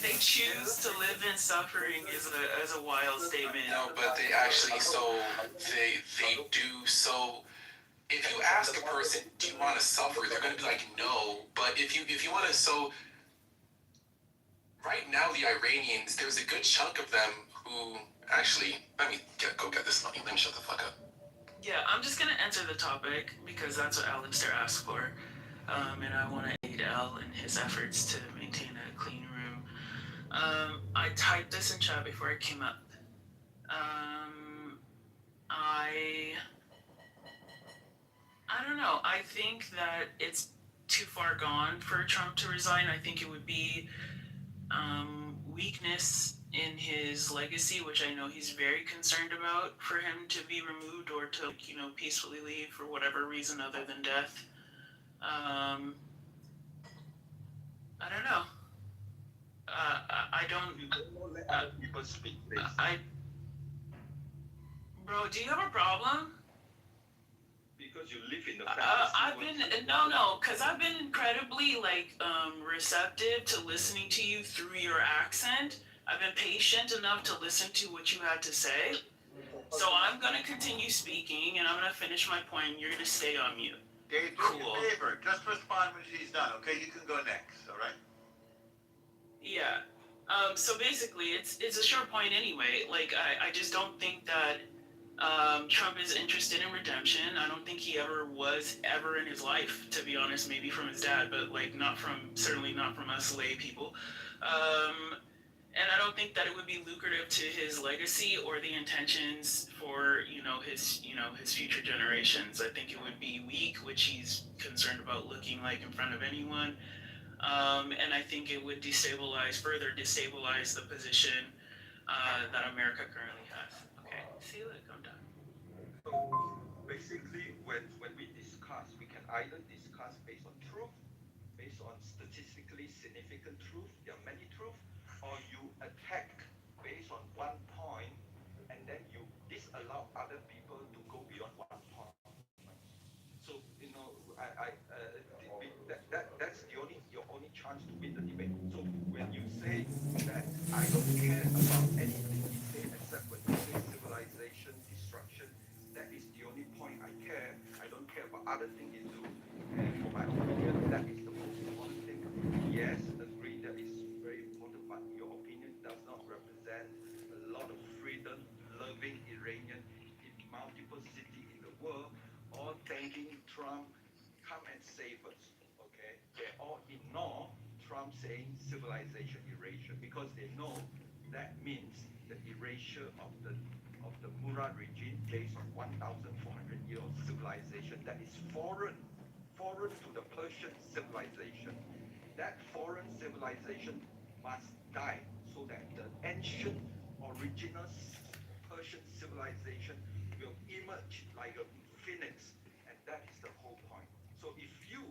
they choose to live in suffering is a wild statement. No, but they actually they do so. If you ask a person, do you want to suffer? They're going to be like, no. But if you want to, so right now the Iranians, there's a good chunk of them who actually. Let me go get this money. Let me shut the fuck up. Yeah, I'm just gonna enter the topic because that's what Alistair asked for, and I want to aid Al in his efforts to maintain a clean room. I typed this in chat before I came up. I don't know. I think that it's too far gone for Trump to resign. I think it would be weakness in his legacy, which I know he's very concerned about, for him to be removed or to, peacefully leave for whatever reason other than death. I don't know. I don't. You don't let other people speak, please. Bro, do you have a problem? Because you live in the fantasy world. because I've been incredibly receptive to listening to you through your accent. I've been patient enough to listen to what you had to say. So I'm gonna continue speaking, and I'm gonna finish my point. And you're gonna stay on mute. Dave, do me a favor. Just respond when she's done, okay? You can go next, all right? Yeah. So basically, it's a short point anyway. I just don't think that Trump is interested in redemption. I don't think he was ever in his life, to be honest. Maybe from his dad, but certainly not from us lay people. And I don't think that it would be lucrative to his legacy or the intentions for his future generations. I think it would be weak, which he's concerned about looking like in front of anyone. And I think it would further destabilize the position that America currently has. Okay, see you later. I'm done. So basically, when we discuss, we can either discuss based on truth, based on statistically significant truth, there are many truths, or you attack based on one point, and then you disallow other people to go beyond one point. So That's the only your only chance to win the debate. So when you say that I don't care about anything he say except when he says civilization destruction, that is the only point I care. I don't care about other things he do. And for my opinion, that is the most important thing. Yes, agree that is very important, but your opinion does not represent a lot of freedom loving Iranian in multiple cities in the world, all thanking Trump, come and save us. Okay, they all ignore Trump saying civilization erasure because they know that means the erasure of the Murad regime based on 1,400 years of civilization that is foreign to the Persian civilization. That foreign civilization must die so that the ancient original Persian civilization will emerge like a phoenix, and that is the whole point. So if you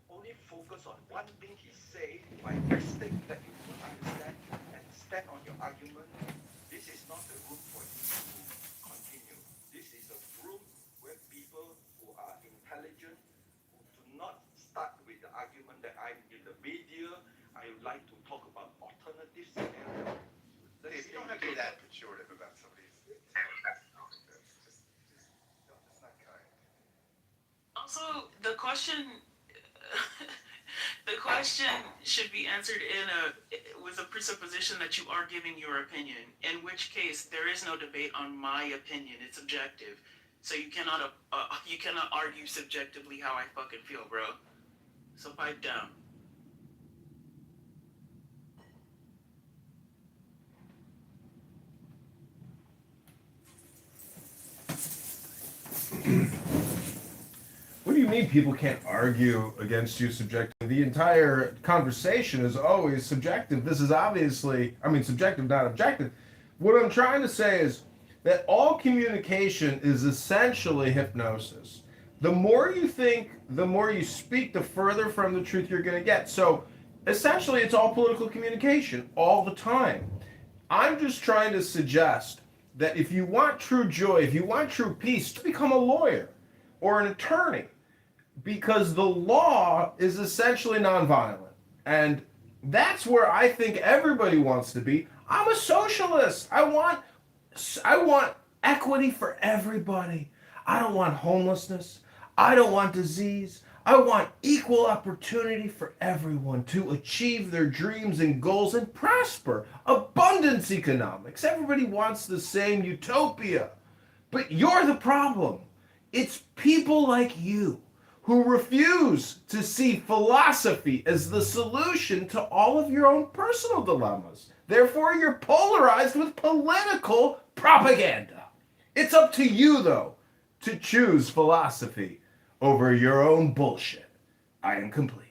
only focus on one thing he say by mistake that you don't understand and stand on your argument, this is not the room for you to continue. This is a room where people who are intelligent, who do not start with the argument that I'm in the media, I would like to talk about alternative scenario. You don't have to be that pejorative about somebody's. That's not kind. Also, the question, the question should be answered with a presupposition that you are giving your opinion. In which case, there is no debate on my opinion. It's objective. So you cannot argue subjectively how I fucking feel, bro. So pipe down. What do you mean people can't argue against you subjectively? The entire conversation is always subjective. This is obviously, I mean, subjective, not objective. What I'm trying to say is that all communication is essentially hypnosis. The more you think, the more you speak, the further from the truth you're going to get. So essentially, it's all political communication all the time. I'm just trying to suggest that if you want true joy, if you want true peace, to become a lawyer or an attorney, because the law is essentially nonviolent. And that's where I think everybody wants to be. I'm a socialist. I want equity for everybody. I don't want homelessness. I don't want disease. I want equal opportunity for everyone to achieve their dreams and goals and prosper. Abundance economics. Everybody wants the same utopia. But you're the problem. It's people like you who refuse to see philosophy as the solution to all of your own personal dilemmas. Therefore, you're polarized with political propaganda. It's up to you, though, to choose philosophy over your own bullshit. I am complete.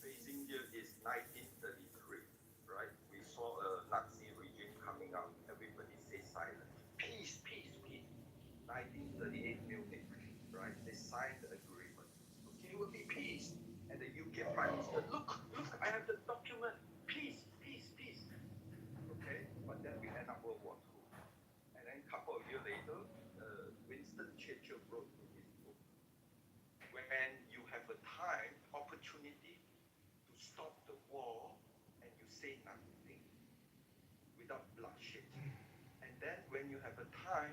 Facing here is 1933, right? We saw a Nazi regime coming out. Everybody say silent. Peace, peace, peace. 1938 Munich, right? They signed the agreement. Okay, it will be peace. And the UK Prime Minister, look, I have the document. Peace, peace, peace. Okay, but then we end up World War II. And then a couple of years later, Winston Churchill wrote in his book, when you have a time, opportunity to stop the war and you say nothing without bloodshed. And then when you have a time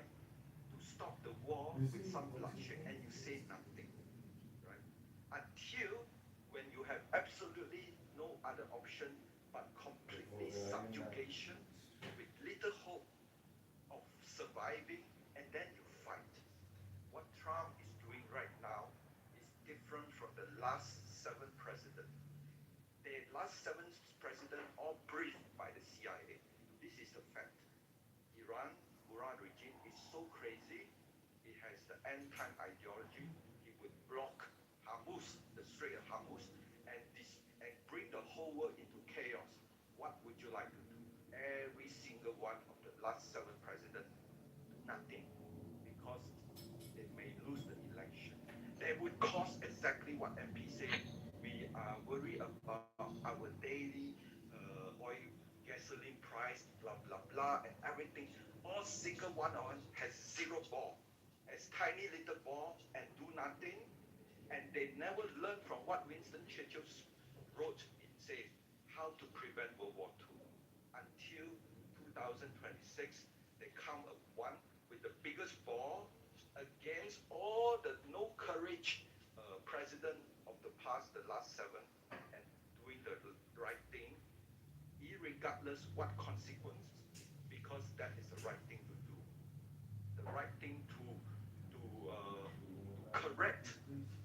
to stop the war with some bloodshed and you say nothing, right? Until when you have absolutely no other option but completely subjugation with little hope of surviving, and then you fight. What Trump is doing right now is different from the last 7 presidents. The last 7 presidents all briefed by the CIA. This is the fact. Iran, Murad regime is so crazy. It has the end-time ideology. It would block Hormuz, the Strait of Hormuz, and bring the whole world into chaos. What would you like to do? Every single one of the last 7 presidents do nothing because they may lose the election. They would cause exactly what MP said. We are worried about our daily oil, gasoline price, blah blah blah, and everything. all single one of us has zero ball, has tiny little ball and do nothing, and they never learn from what Winston Churchill wrote. It says how to prevent World War II. Until 2026, they come up one with the biggest ball against all the no courage president of the past, the last 7, and doing the right thing, irregardless what consequences, because that is the right thing to do. The right thing to correct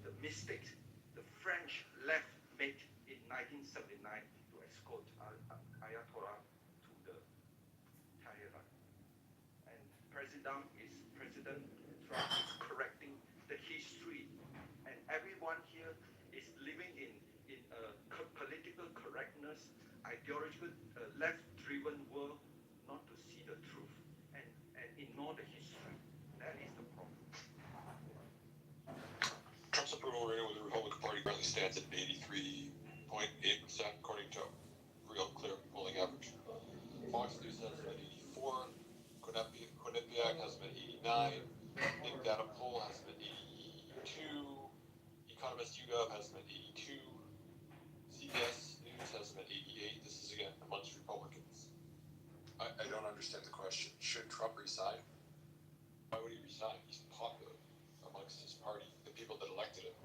the mistakes the French left made in 1979 to escort Ayatollah to the Tehran. And President Trump is correcting the history, and everyone here is living in political correctness, ideological, left-driven world, not to see the truth and ignore the history. That is the problem. Trump's approval rating with the Republican Party currently stands at 83.8%, according to Real Clear polling average. Fox News has him at 84. Quinnipiac has him at 89. Big Data Poll has him at 82. Economist YouGov has him at 82. CBS News has him at 88. This is again amongst Republicans. I don't understand the question. Should Trump resign? Why would he resign? He's popular amongst his party, the people that elected him.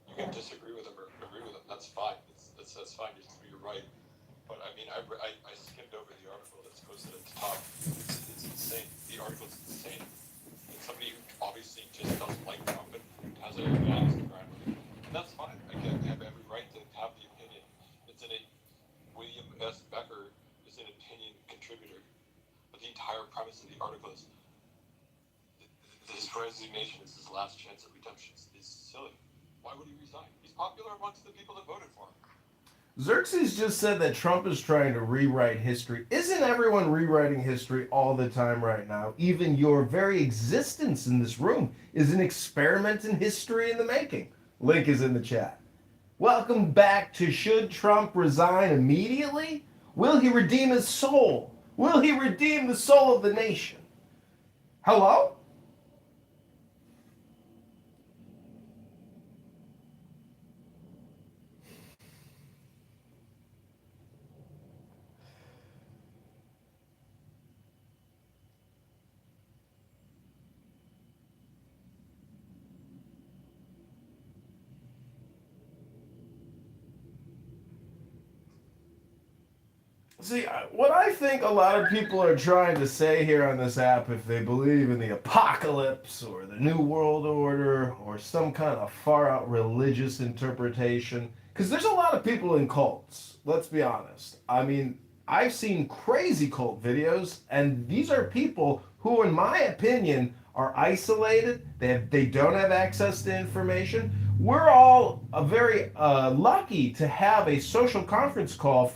You can disagree with him or agree with him. That's fine. That's fine. You're right. But I mean, I skimmed over the article that's posted at the top. It's insane. The article's insane. And somebody who obviously just doesn't like Trump and has a Instagram with him. And that's fine. Again, they have every right to have the opinion. William S. Becker is an opinion contributor. But the entire premise of the article is his resignation is his last chance at redemption. It's silly. Why would he resign? He's popular amongst the people that voted for him. Xerxes just said that Trump is trying to rewrite history. Isn't everyone rewriting history all the time right now? Even your very existence in this room is an experiment in history in the making. Link is in the chat. Welcome back to Should Trump Resign Immediately? Will he redeem his soul? Will he redeem the soul of the nation? Hello? See, what I think a lot of people are trying to say here on this app, if they believe in the apocalypse or the New World Order or some kind of far-out religious interpretation, because there's a lot of people in cults, let's be honest. I mean, I've seen crazy cult videos, and these are people who, in my opinion, are isolated. They don't have access to information. We're all very lucky to have a social conference call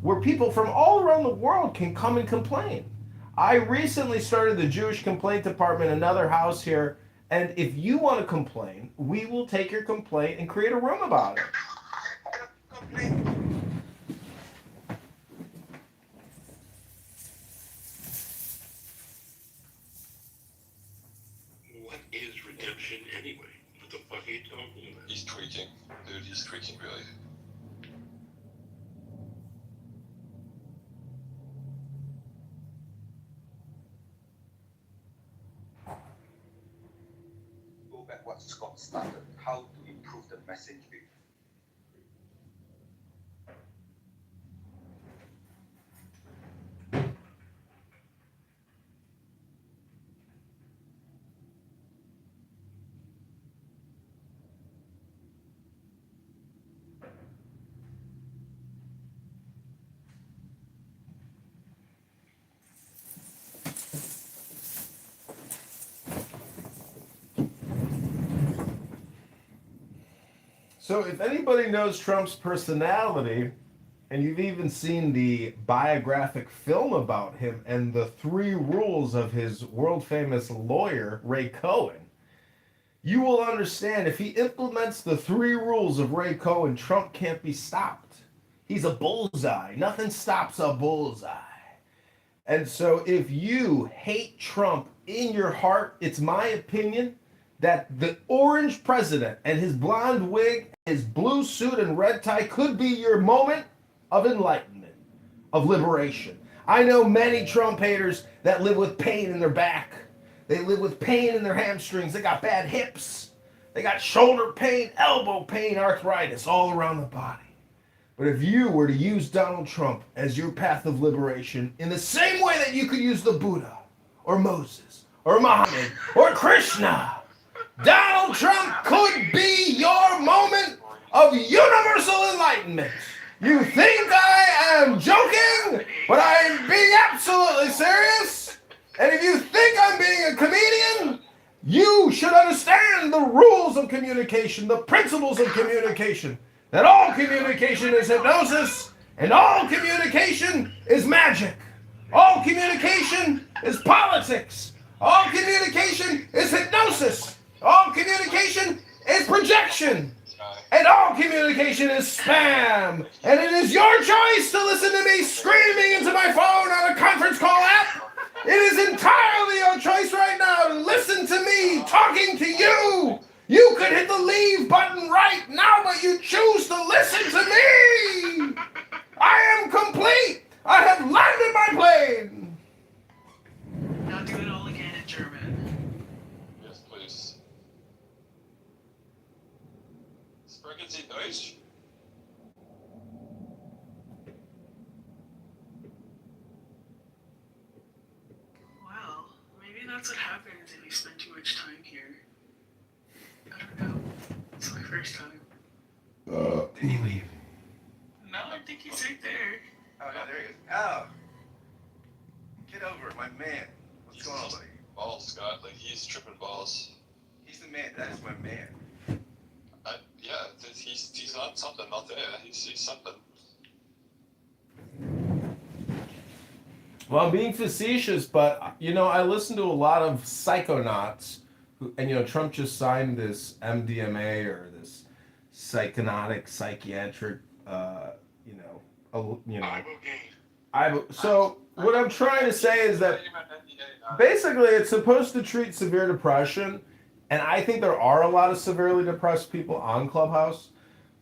where people from all around the world can come and complain. I recently started the Jewish Complaint Department, another house here, and if you want to complain, we will take your complaint and create a room about it. What is redemption anyway? What the fuck are you talking about? He's tweaking. Dude, he's tweaking really. Go back what Scott started, how to improve the message. So if anybody knows Trump's personality, and you've even seen the biographic film about him and the 3 rules of his world-famous lawyer, Ray Cohen, you will understand if he implements the 3 rules of Ray Cohen, Trump can't be stopped. He's a bullseye. Nothing stops a bullseye. And so if you hate Trump in your heart, it's my opinion that the orange president and his blonde wig, his blue suit and red tie could be your moment of enlightenment, of liberation. I know many Trump haters that live with pain in their back. They live with pain in their hamstrings. They got bad hips. They got shoulder pain, elbow pain, arthritis all around the body. But if you were to use Donald Trump as your path of liberation in the same way that you could use the Buddha or Moses or Muhammad or Krishna, Donald Trump could be your moment of universal enlightenment. You think I am joking, but I am being absolutely serious. And if you think I'm being a comedian, you should understand the rules of communication, the principles of communication. That all communication is hypnosis, and all communication is magic. All communication is politics. All communication is hypnosis. All communication is projection. And all communication is spam. And it is your choice to listen to me screaming into my phone on a conference call app. It is entirely your choice right now to listen to me talking to you. You could hit the leave button right now, but you choose to listen to me. I am complete. I have landed my plane. Now do it all again in German. Yes, please. Sprechen Sie Deutsch? Well, maybe that's what happens if you spend too much time here. I don't know. It's my first time. Did he leave? No, I think he's right there. Oh, no, there he is. Oh. Kitover, my man. What's going on, buddy? Balls, Scott. Like, he's tripping balls. He's the man. That is my man. Yeah, he's on something out there. He's something. Well, I'm being facetious, but, you know, I listen to a lot of psychonauts, and, you know, Trump just signed this MDMA or this psychiatric, so what I'm trying to say is that basically it's supposed to treat severe depression, and I think there are a lot of severely depressed people on Clubhouse.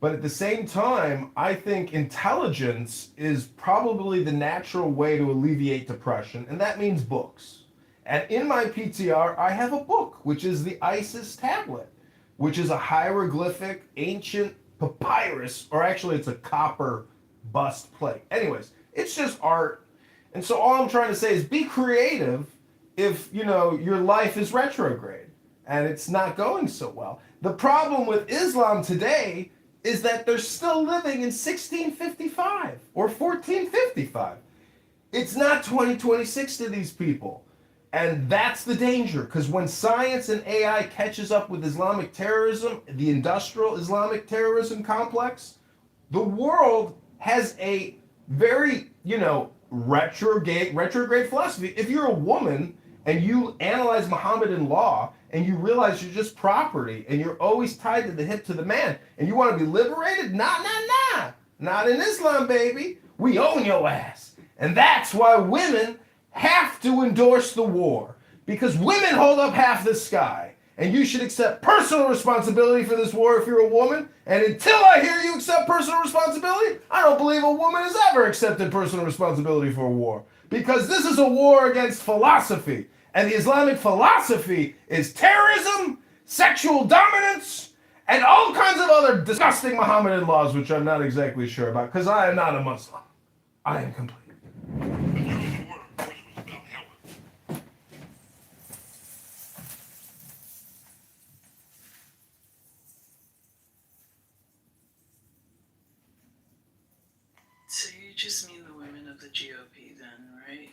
But at the same time, I think intelligence is probably the natural way to alleviate depression, and that means books. And in my PTR, I have a book, which is the Isis tablet, which is a hieroglyphic ancient papyrus, or actually it's a copper bust plate. Anyways, it's just art. And so all I'm trying to say is be creative if, you know, your life is retrograde and it's not going so well. The problem with Islam today is that they're still living in 1655 or 1455. It's not 2026 to these people. And that's the danger, because when science and AI catches up with Islamic terrorism, the industrial Islamic terrorism complex, the world has a very, retrograde philosophy. If you're a woman and you analyze Mohammedan law and you realize you're just property and you're always tied to the hip to the man and you want to be liberated, nah. Not in Islam, baby. We own your ass. And that's why women have to endorse the war, because women hold up half the sky. And you should accept personal responsibility for this war if you're a woman. And until I hear you accept personal responsibility, I don't believe a woman has ever accepted personal responsibility for a war. Because this is a war against philosophy. And the Islamic philosophy is terrorism, sexual dominance, and all kinds of other disgusting Mohammedan laws, which I'm not exactly sure about, because I am not a Muslim. I am complete. So you just mean the women of the GOP then, right?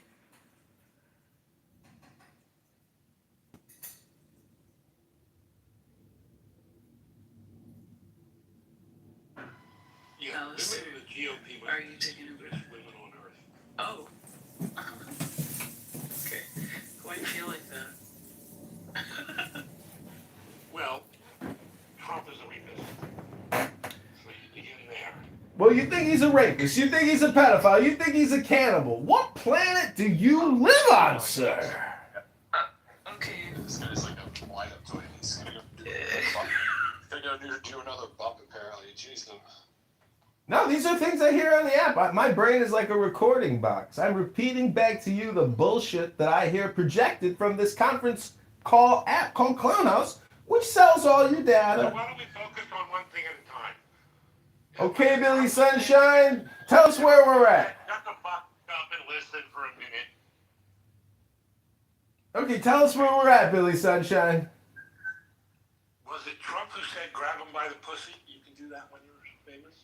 Yeah, Alistair, women of the GOP are you taking a breath? women on Earth. Oh. Okay. Why do you feel like that? Well, Trump is a rapist. So you begin there. Well, you think he's a rapist. You think he's a pedophile. You think he's a cannibal. What planet do you live on, sir? Okay. This guy's like a wind-up toy. He's gonna do another bump, apparently. Jeez. No, these are things I hear on the app. My brain is like a recording box. I'm repeating back to you the bullshit that I hear projected from this conference call app called Clownhouse, which sells all your data. So why don't we focus on one thing at a time? Okay, Billy Sunshine, tell us where we're at. Shut the fuck up and listen for a minute. Okay, tell us where we're at, Billy Sunshine. Was it Trump who said grab him by the pussy? You can do that when you're famous.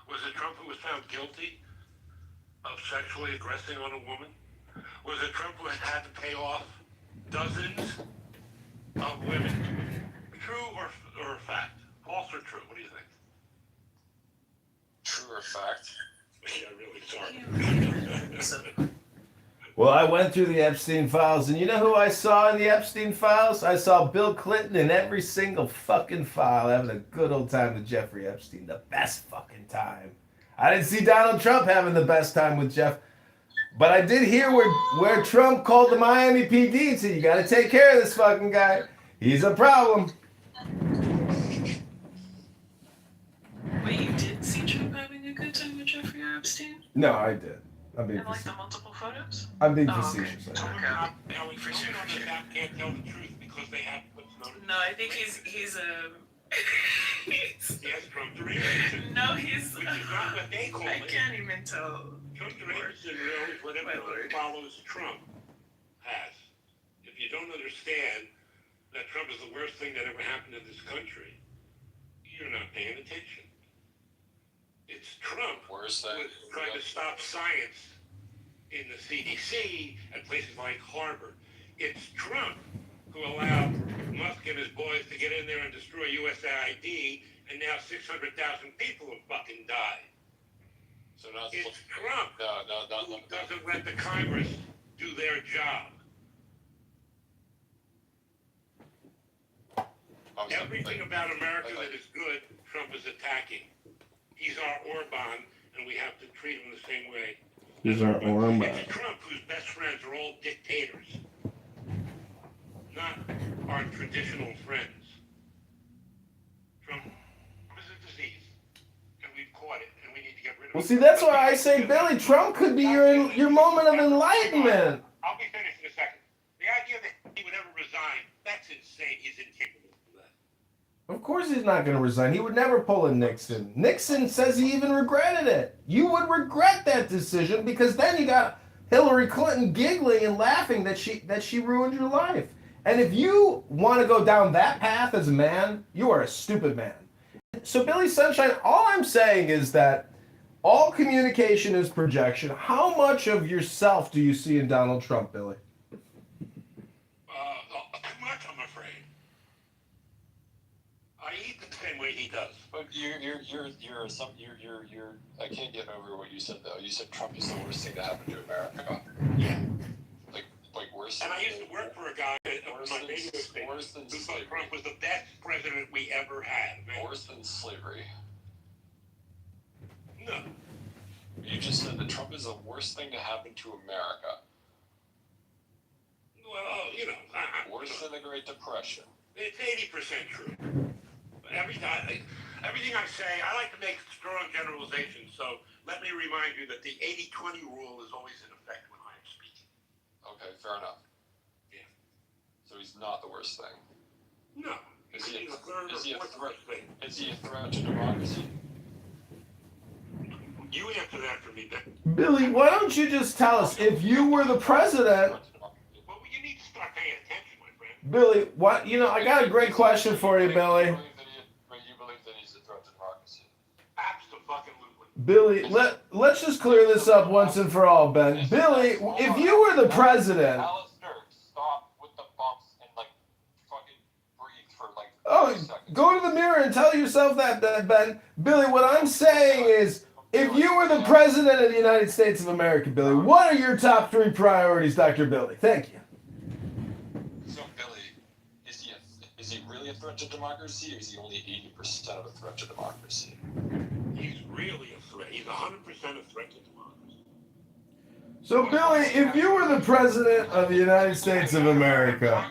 Was it Trump who was found guilty of sexually aggressing on a woman? Was it Trump who had to pay off dozens of women? True or fact? False or true? What do you think? True or fact? Yeah, really sorry. Well, I went through the Epstein files, and you know who I saw in the Epstein files? I saw Bill Clinton in every single fucking file having a good old time with Jeffrey Epstein. The best fucking time. I didn't see Donald Trump having the best time with Jeff, but I did hear where Trump called the Miami PD and said, you gotta take care of this fucking guy. He's a problem. Wait, you did see Trump having a good time with Jeffrey Epstein? No, I did. I'm being And like the facetious. multiple photos? I'm being Oh, facetious. okay. Now, we for sure can't tell the truth because they have what's known as... No, I think he's He has Trump derangement. No, he's... Which is not what they call I it. can't even tell. Trump derangement syndrome is what everyone who follows Trump has. If you don't understand that Trump is the worst thing that ever happened in this country, you're not paying attention. It's Trump who is trying to stop science in the CDC and places like Harvard. It's Trump who allowed Musk and his boys to get in there and destroy USAID, and now 600,000 people have fucking died. So now It's Trump who doesn't let the Congress do their job. Everything about America that is good, Trump is attacking. He's our Orban, and we have to treat him the same way. He's our Orban. It's Trump whose best friends are all dictators, not our traditional friends. Trump is a disease, and we've caught it, and we need to get rid of it. Well, see, that's why I say, Billy, Trump could be your moment of enlightenment. I'll be finished in a second. The idea that he would ever resign, that's insane. He's incapable. Of course he's not going to resign. He would never pull a Nixon. Nixon says he even regretted it. You would regret that decision because then you got Hillary Clinton giggling and laughing that she ruined your life. And if you want to go down that path as a man, you are a stupid man. So Billy Sunshine, all I'm saying is that all communication is projection. How much of yourself do you see in Donald Trump, Billy? Too much, I'm afraid. I eat the same way he does. But I can't get over what you said though. You said Trump is the worst thing to happen to America. Yeah. Like worse. And I used to work for a guy at my radio station who thought Trump was the best president we ever had. Man. Worse than slavery. No. You just said that Trump is the worst thing to happen to America. Well, you know. Worse than the Great Depression. It's 80% true. Everything I say, I like to make strong generalizations, so let me remind you that the 80-20 rule is always in effect when I am speaking. Okay, fair enough. Yeah. So he's not the worst thing. No. Is he a threat to to democracy? You answer that for me, Ben. Billy, why don't you just tell us if you were the president? Well, you need to start paying attention, my friend. Billy, what? You know, I got a great question for you, Billy. You believe that he's a threat to democracy? Absolutely. Billy, let's just clear this up once and for all, Ben. Billy, if you were the president. Stop with the bumps and fucking breathe for Oh, go to the mirror and tell yourself that, Ben. Billy, what I'm saying is, if you were the president of the United States of America, Billy, what are your top 3 priorities, Dr. Billy? Thank you. So, Billy, is he really a threat to democracy, or is he only 80% of a threat to democracy? He's really a threat. He's 100% a threat to democracy. So, Billy, if you were the president of the United States of America,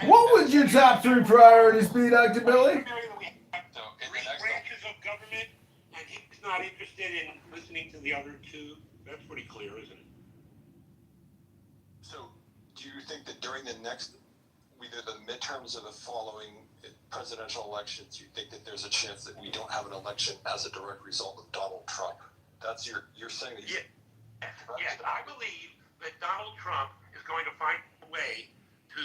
what would your top 3 priorities be, Dr. Billy? Three branches of government, and he's not interested in listening to the other two. That's pretty clear, isn't it? So, do you think that during the next, either the midterms or the following presidential elections, you think that there's a chance that we don't have an election as a direct result of Donald Trump? That's you're saying that. Yes, I believe that Donald Trump is going to find a way to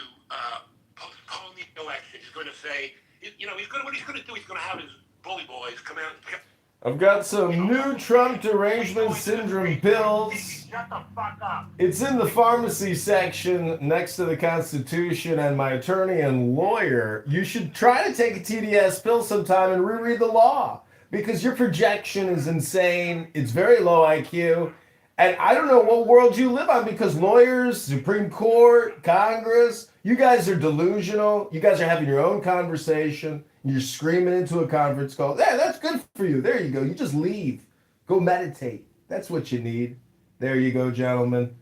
postpone the election. He's going to say, what he's going to do, he's going to have his bully boys come out and pick. I've got some new Trump derangement syndrome pills. Shut the fuck up. It's in the pharmacy section next to the Constitution, and my attorney and lawyer, you should try to take a TDS pill sometime and reread the law, because your projection is insane. It's very low IQ. And I don't know what world you live on, because lawyers, Supreme Court, Congress, you guys are delusional. You guys are having your own conversation. You're screaming into a conference call. Yeah, that's good for you. There you go. You just leave. Go meditate. That's what you need. There you go, gentlemen.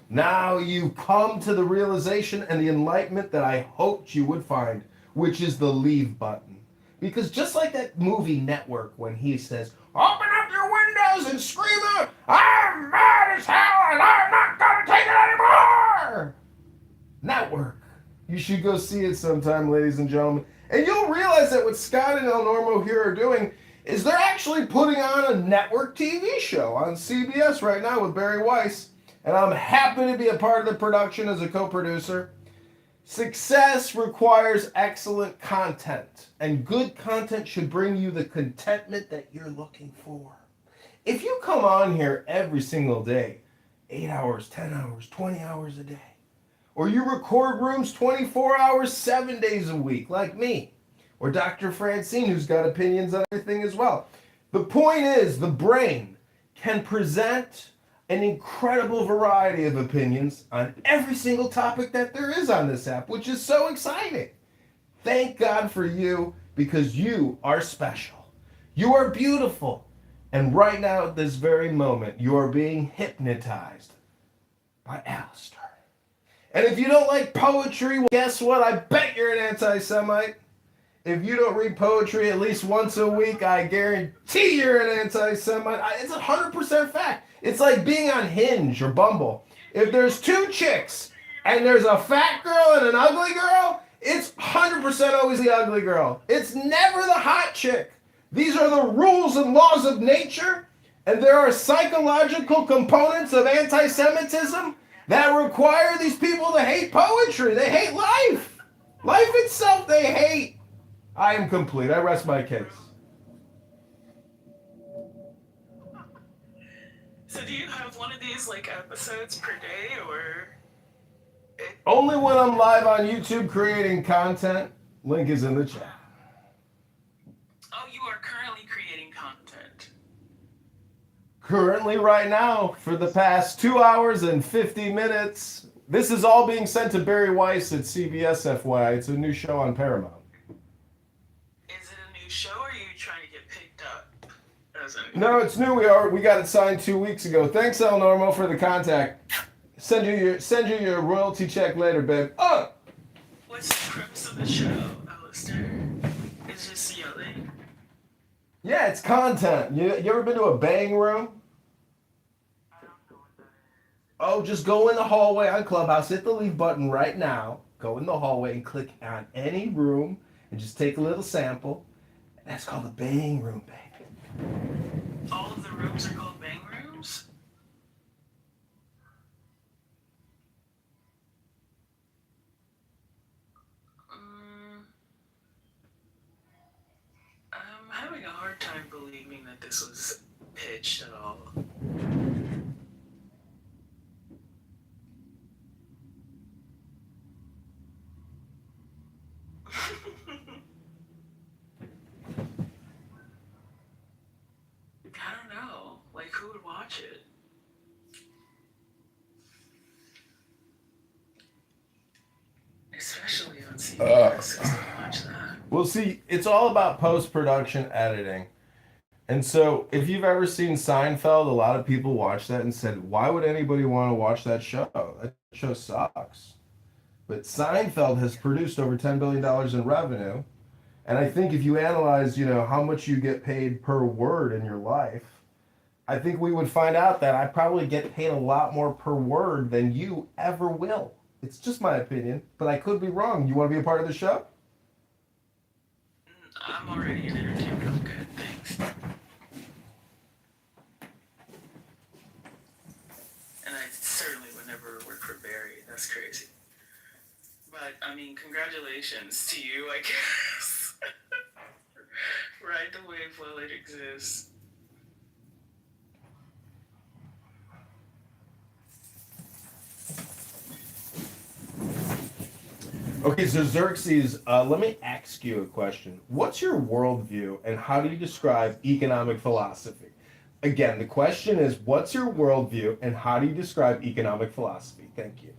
Now you come to the realization and the enlightenment that I hoped you would find, which is the leave button. Because just like that movie Network, when he says, open up your windows and scream out, I'm mad as hell and I'm not going to take it anymore. Network. You should go see it sometime, ladies and gentlemen. And you'll realize that what Scott and El Normo here are doing is they're actually putting on a network TV show on CBS right now with Barry Weiss. And I'm happy to be a part of the production as a co-producer. Success requires excellent content, and good content should bring you the contentment that you're looking for. If you come on here every single day, 8 hours, 10 hours, 20 hours a day, or you record rooms 24 hours, 7 days a week, like me, or Dr. Francine, who's got opinions on everything as well. The point is, the brain can present an incredible variety of opinions on every single topic that there is on this app, which is so exciting. Thank God for you, because you are special. You are beautiful. And right now, at this very moment, you are being hypnotized by Alistair. And if you don't like poetry, well, guess what? I bet you're an anti-Semite. If you don't read poetry at least once a week, I guarantee you're an anti-Semite. It's 100% fact. It's like being on Hinge or Bumble. If there's 2 chicks and there's a fat girl and an ugly girl, it's 100% always the ugly girl. It's never the hot chick. These are the rules and laws of nature, and there are psychological components of anti-Semitism that require these people to hate poetry. They hate life. Life itself they hate. I am complete. I rest my case. So do you have one of these like episodes per day, or? Only when I'm live on YouTube creating content. Link is in the chat. Oh, you are currently creating content. Currently, right now, for the past 2 hours and 50 minutes. This is all being sent to Barry Weiss at CBS, FYI. It's a new show on Paramount. Is it a new show, or are you trying to get picked up? No, it's new. We got it signed 2 weeks ago. Thanks, El Normo, for the contact. Send you your royalty check later, babe. What's the premise of the show, Alistair? It's just yelling. Yeah, it's content. You ever been to a bang room? Oh, just go in the hallway on Clubhouse. Hit the leave button right now. Go in the hallway and click on any room and just take a little sample. That's called a bang room, baby. All of the rooms are called bang rooms? I'm having a hard time believing that this was pitched at all. I don't know. Like, who would watch it? Especially on CBS. Who's gonna watch that? Well, see, it's all about post-production editing. And so, if you've ever seen Seinfeld, a lot of people watch that and said, "Why would anybody want to watch that show? That show sucks." But Seinfeld has produced over $10 billion in revenue, and I think if you analyze, how much you get paid per word in your life, I think we would find out that I probably get paid a lot more per word than you ever will. It's just my opinion, but I could be wrong. You want to be a part of the show? I'm already an entertainer. I'm good, thanks. And I certainly would never work for Barry. That's crazy. But, I mean, congratulations to you, I guess. Ride the wave while it exists. Okay, so Xerxes, let me ask you a question. What's your worldview and how do you describe economic philosophy? Again, the question is, what's your worldview and how do you describe economic philosophy? Thank you.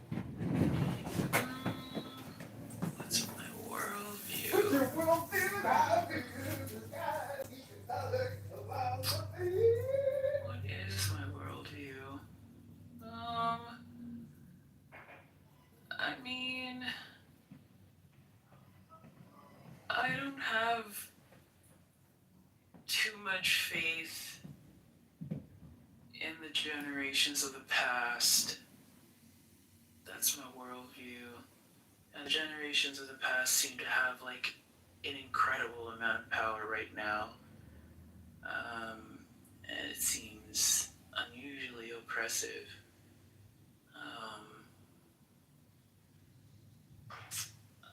What's my worldview? What's your worldview and how do you describe economic philosophy? What is my worldview? I mean, I don't have too much faith in the generations of the past. That's my worldview. And the generations of the past seem to have like an incredible amount of power right now. And it seems unusually oppressive.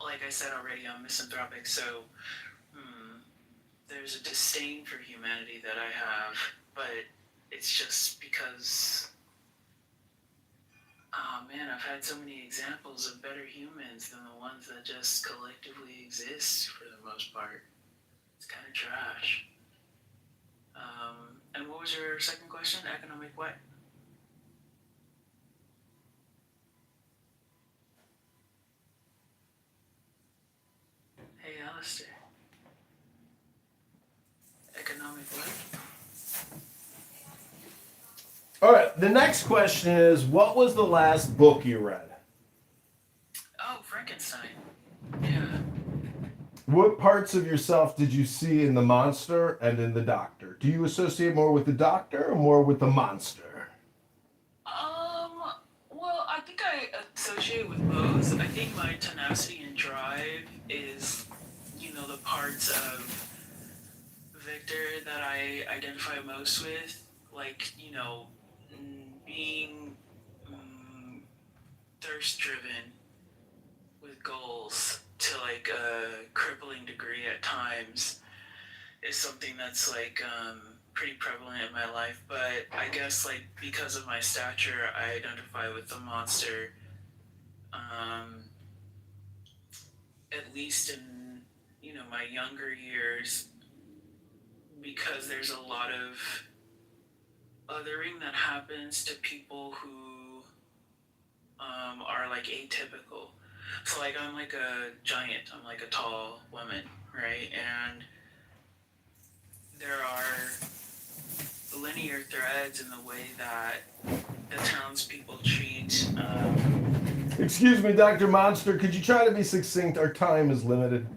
Like I said already, I'm misanthropic, so there's a disdain for humanity that I have, but it's just because, oh man, I've had so many examples of better humans than the ones that just collectively exist for the most part. It's kind of trash. And what was your second question? Economic what? Hey, Alistair. Economic what? All right, the next question is, what was the last book you read? Oh, Frankenstein. Yeah. What parts of yourself did you see in the monster and in the doctor? Do you associate more with the doctor or more with the monster? Well, I think I associate with both. I think my tenacity and drive is, the parts of Victor that I identify most with. Like, being thirst-driven with goals to like a crippling degree at times is something that's like pretty prevalent in my life. But I guess like because of my stature, I identify with the monster. At least in my younger years, because there's a lot of othering that happens to people who are like atypical. So like I'm like a giant, I'm like a tall woman, right? And there are linear threads in the way that the townspeople treat. Excuse me, Dr. Monster, could you try to be succinct? Our time is limited.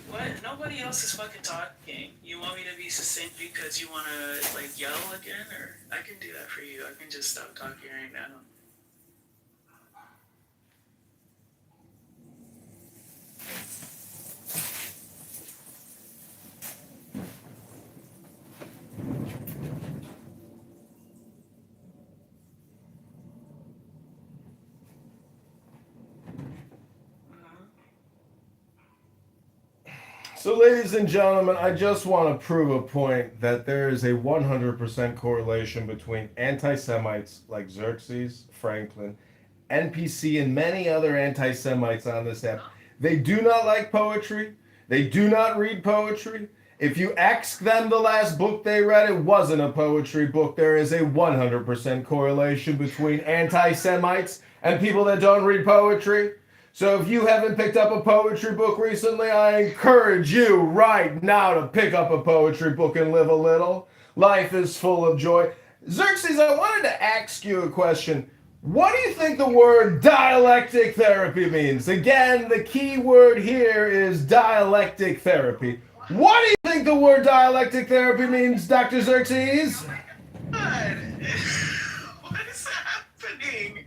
What? Nobody else is fucking talking. You want me to be succinct because you want to like yell again? Or I can do that for you. I can just stop talking right now. So, ladies and gentlemen, I just want to prove a point that there is a 100% correlation between anti-Semites like Xerxes, Franklin, NPC, and many other anti-Semites on this app. They do not like poetry. They do not read poetry. If you ask them the last book they read, it wasn't a poetry book. There is a 100% correlation between anti-Semites and people that don't read poetry. So if you haven't picked up a poetry book recently, I encourage you right now to pick up a poetry book and live a little. Life is full of joy. Xerxes, I wanted to ask you a question. What do you think the word dialectic therapy means? Again, the key word here is dialectic therapy. What do you think the word dialectic therapy means, Dr. Xerxes? God, what is happening?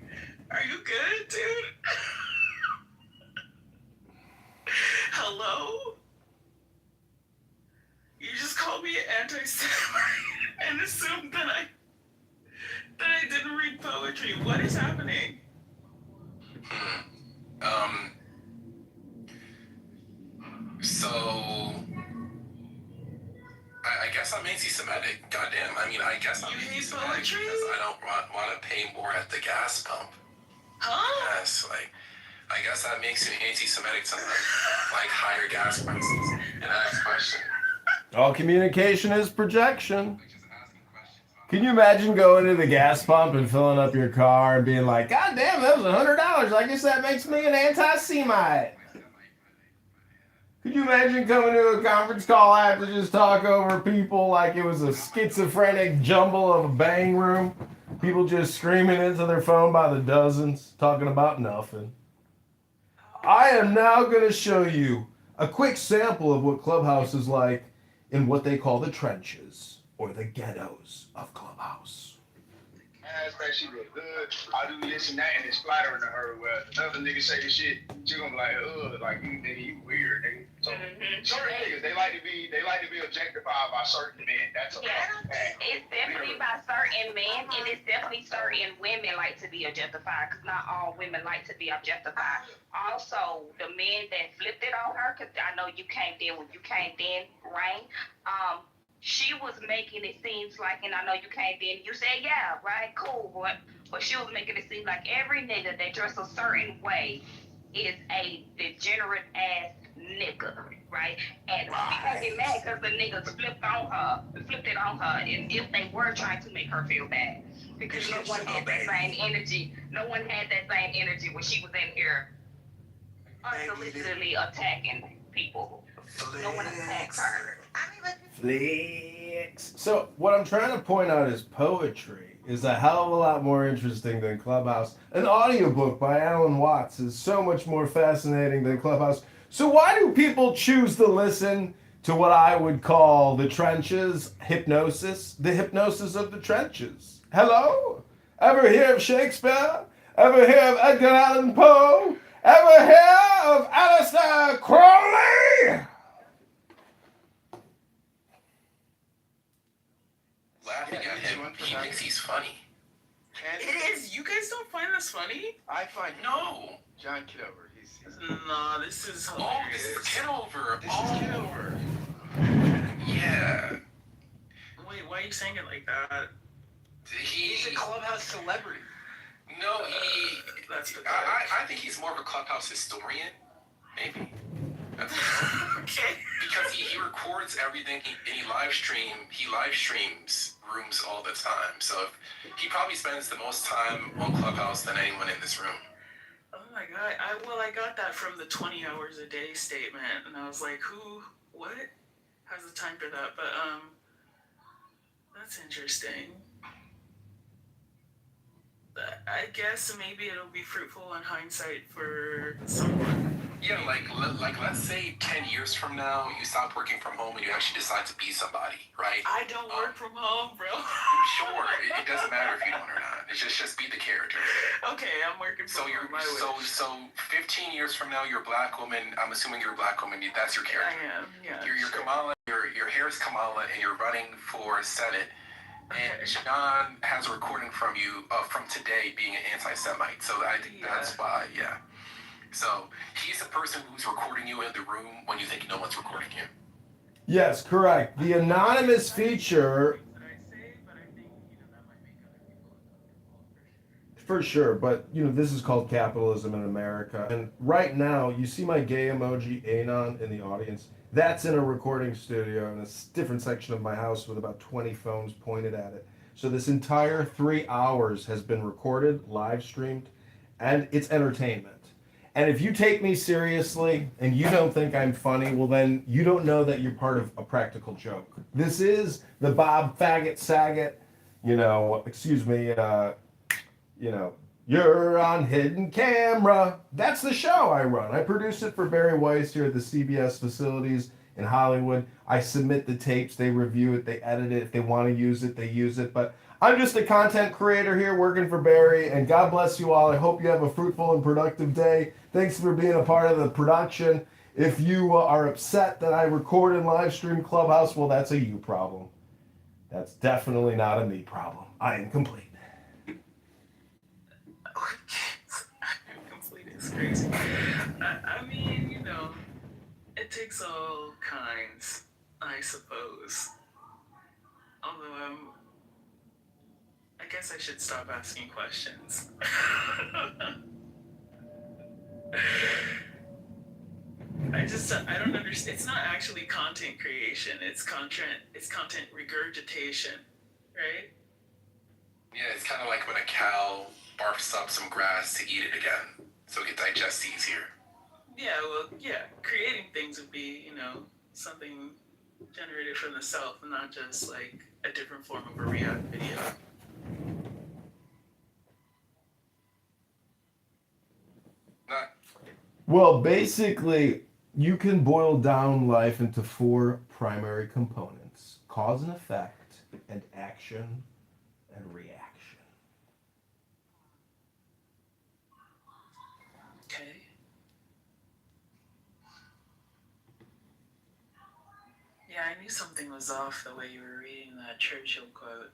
Are you good, dude? Hello? You just called me an anti-Semite and assumed that I didn't read poetry. What is happening? So I guess I'm anti-Semitic. Goddamn. I mean, I guess I'm anti-Semitic because I don't want to pay more at the gas pump. Huh? Yes, like, I guess that makes me anti-Semitic to like higher gas prices. And next question. All communication is projection. Can you imagine going to the gas pump and filling up your car and being like, God damn, that was $100. I guess that makes me an anti-Semite. Could you imagine coming to a conference call after just talk over people like it was a schizophrenic jumble of a bang room? People just screaming into their phone by the dozens, talking about nothing. I am now going to show you a quick sample of what Clubhouse is like in what they call the trenches or the ghettos of Clubhouse. Aspect, she look good. I do this and that, and it's flattering to her. Where another nigga say this shit, she gonna be like, ugh, like you nigga, you weird, nigga. So certain niggas, they like to be objectified by certain men. That's a fact. It's definitely by certain men, and it's definitely certain women like to be objectified, because not all women like to be objectified. Also, the men that flipped it on her, because I know you came in when you came in, Rain. She was making it seem like, and I know you came in, you said, yeah, right, cool, but she was making it seem like every nigga that dressed a certain way is a degenerate ass nigga, right? And she can't get mad because the niggas flipped it on her, and if they were trying to make her feel bad, because no one had that same energy. No one had that same energy when she was in here unsolicitedly attacking people. No one attacks her. Flex. So what I'm trying to point out is poetry is a hell of a lot more interesting than Clubhouse. An audiobook by Alan Watts is so much more fascinating than Clubhouse. So why do people choose to listen to what I would call the trenches hypnosis? The hypnosis of the trenches. Hello? Ever hear of Shakespeare? Ever hear of Edgar Allan Poe? Ever hear of Aleister Crowley? Laughing at him, he thinks he's funny. It is. You guys don't find this funny? I find No. John Kitover. He's Nah, this is hilarious. Oh, this is Kitover. This is Kitover. Yeah. Wait, why are you saying it like that? He's a Clubhouse celebrity. No, That's I think he's more of a Clubhouse historian, maybe. Okay. Because he records everything and he live streams rooms all the time. So he probably spends the most time on Clubhouse than anyone in this room. Oh my god. I got that from the 20 hours a day statement, and I was like, what has the time for that? But that's interesting. I guess maybe it'll be fruitful in hindsight for someone. Yeah, like let's say 10 years from now, you stop working from home and you actually decide to be somebody, right? I don't work from home, bro. Sure, it doesn't matter if you don't or not. It's just be the character. Okay, I'm working from home. So 15 years from now, you're a black woman. I'm assuming you're a black woman. That's your character. I am, yeah. You're Kamala. Your hair is Kamala, and you're running for Senate. And John has a recording from you from today being an anti-Semite. So I think that's why, yeah. So he's the person who's recording you in the room when you think no one's recording you. Yes, correct. The anonymous feature, for sure, but this is called capitalism in America. And right now, you see my gay emoji Anon in the audience. That's in a recording studio in a different section of my house with about 20 phones pointed at it. So this entire 3 hours has been recorded, live streamed, and it's entertainment. And if you take me seriously and you don't think I'm funny, well, then you don't know that you're part of a practical joke. This is the Bob Faggot Saget, excuse me, you're on hidden camera. That's the show I run. I produce it for Barry Weiss here at the CBS facilities in Hollywood. I submit the tapes, they review it, they edit it. If they want to use it, they use it. But I'm just a content creator here working for Barry, and God bless you all. I hope you have a fruitful and productive day. Thanks for being a part of the production. If you are upset that I record and live stream Clubhouse, well, that's a you problem. That's definitely not a me problem. I am complete. Complete is crazy. I mean, it takes all kinds, I suppose. Although I guess I should stop asking questions. I don't understand. It's not actually content creation. It's content regurgitation, right? Yeah, it's kind of like when a cow barfs up some grass to eat it again, so it can digest easier. Yeah, well, yeah. Creating things would be, something generated from the self, and not just like a different form of a React video. Well, basically, you can boil down life into 4 primary components: cause and effect, and action, and reaction. Okay. Yeah, I knew something was off the way you were reading that Churchill quote.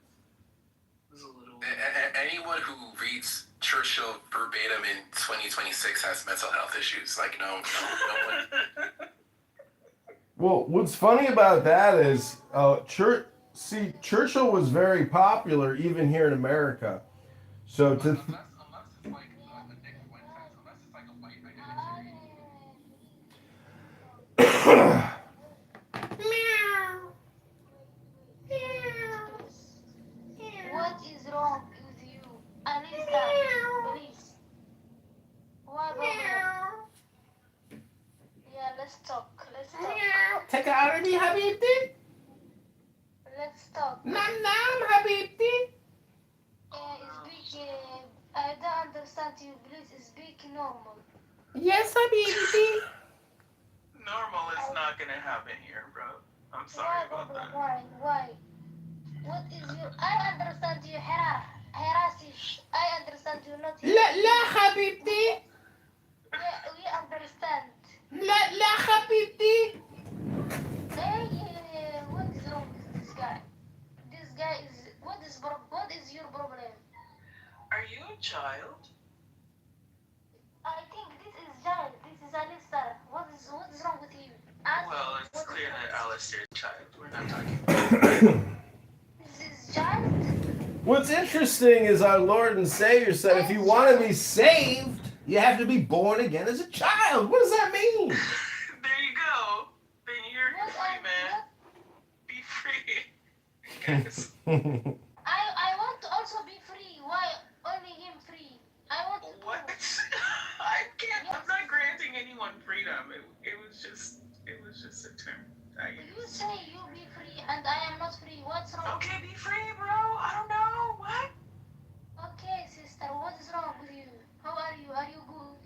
It was a little weird. Anyone who reads Churchill verbatim in 2026 has mental health issues. Like, no one. Well, what's funny about that is, Churchill was very popular even here in America. So to What is wrong with you? Anissa, please. What problem? Yeah, let's talk. take out of me, Habibti. Let's talk. Nam, Habibti. Speak. I don't understand you. Please speak normal. Yes, Habibti. Normal is not gonna happen here, bro. I'm sorry about that. Why? What is your... I understand you harass. I understand you not... لا حبيبتي. We understand. لا حبيبتي. Hey, what is wrong with this guy? This guy is... What is your problem? Are you a child? I think this is Giant. This is Alistair. What is wrong with you? Well, it's clear that Alistair's a child. We're not talking about This is Giant. What's interesting is our Lord and Savior said, if you want to be saved, you have to be born again as a child. What does that mean? There you go. Then you're free, man. Be free. Guys. I want to also be free. Why only him free? I want to... What? I can't. I'm not granting anyone freedom. It was just a term. You say you be free and I am not free. What's wrong? Okay, be free, bro. I don't know. What? Okay, sister. What is wrong with you? How are you? Are you good?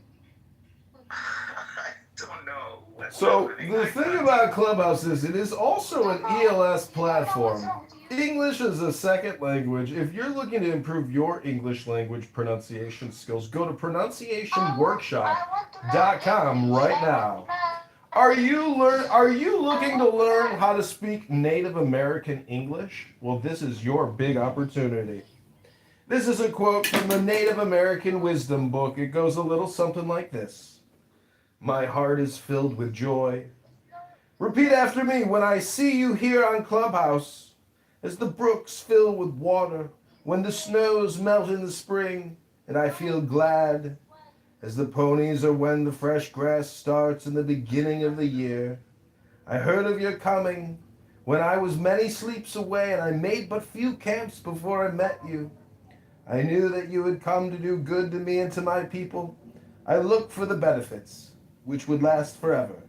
I don't know. So the thing about Clubhouse is it is also an ELS platform. English is a second language. If you're looking to improve your English language pronunciation skills, go to pronunciationworkshop.com right now. Are you looking to learn how to speak Native American English? Well, this is your big opportunity. This is a quote from the Native American Wisdom book. It goes a little something like this. My heart is filled with joy. Repeat after me. When I see you here on Clubhouse, as the brooks fill with water, when the snows melt in the spring, and I feel glad, as the ponies or when the fresh grass starts in the beginning of the year. I heard of your coming when I was many sleeps away, and I made but few camps before I met you. I knew that you had come to do good to me and to my people. I look for the benefits, which would last forever.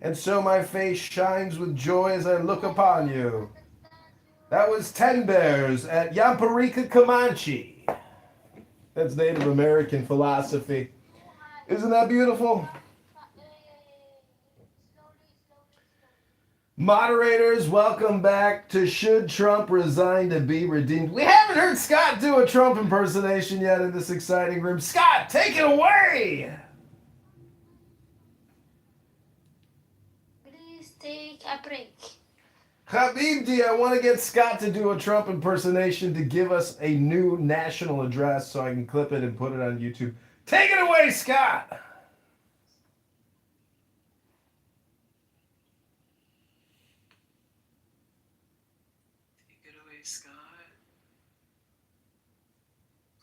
And so my face shines with joy as I look upon you. That was 10 Bears at Yamparika Comanche. That's Native American philosophy. Isn't that beautiful? Moderators, welcome back to Should Trump Resign to Be Redeemed? We haven't heard Scott do a Trump impersonation yet in this exciting room. Scott, take it away! Please take a break. Habibdi, I want to get Scott to do a Trump impersonation to give us a new national address so I can clip it and put it on YouTube. Take it away, Scott! Take it away, Scott.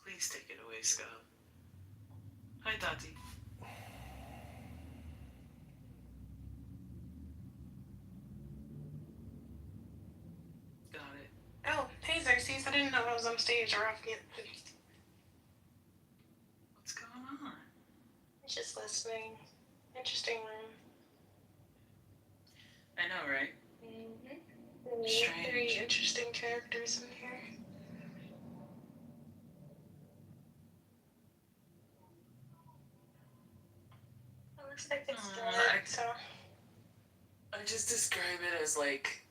Please take it away, Scott. Hi, Tati. Got it. Oh, hey Xerxes, I didn't know I was on stage or off mute. What's going on? Just listening. Interesting room. I know, right? Mm-hmm. Strange. Very interesting characters in here. It looks like it's dark, so. I just describe it as like,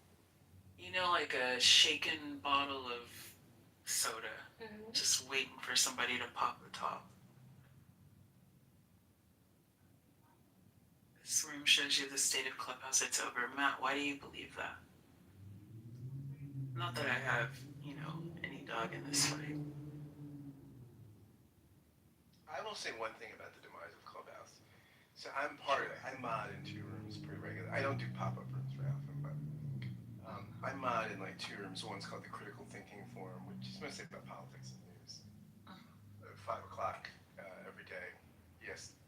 you know, like a shaken bottle of soda. Mm-hmm. Just waiting for somebody to pop the top. This room shows you the state of Clubhouse. It's over. Matt, why do you believe that? Not that I have, you know, any dog in this fight. I will say one thing about the demise of Clubhouse. So I'm part of it. I mod in 2 rooms pretty regularly. I don't do pop-up rooms very often, but I mod in like 2 rooms. One's called the Critical Thinking Forum, which is mostly about politics and news. 5 o'clock every day, EST.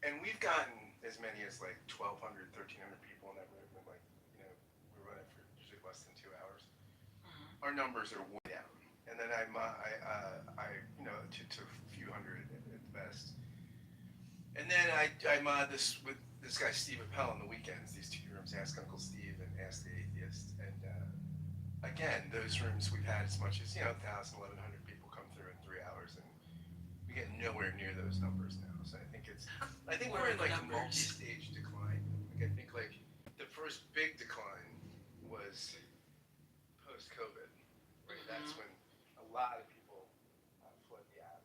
And we've gotten as many as like 1,200, 1,300 people in that room. And like, you know, we run it for usually less than 2 hours. Our numbers are way down. And then I you know, to a few hundred at the best. And then I mod this with this guy Steve Appel on the weekends. These 2 rooms, Ask Uncle Steve and Ask the Atheist. And again, those rooms we've had as much as, you know, 1,000, 1,100 people come through in 3 hours, and we get nowhere near those numbers now. So I think we're in like a multi-stage decline. Like I think like the first big decline was post-COVID. Right? That's when a lot of people fled the app.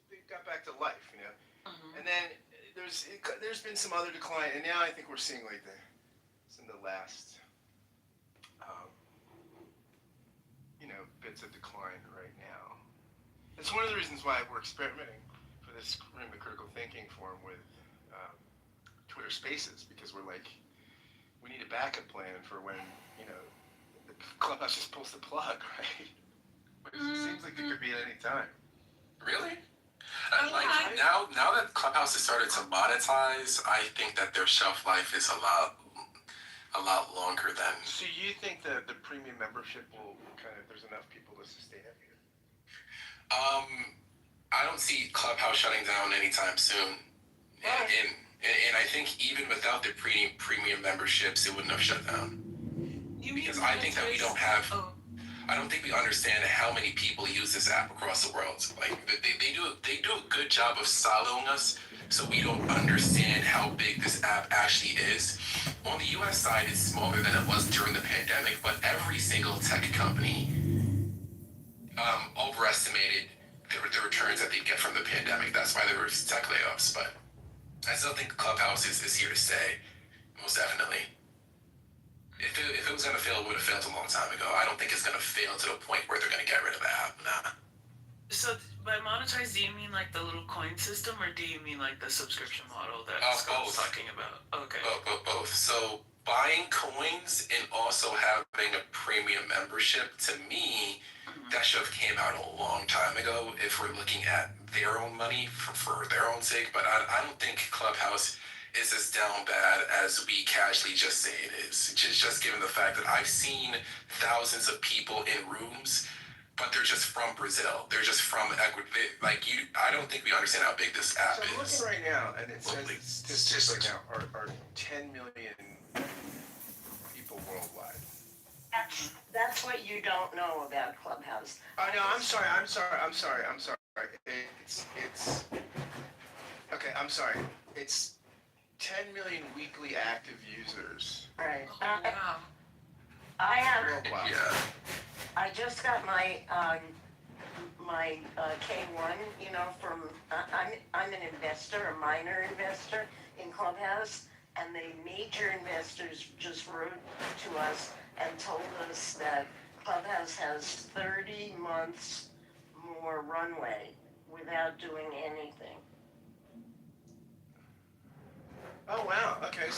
They got back to life, you know. And then there's been some other decline, and now I think we're seeing like some of the last you know, bits of decline right now. It's one of the reasons why we're experimenting for this room, the Critical Thinking Forum, with Twitter Spaces, because we're like, we need a backup plan for when, you know, the Clubhouse just pulls the plug, right? But it seems like it could be at any time. Really? Like now that Clubhouse has started to monetize, I think that their shelf life is a lot longer than. So you think that the premium membership will kind of, there's enough people to sustain it here? I don't see Clubhouse shutting down anytime soon. And I think even without the premium memberships, it wouldn't have shut down. Because I think that we don't have. I don't think we understand how many people use this app across the world. Like they do a good job of siloing us, so we don't understand how big this app actually is. On the U.S. side, it's smaller than it was during the pandemic, but every single tech company overestimated the returns that they'd get from the pandemic. That's why there were tech layoffs. But I still think Clubhouse is here to stay, most definitely. If it was going to fail, it would have failed a long time ago. I don't think it's going to fail to the point where they're going to get rid of the app. Nah. So by monetize, do you mean like the little coin system, or do you mean like the subscription model that Scott's talking about? Okay. Both. So buying coins and also having a premium membership, to me, that should have came out a long time ago if we're looking at their own money for their own sake. But I don't think Clubhouse is as down bad as we casually just say it is. Just given the fact that I've seen thousands of people in rooms but they're just from Brazil. They're just from Ecuador. Like you, I don't think we understand how big this app So I'm is. looking right now, and it says statistics right now are 10 million people worldwide. That's what you don't know about Clubhouse. Oh no, I'm sorry. It's okay. I'm sorry. It's 10 million weekly active users. Right. I have. Worldwide. Yeah. I just got my my K1. You know, from I'm an investor, a minor investor in Clubhouse, and the major investors just wrote to us and told us that Clubhouse has 30 months more runway without doing anything. Oh wow. Okay.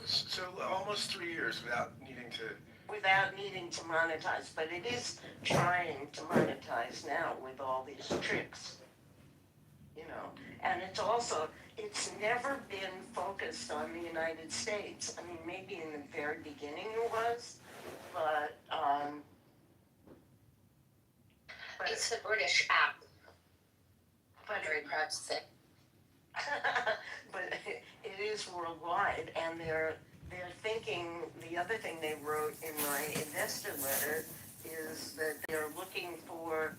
So almost 3 years without needing to monetize, but it is trying to monetize now with all these tricks, you know. And it's never been focused on the United States. I mean, maybe in the very beginning it was, but It's a British app. I'm very proud to say. but it is worldwide, and they're thinking, the other thing they wrote in my investor letter is that they're looking for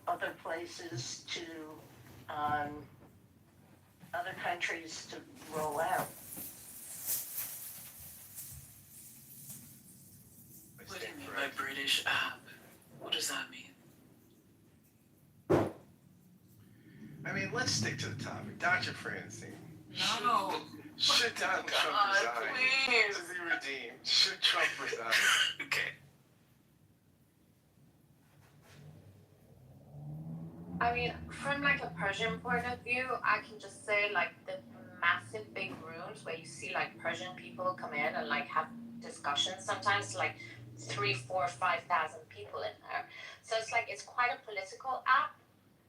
other places to, other countries to roll out. What do you mean by British app? What does that mean? I mean, let's stick to the topic. Dr. Francine. No. Should Donald Trump resign? Please. To be redeemed. Should Trump resign? Okay. I mean, from like a Persian point of view, I can just say like the massive big rooms where you see like Persian people come in and like have discussions, sometimes like 3, 4, 5,000 people in there. So it's like, it's quite a political app.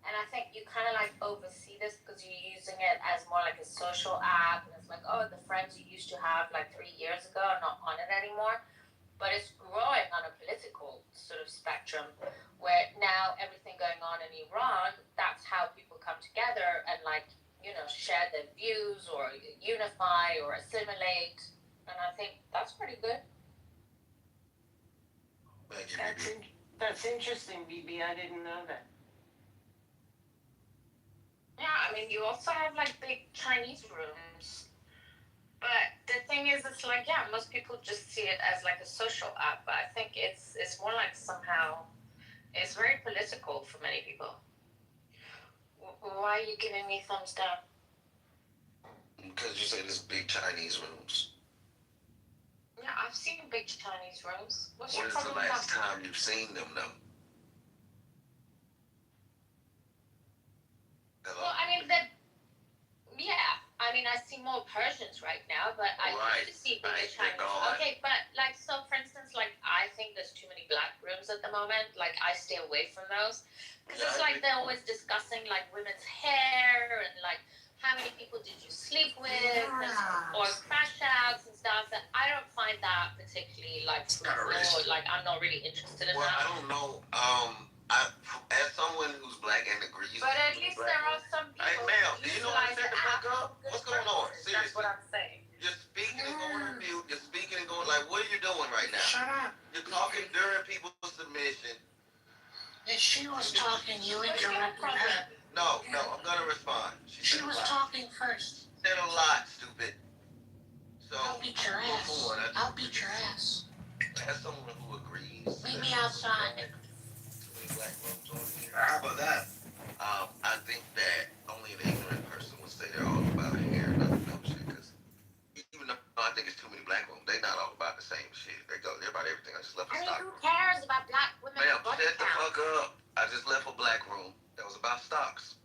And I think you kind of like oversee this because you're using it as more like a social app. And it's like, oh, the friends you used to have like 3 years ago are not on it anymore. But it's growing on a political sort of spectrum where now everything going on in Iran, that's how people come together and like, you know, share their views or unify or assimilate. And I think that's pretty good. That's interesting, BB. I didn't know that. Yeah, I mean, you also have like big Chinese rooms. But the thing is, it's like, yeah, most people just see it as like a social app. But I think it's more like somehow, it's very political for many people. Why are you giving me thumbs down? Because you say there's big Chinese rooms. Yeah, I've seen big Chinese rooms. What's When your is the problem with last that? time you've seen them, though? Hello? Well, I mean, I mean, I see more Persians right now, but I used to see bigger Chinese. Okay, but like, so for instance, like, I think there's too many black rooms at the moment. Like, I stay away from those. Because it's like they're always discussing like women's hair and like how many people did you sleep with or crash outs and stuff. And I don't find that particularly like fruitful. Like, I'm not really interested in Well, that. I don't know. As someone who's black and agrees. But at least there are some people. Hey, ma'am, do you know how to utilize set the the fuck app up? What's going on? Seriously. That's what I'm saying. You're speaking and going on mute. You're speaking and going like, what are you doing right now? Shut up. You're talking during people's submission. If she was talking, you interrupted her. No, I'm gonna respond. She was talking first. Said a lot, stupid. So I'll beat your ass. I'll beat your ass. as someone who agrees. Meet me outside. How about that? I think that only an ignorant person would say they're all about hair and other dumb shit. Because even though I think it's too many black women, they're not all about the same shit. They're about everything. I just left a stock room. Who cares about black women? Ma'am, shut the fuck up. I just left a black room that was about stocks.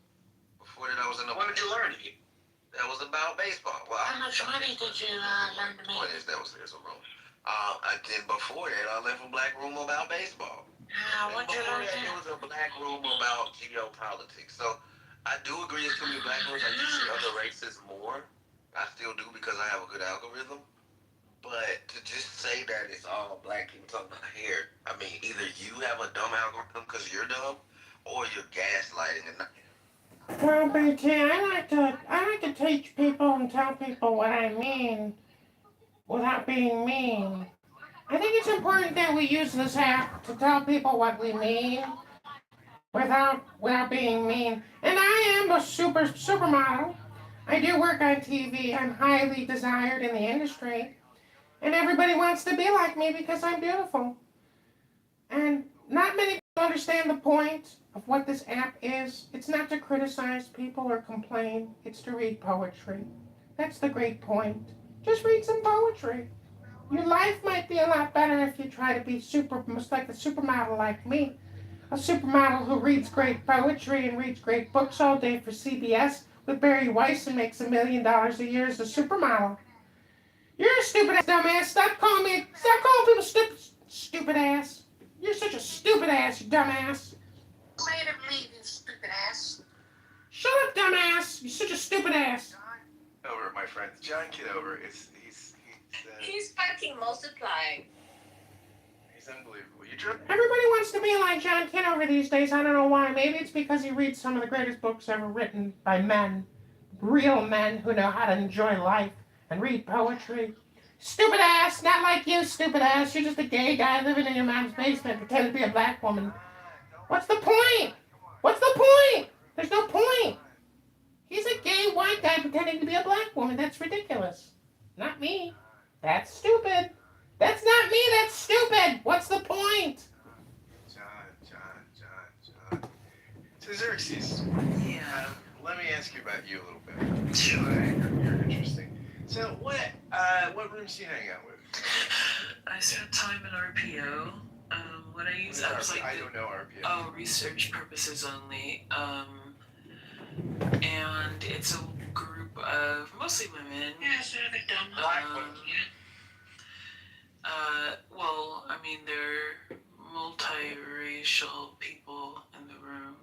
Before that, I was in a. What did you learn? That was about baseball. Well, How much money did you learn to make? There's a room. Then before that, I left a black room about baseball. What'd you learn? There was a black room about geopolitics. So I do agree it's too many black rooms. I do see other races more. I still do because I have a good algorithm. But to just say that it's all black people talking about hair, I mean, either you have a dumb algorithm because you're dumb, or you're gaslighting and not. Well, BT, I like to teach people and tell people what I mean without being mean. I think it's important that we use this app to tell people what we mean without being mean. And I am a supermodel. I do work on TV. I'm highly desired in the industry, and everybody wants to be like me because I'm beautiful. And not many people understand the point of what this app is. It's not to criticize people or complain. It's to read poetry. That's the great point. Just read some poetry. Your life might be a lot better if you try to be like a supermodel like me. A supermodel who reads great poetry and reads great books all day for CBS with Barry Weiss and makes $1 million a year as a supermodel. You're a stupid ass dumbass. Stop calling people stupid ass. You're such a stupid ass, you dumbass. Later, leave, you stupid ass. Shut up, dumbass. You're such a stupid ass. Over, my friend, John Kitover. He's fucking multiplying. He's unbelievable. Everybody wants to be like John Kitover these days. I don't know why. Maybe it's because he reads some of the greatest books ever written by men. Real men who know how to enjoy life and read poetry. Stupid ass, not like you, stupid ass. You're just a gay guy living in your mom's basement pretending to be a black woman. What's the point? What's the point? There's no point. He's a gay white guy pretending to be a black woman. That's ridiculous. Not me. That's stupid. That's not me, that's stupid. What's the point? John. So Xerxes, Yeah. let me ask you about you a little bit. Sure. You're interesting. So what rooms do you hang out with? I spent time in RPO. What I use apps like I don't know RPO. Oh, research purposes only. And it's a group of mostly women. Yeah, sort of a dumb Well, I mean, they're multiracial people in the room.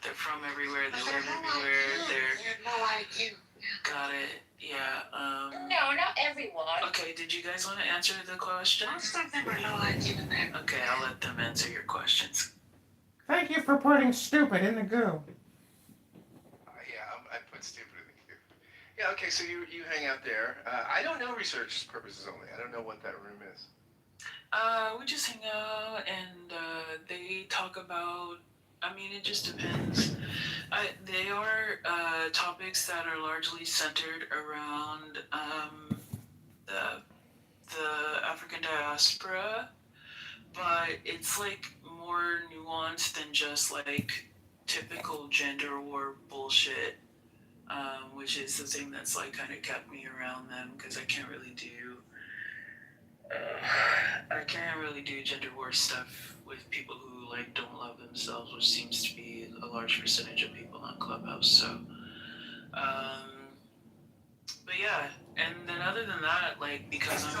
They're from everywhere. They live everywhere. They're no IQ. got it. Yeah. No, not everyone. Okay. Did you guys want to answer the question? Most of them are low IQ in there. Okay, I'll let them answer your questions. Thank you for putting stupid in the goo. I put stupid in the queue. Yeah, okay, so you hang out there. I don't know research purposes only. I don't know what that room is. We just hang out and they talk about, I mean, it just depends. They are topics that are largely centered around the African diaspora, but it's like more nuanced than just like typical gender war bullshit, which is the thing that's like kind of kept me around them because I can't really do gender war stuff with people who like don't love themselves, which seems to be a large percentage of people on Clubhouse. So, but yeah, and then other than that, like because I've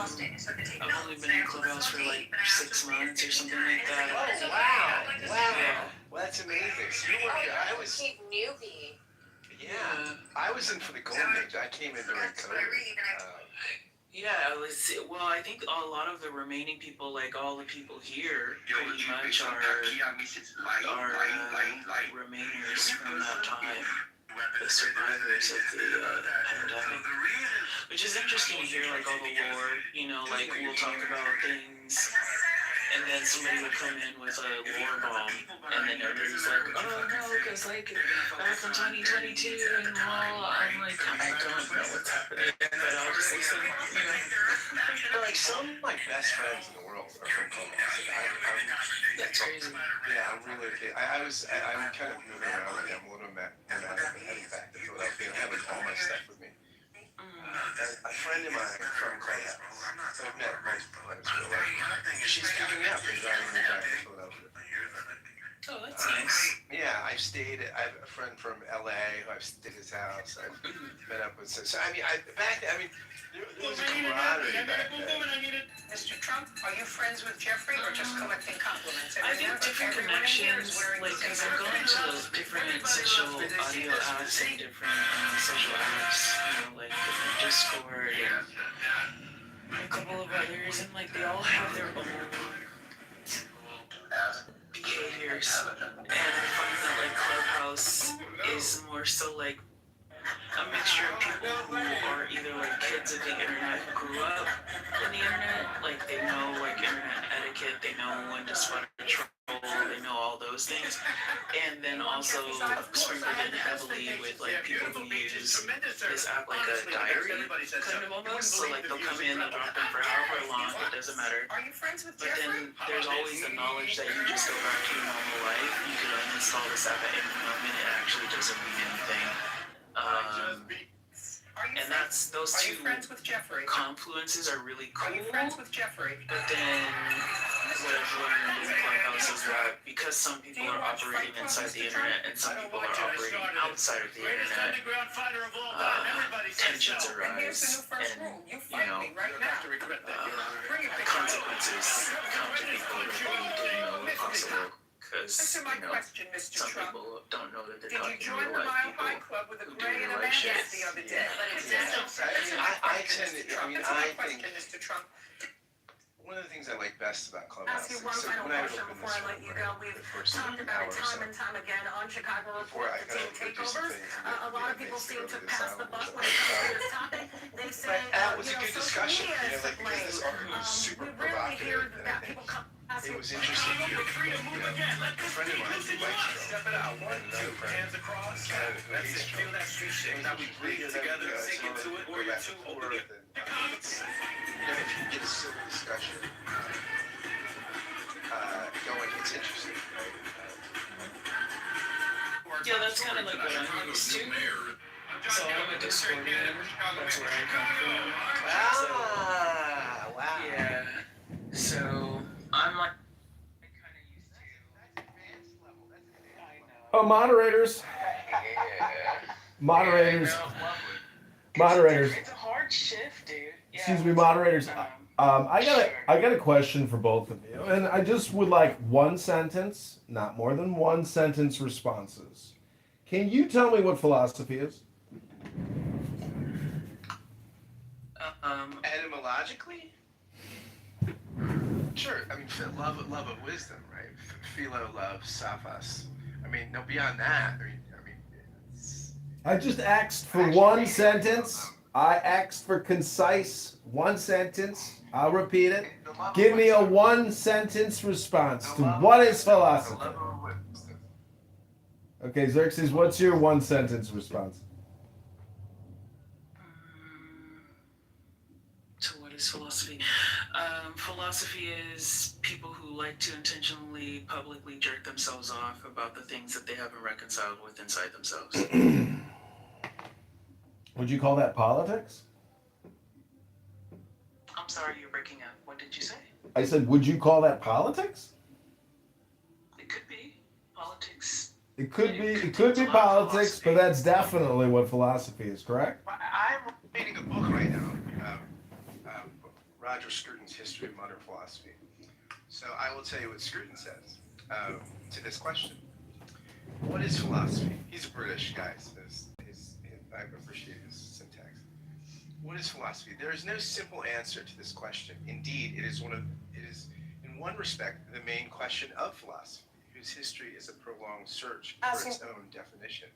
only been in Clubhouse for like 6 months or something like that. Oh wow! Yeah. Well, that's amazing. So you were, I was. Newbie. Yeah, I was in for the golden age. I came in during COVID. Yeah, well, I think a lot of the remaining people, like all the people here, pretty much are remainers from that time, the survivors of the pandemic. Which is interesting to hear, like all the lore, you know, like we'll talk about things, and then somebody would come in with a lore bomb, and then everybody's like, oh no, because like back in 2022 and all, I'm like, I don't know what's happening, but I'll just listen, you know. But like some of my best friends in the world are from Clubhouse. That's crazy. Yeah, I'm really okay. I'm kind of moving around right now. I'm a little mad. I'm heading back to Philadelphia. I have like all my stuff with me. A friend of mine from Clubhouse, I've met multiple times in real life. She's picking me up and driving me back to Philadelphia. Oh, that's nice. Yeah, I have a friend from LA who I've stayed at his house. I've met up with. So I mean, there was a camaraderie back then. Mr. Trump, are you friends with Jeffrey or just collecting compliments? I think different connections, like, because I'm going to different social audio apps and different social apps, you know, like different Discord and and a couple of others, and like they all have their own behaviors. And I find that like Clubhouse is more so like a mixture of people who are either like kids of the internet who grew up in the internet, like they know like internet etiquette, they know when to spot a troll, they know all those things, and then also sprinkled in heavily with like people who use this app like a diary kind of almost. So like they'll come in, they'll drop in for however long, it doesn't matter. But then there's always the knowledge that you just go back to your normal life. You could uninstall this app at any moment. It actually doesn't mean anything. And that's those two confluences are really cool. But then what I've learned in Clubhouse is that because some people are operating inside the internet and some people are operating outside of the internet, tensions arise and, consequences come to people that they didn't know were possible. Because, some people don't know that they're talking to real life people who do real life shit. I think one of the things I like best about Clubhouse is when I opened this room, the first hour or so, before I kind of do some things, a lot of people seem to pass the buck when it comes to this topic. They say, that was a good discussion, because this article was super provocative, and it was interesting to hear, a friend of mine who likes Trump, and another friend who hates Trump. Now we breathe together, sink into it, or you're too over it. If you get a civil discussion going, it's interesting, right? Yeah, that's kind of like what I'm used to. So I'm a Discordian, that's where I come from. Wow. Yeah. So I'm like Oh, moderators. Moderators. Moderators. It's a hard shift, dude. Yeah, Excuse me, moderators. I got a question for both of you, and I just would like one sentence, not more than one sentence responses. Can you tell me what philosophy is? Etymologically? Sure. I mean, love of wisdom, right? Philo, love, sophos. I mean, no, beyond that. I mean, I just asked for one sentence. I asked for concise one sentence. I'll repeat it. Give me a one sentence response to what is philosophy. Okay, Xerxes, what's your one sentence response? To what is philosophy? Philosophy is people who like to intentionally, publicly jerk themselves off about the things that they haven't reconciled with inside themselves. Would you call that politics? I'm sorry, you're breaking up. What did you say? I said, would you call that politics? It could be politics. It could be politics, but that's definitely what philosophy is, correct? I'm reading a book right now, Roger Scruton's History of Modern Philosophy. So I will tell you what Scruton says to this question. What is philosophy? He's a British guy, so I appreciate his syntax. What is philosophy? There is no simple answer to this question. Indeed, it is in one respect the main question of philosophy, whose history is a prolonged search for its own definition.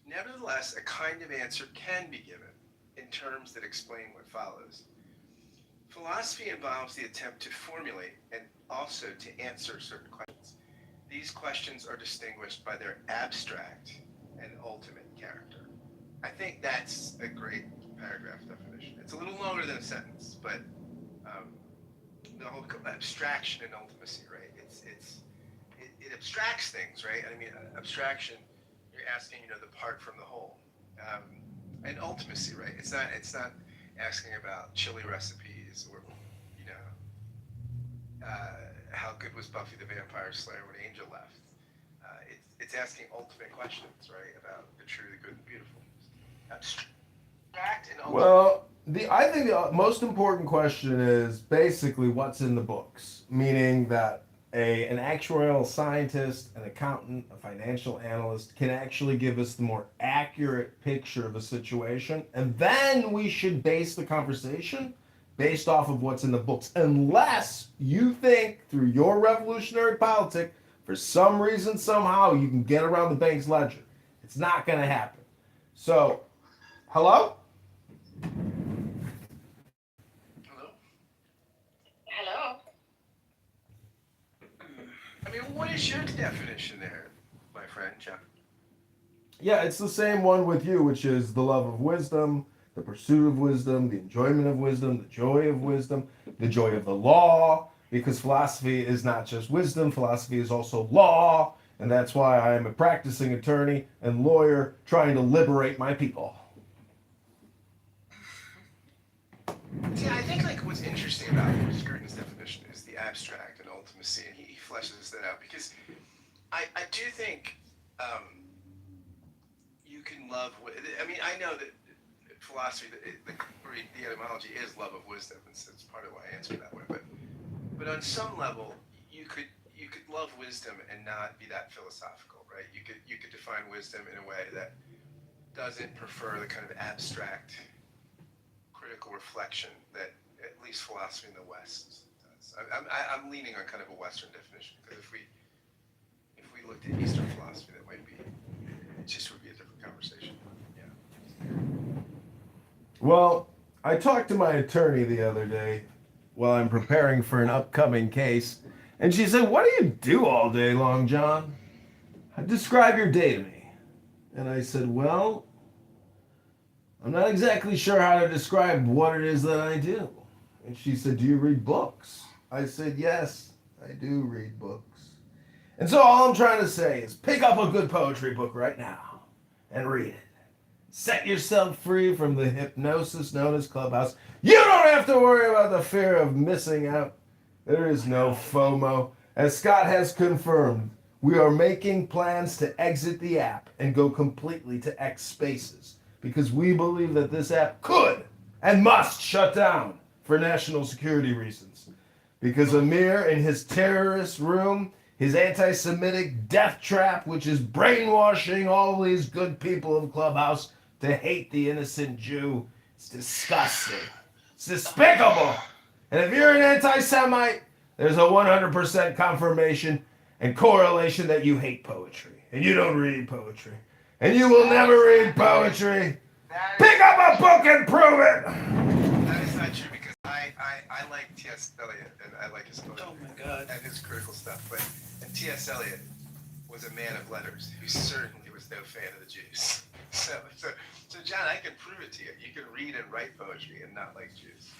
Nevertheless, a kind of answer can be given in terms that explain what follows. Philosophy involves the attempt to formulate and also to answer certain questions. These questions are distinguished by their abstract and ultimate character. I think that's a great paragraph definition. It's a little longer than a sentence, but the whole abstraction and ultimacy, right? It abstracts things, right? I mean, abstraction, you're asking, the part from the whole, and ultimacy, right? It's not asking about chili recipes or, how good was Buffy the Vampire Slayer when Angel left. It's asking ultimate questions, right, about the true, the good, and the beautiful. Abstract and ultimate. Well, I think the most important question is basically what's in the books, meaning that an actuarial scientist, an accountant, a financial analyst can actually give us the more accurate picture of a situation, and then we should base the conversation based off of what's in the books, unless you think through your revolutionary politic, for some reason, somehow, you can get around the bank's ledger. It's not going to happen. So, hello? Hello. I mean, what is your definition there, my friend John? Yeah, it's the same one with you, which is the love of wisdom, the pursuit of wisdom, the enjoyment of wisdom, the joy of wisdom, the joy of the law, because philosophy is not just wisdom, philosophy is also law, and that's why I am a practicing attorney and lawyer trying to liberate my people. See, I think like what's interesting about Scruton's definition is the abstract and ultimacy, and he fleshes that out, because I do think you can love. I mean, I know that philosophy, the etymology is love of wisdom, and so it's part of why I answer that way. But on some level, you could love wisdom and not be that philosophical, right? You could define wisdom in a way that doesn't prefer the kind of abstract, critical reflection that at least philosophy in the West does. I'm leaning on kind of a Western definition, because if we looked at Eastern philosophy, that might be, it just would be a different conversation. Yeah. Well, I talked to my attorney the other day while I'm preparing for an upcoming case, and she said, "What do you do all day long, John? Describe your day to me." And I said, "Well, I'm not exactly sure how to describe what it is that I do." And she said, "Do you read books?" I said, "Yes, I do read books." And so all I'm trying to say is pick up a good poetry book right now and read it. Set yourself free from the hypnosis known as Clubhouse. You don't have to worry about the fear of missing out. There is no FOMO. As Scott has confirmed, we are making plans to exit the app and go completely to X Spaces, because we believe that this app could and must shut down for national security reasons. Because Amir in his terrorist room, his anti-Semitic death trap, which is brainwashing all these good people of Clubhouse to hate the innocent Jew, it's disgusting. It's despicable. And if you're an anti-Semite, there's a 100% confirmation and correlation that you hate poetry. And you don't read poetry. And you will never read poetry. Pick up a book and prove it! That is not true, because I like T.S. Eliot, and I like his poetry. Oh my God. And his critical stuff. And T.S. Eliot was a man of letters who certainly was no fan of the Jews. So John, I can prove it to you. You can read and write poetry and not like Jews.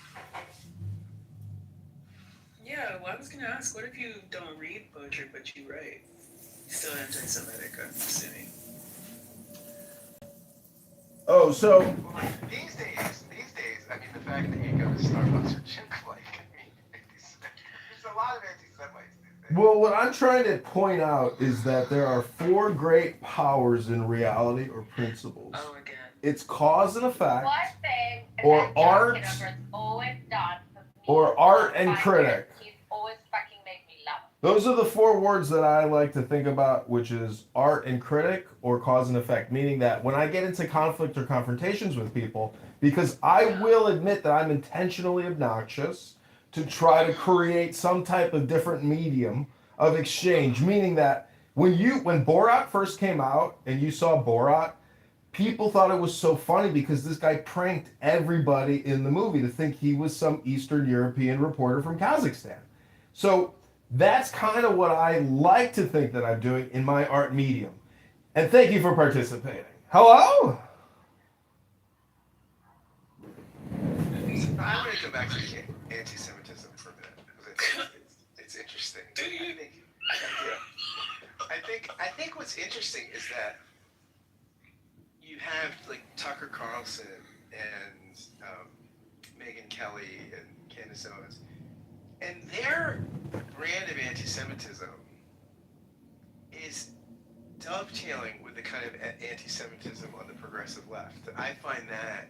Yeah, well, I was going to ask, what if you don't read poetry but you write? Still anti-Semitic, I'm assuming. Oh, so These days, I mean, the fact that you go to Starbucks or Chick-fil-A, I mean, there's a lot of anti-Semites these days. Well, what I'm trying to point out is that there are four great powers in reality or principles. Oh, again. It's cause and effect, One thing or that John art, Kitover's always done for me or art and 5 critic. years, he's always fucking made me laugh. Those are the four words that I like to think about, which is art and critic or cause and effect, meaning that when I get into conflict or confrontations with people, because I will admit that I'm intentionally obnoxious to try to create some type of different medium of exchange, meaning that when Borat first came out and you saw Borat, people thought it was so funny because this guy pranked everybody in the movie to think he was some Eastern European reporter from Kazakhstan. So that's kind of what I like to think that I'm doing in my art medium. And thank you for participating. Hello? I want to go back to anti-Semitism for a minute, because it's interesting. I think what's interesting is that you have like Tucker Carlson and Megyn Kelly and Candace Owens, and their brand of anti-Semitism is dovetailing with the kind of anti-Semitism on the progressive left. I find that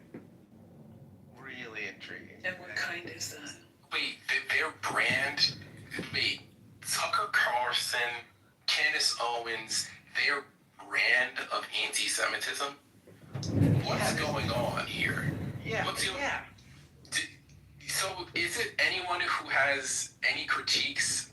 really intriguing. And what kind is that? Wait, their brand? Wait, Tucker Carlson, Candace Owens, their brand of anti-Semitism? What's going on here? Yeah. So has any critiques,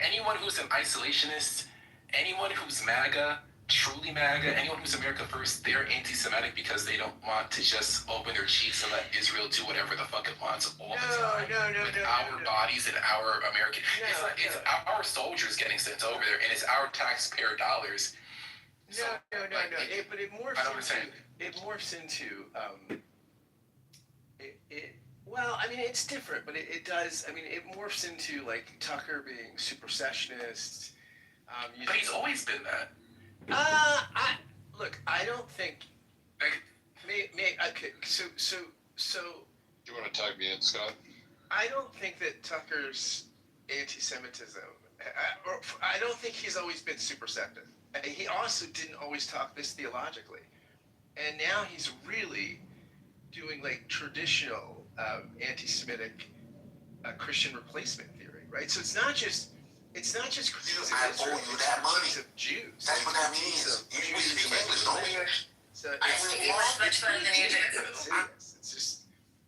anyone who's an isolationist, anyone who's MAGA, truly MAGA, anyone who's America First, they're anti-Semitic because they don't want to just open their cheeks and let Israel do whatever the fuck it wants all the time. With our bodies and our American... It's our soldiers getting sent over there, and it's our taxpayer dollars. But it morphs into well, I mean, it's different, but it does. I mean, it morphs into like Tucker being super sessionist. But he's always been that. I don't think. Okay, so. Do you want to tag me in, Scott? I don't think that Tucker's anti-Semitism. I don't think he's always been super sective. He also didn't always talk this theologically, and now he's really doing like traditional anti-Semitic Christian replacement theory, right? So it's not just critiques of Israel, it's critiques of Jews. That's what that means. You speak English, don't you? So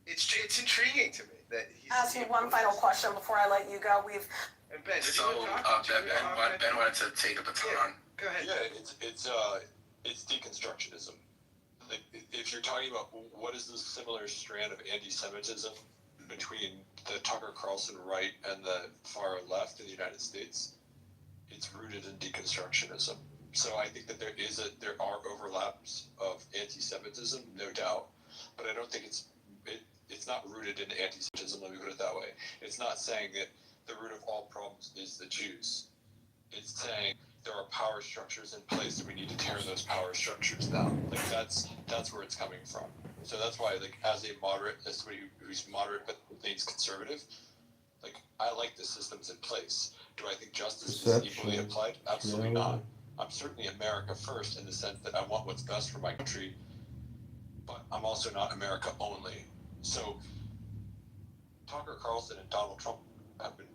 it's intriguing to me that he's. Ask you one final question before I let you go. And Ben, Ben wanted to take the baton. Go ahead. Yeah, it's deconstructionism. Like, if you're talking about what is the similar strand of anti-Semitism between the Tucker Carlson right and the far left in the United States, it's rooted in deconstructionism. So I think that there are overlaps of anti-Semitism, no doubt, but I don't think it's not rooted in anti-Semitism. Let me put it that way. It's not saying that the root of all problems is the Jews. It's saying there are power structures in place and we need to tear those power structures down. Like that's where it's coming from. So that's why, like, as somebody who's moderate but leans conservative, like, I like the systems in place. Do I think justice is equally applied? Absolutely not. I'm certainly America first in the sense that I want what's best for my country, but I'm also not America only. So Tucker Carlson and Donald Trump have been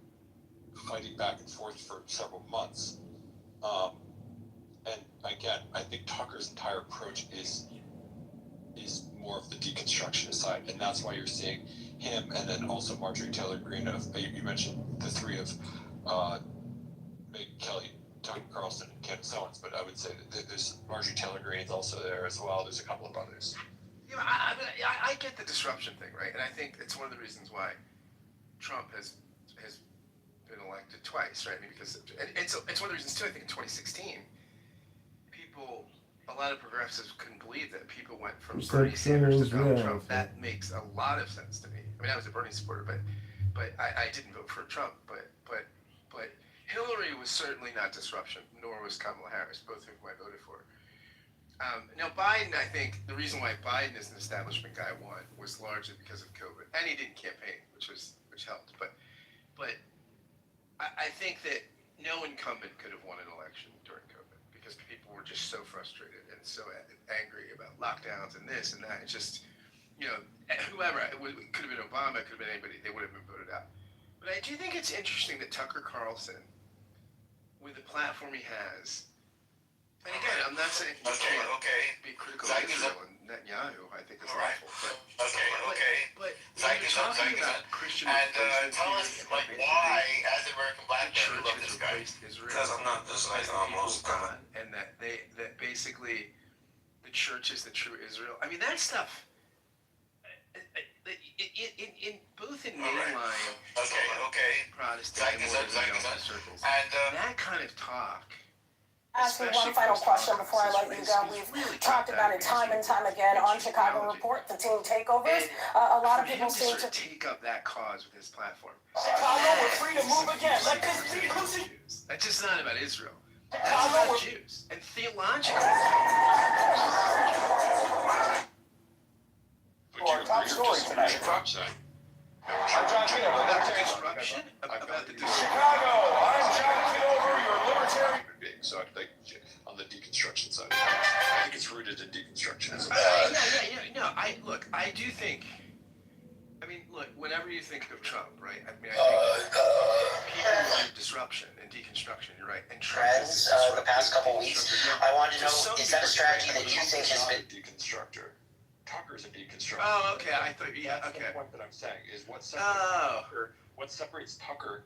fighting back and forth for several months. And again, I think Tucker's entire approach is more of the deconstructionist side, and that's why you're seeing him, and then also Marjorie Taylor Greene. You mentioned the three of Megyn Kelly, Tucker Carlson, and Candace Owens, but I would say that there's Marjorie Taylor Greene's also there as well. There's a couple of others. You know, I get the disruption thing, right? And I think it's one of the reasons why Trump has been elected twice, right? I mean, because it's one of the reasons too. I think in 2016, a lot of progressives couldn't believe that people went from Bernie Sanders to Donald Trump. That makes a lot of sense to me. I mean, I was a Bernie supporter, but I didn't vote for Trump. But Hillary was certainly not disruption, nor was Kamala Harris, both of whom I voted for. Now Biden, I think the reason why Biden is an establishment guy was largely because of COVID, and he didn't campaign, which helped. But I think that no incumbent could have won an election during COVID because people were just so frustrated and so angry about lockdowns and this and that. It's just, whoever, it could have been Obama, it could have been anybody, they would have been voted out. But I do think it's interesting that Tucker Carlson, with the platform he has, and again, I'm not saying he can't be critical of Israel and Netanyahu, I think is awful. But when you're talking about Christian tell us, like, why, as an American black man, you love this guy? Because I'm not just like most God, and that basically the church is the true Israel. I mean, that stuff. In both in mainline Protestant and evangelical circles, that kind of talk. Ask me one final question before I let you go. We've talked about it time and time again on Chicago Report, the team takeovers. A lot of people seem to take up that cause with his platform. Chicago, we're free to move again. Let this be Lucy. That's just not about Israel. That's about Jews. And theologically. Our top story tonight. I'm John Kitover, libertarian. Disruption about the Chicago, I'm John Kitover, your libertarian. So I think on the deconstruction side, I think it's rooted in deconstructionism. I do think. I mean, look. Whenever you think of Trump, right? I mean, I think people want disruption and deconstruction. You're right. And Trump Trends the past couple weeks. I want to know, is that a strategy that you think has been deconstructor? Tucker's a deconstructor. Oh, okay. I thought, yeah, okay. The point that I'm saying is what separates Tucker what separates Tucker,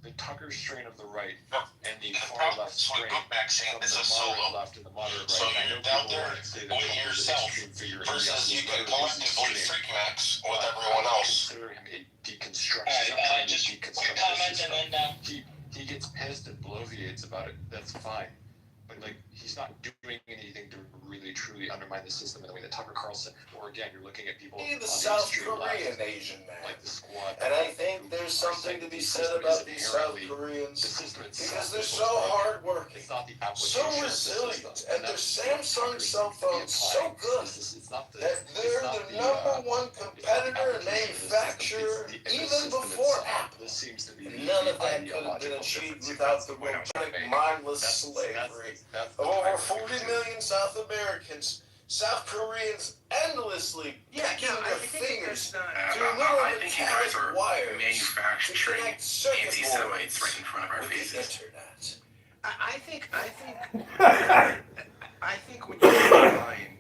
the Tucker strain of the right, and the far left strain from the moderate left and the moderate right. And I know people want to say that Trump is an extreme figure. Versus you can collectively freak max with everyone else. Consider him a deconstructionist. I'm trying to deconstruct the system. He gets pissed and bloviates about it. That's fine. But like he's not doing anything to really truly undermine the system in the way that Tucker Carlson, or again, you're looking at people The South Korean Asian man. like the Squad. And I think there's something to be said about these South Koreans because they're so hardworking, so resilient, and their Samsung cell phones so good that they're the number one competitor and manufacturer even before Apple. None of that could have been achieved without the robotic, mindless slavery of over 40 million South Americans. South Koreans endlessly picking their fingers through little metallic wires manufacturing anti-Semites right in front of our faces. Internet. I think when you find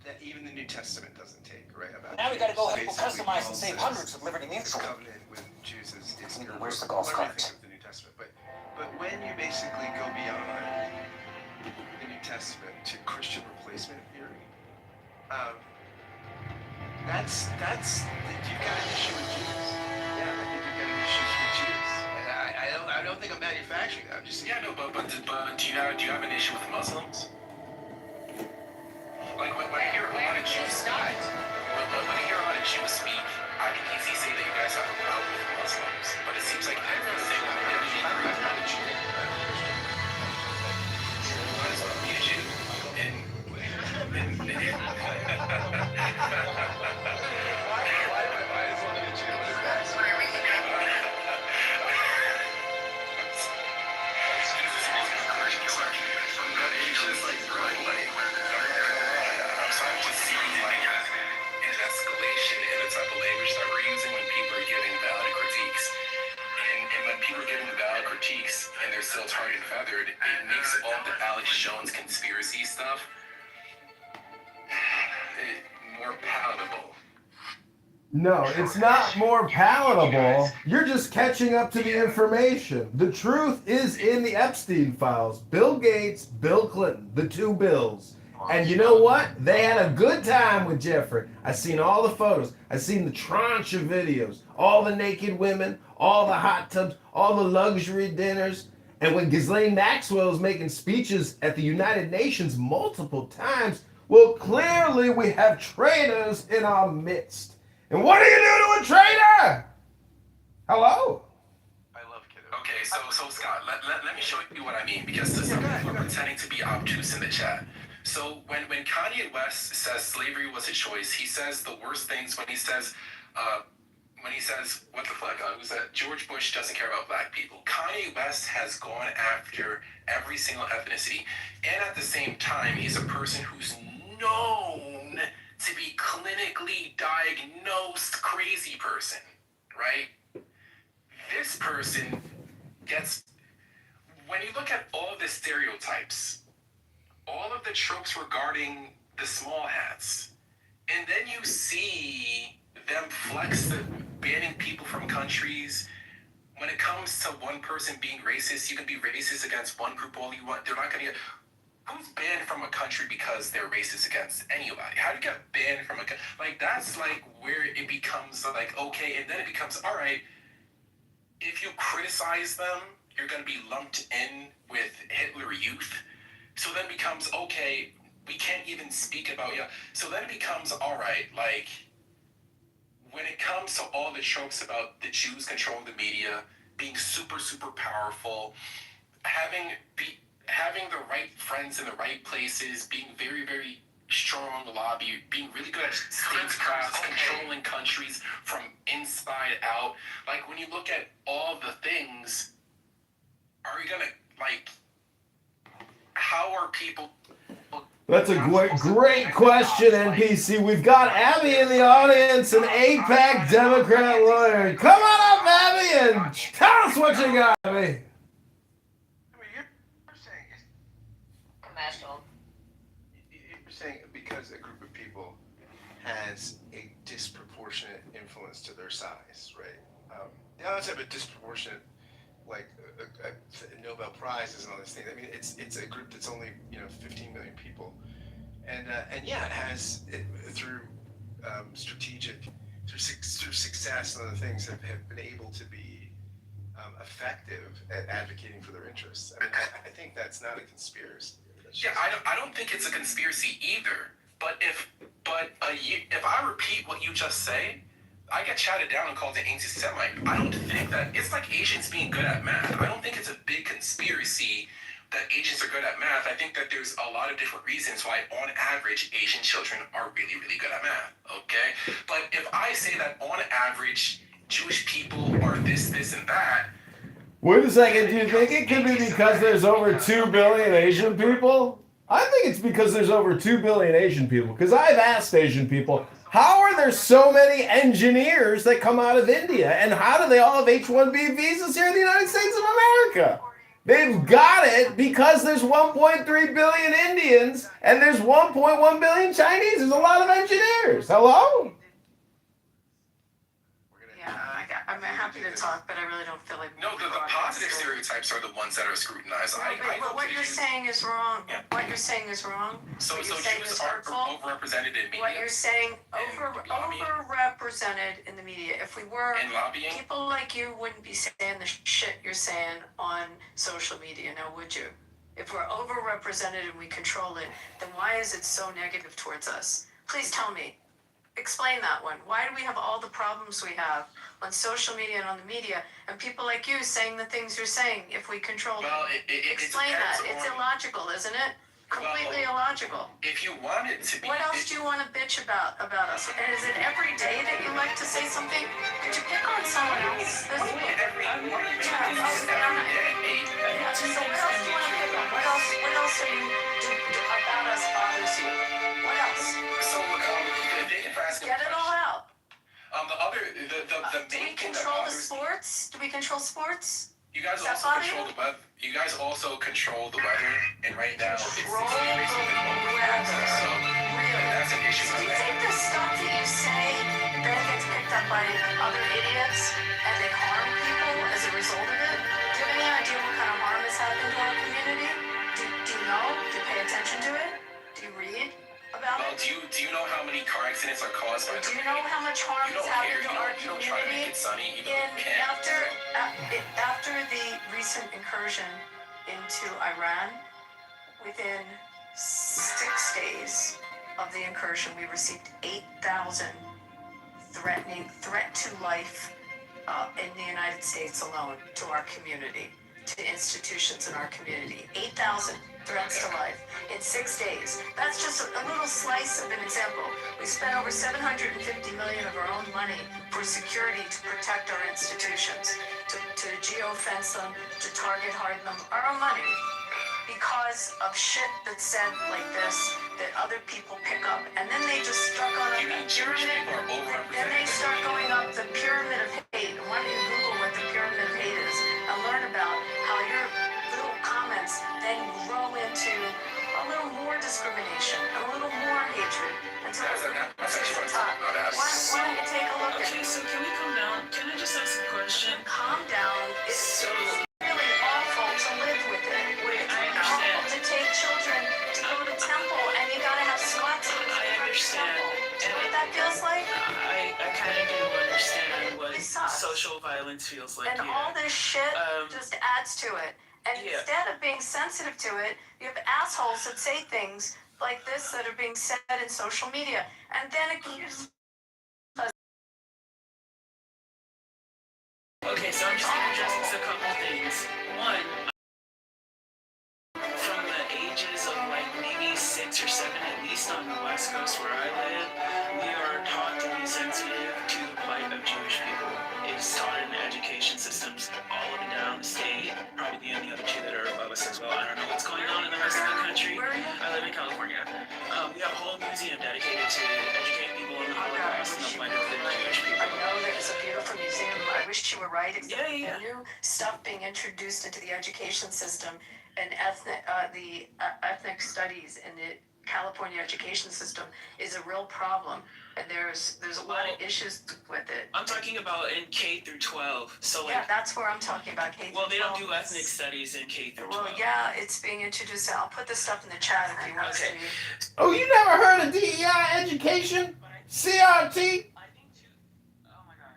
that even the New Testament doesn't take, right? About Now we gotta go help basically customize and Paul save says hundreds of Liberty this Mutual. covenant with Jews is Where's the golf whatever you carts? think of the New Testament. But when you basically go beyond the New Testament to Christian replacement theory, that's you've got an issue with Jews. Yeah, I think you've got an issue with Jews. And I don't think I'm manufacturing that. I'm just saying. Yeah, no, but do you have an issue with Muslims? Like when I hear a lot of Jews speak, I can easily say that you guys have a problem with Muslims, but it seems like every single religion is a Jew. Might as well be a Jew. Escalation in the type of language that we're using when people are giving valid critiques. And when people are giving valid critiques and they're still tarred and feathered, it makes all the Alex Jones conspiracy stuff more palatable. No, it's not more palatable. You're just catching up to the information. The truth is in the Epstein files. Bill Gates, Bill Clinton, the two Bills. And you know what? They had a good time with Jeffrey. I seen all the photos. I seen the tranche of videos. All the naked women, all the hot tubs, all the luxury dinners. And when Ghislaine Maxwell is making speeches at the United Nations multiple times, well, clearly we have traitors in our midst. And what do you do to a traitor? Hello? I love Kitover. Okay, so Scott, let me show you what I mean, because some people are pretending to be obtuse in the chat. So when Kanye West says slavery was a choice, he says the worst things when he says, what the fuck, who's that? George Bush doesn't care about black people. Kanye West has gone after every single ethnicity, and at the same time, he's a person who's known to be clinically diagnosed crazy person, right? This person gets, when you look at all the stereotypes, all of the tropes regarding the small hats, and then you see them flex the banning people from countries. When it comes to one person being racist, you can be racist against one group all you want. They're not going to get... Who's banned from a country because they're racist against anybody? How do you get banned from a country? Like, that's like where it becomes like, okay, and then it becomes, all right, if you criticize them, you're going to be lumped in with Hitler Youth. So then it becomes, okay, we can't even speak about you. So then it becomes, all right, like, when it comes to all the tropes about the Jews controlling the media, being super, super powerful, having the right friends in the right places, being very, very strong on the lobby, being really good at statecraft, controlling countries from inside out. Like, when you look at all the things, are you going to, like, how are people... That's a great question, NPC. We've got Abby in the audience, an APAC Democrat lawyer. Come on up, Abby, and tell us what you got, Abby. You're saying because a group of people has a disproportionate influence to their size, right? They always have a disproportionate, like a Nobel Prizes and all these things. I mean, it's a group that's only 15 million people, and yeah, it has through strategic, through success and other things have been able to be effective at advocating for their interests. I mean, I think that's not a conspiracy. Yeah, I don't think it's a conspiracy either. But if I repeat what you just say, I get chatted down and called an anti-Semite. I don't think that it's like Asians being good at math. I don't think it's a big conspiracy that Asians are good at math. I think that there's a lot of different reasons why, on average, Asian children are really, really good at math. Okay, but if I say that on average, Jewish people are this, and that. Wait a second, do you think it could be because there's over 2 billion Asian people? I think it's because there's over 2 billion Asian people. Because I've asked Asian people, how are there so many engineers that come out of India? And how do they all have H-1B visas here in the United States of America? They've got it because there's 1.3 billion Indians and there's 1.1 billion Chinese. There's a lot of engineers. Hello? I'm happy to talk, but I really don't feel like... No, the positive stereotypes are the ones that are scrutinized. But what you're saying is wrong. Yeah. What you're saying is wrong. So Jews are overrepresented in media. What you're saying, overrepresented in the media. If we were, in lobbying, people like you wouldn't be saying the shit you're saying on social media, now would you? If we're overrepresented and we control it, then why is it so negative towards us? Please tell me. Explain that one. Why do we have all the problems we have on social media and on the media, and people like you saying the things you're saying if we control them? Explain that. It's illogical, isn't it? Completely illogical. If you want it to be... What else do you want to bitch about us? And is it every day that you like to say something? Could you pick on someone else this week? So what else do you want to pick on? What else are you about us bothers you? What else? So, get it all out. The do we control the sports? Do we control sports? You guys also control the weather. You guys also control the weather, and right now it's control the weather. So that's an issue. Do you think the stuff that you say then gets picked up by other idiots and they harm people as a result of it? Do you have any idea what kind of harm has happened to our community? Do you know? Do you pay attention to it? Do you read about it? Do you know how many car accidents are caused by? Do you know how much harm has happened to our community? You don't try to make it sunny. After the recent incursion into Iran, within 6 days of the incursion, we received 8,000 threat to life in the United States alone to our community, to institutions in our community. 8,000 threats to life in 6 days. That's just a little slice of an example. We spent over $750 million of our own money for security to protect our institutions, to geofence them, to target harden them, our own money. Because of shit that's said like this, that other people pick up, and then they just start going up the pyramid, then they start going up the pyramid of hate. Why don't you Google what the pyramid of hate is and learn about how your little comments then grow into a little more discrimination, a little more hatred, until it reaches the top. Why don't you take a look at it? Okay, so can we calm down? Can I just ask a question? Calm down. It's really awful to live with it. It's awful to take children to go to temple, and you gotta have SWAT teams I understand. Do you know what that feels like? I kind of do understand what social violence feels like. And all this shit just adds to it. And instead of being sensitive to it, you have assholes that say things like this that are being said in social media, and then accuse us. Okay, so I'm just going to address a couple things. One, from the ages of like maybe 6 or 7, at least on the West Coast where I live, we are taught to be sensitive to the plight of Jewish people. It's taught in the education systems all up and down the state, probably the other two that are above us as well. I don't know what's going on in the rest of the country. I live in California. We have a whole museum dedicated to educating people on the Holocaust and the plight of the Jewish people. I know there's a beautiful museum. I wish you were right. Except the new stuff being introduced into the education system and ethnic studies in the California education system is a real problem. And there's a lot of issues with it. I'm talking about in K through 12. So like, Yeah, that's where I'm talking about K through 12. Well, they don't do ethnic studies in K through 12. Well, yeah, it's being introduced. I'll put the stuff in the chat if you want to see. Oh, you never heard of DEI education? CRT?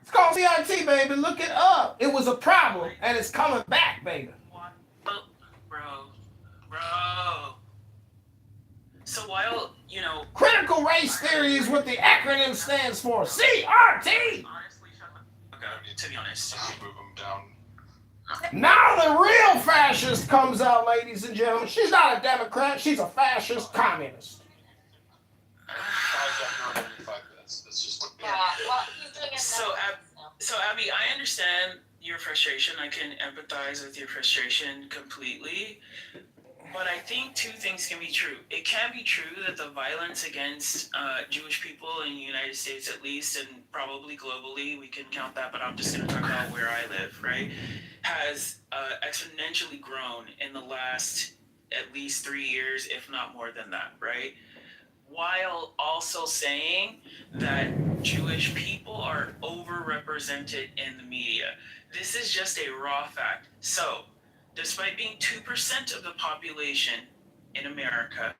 It's called CRT, baby. Look it up. It was a problem, and it's coming back, baby. Bro. So while, you know... Critical race theory is what the acronym stands for. CRT! Okay, to be honest. Move them down. Now the real fascist comes out, ladies and gentlemen. She's not a Democrat. She's a fascist communist. That's just what. Well, he's doing it So Abby, I understand your frustration. I can empathize with your frustration completely. But I think two things can be true. It can be true that the violence against Jewish people in the United States, at least, and probably globally, we can count that, but I'm just going to talk about where I live, right, has exponentially grown in the last at least 3 years, if not more than that, right? While also saying that Jewish people are overrepresented in the media. This is just a raw fact. So, despite being 2% of the population in America,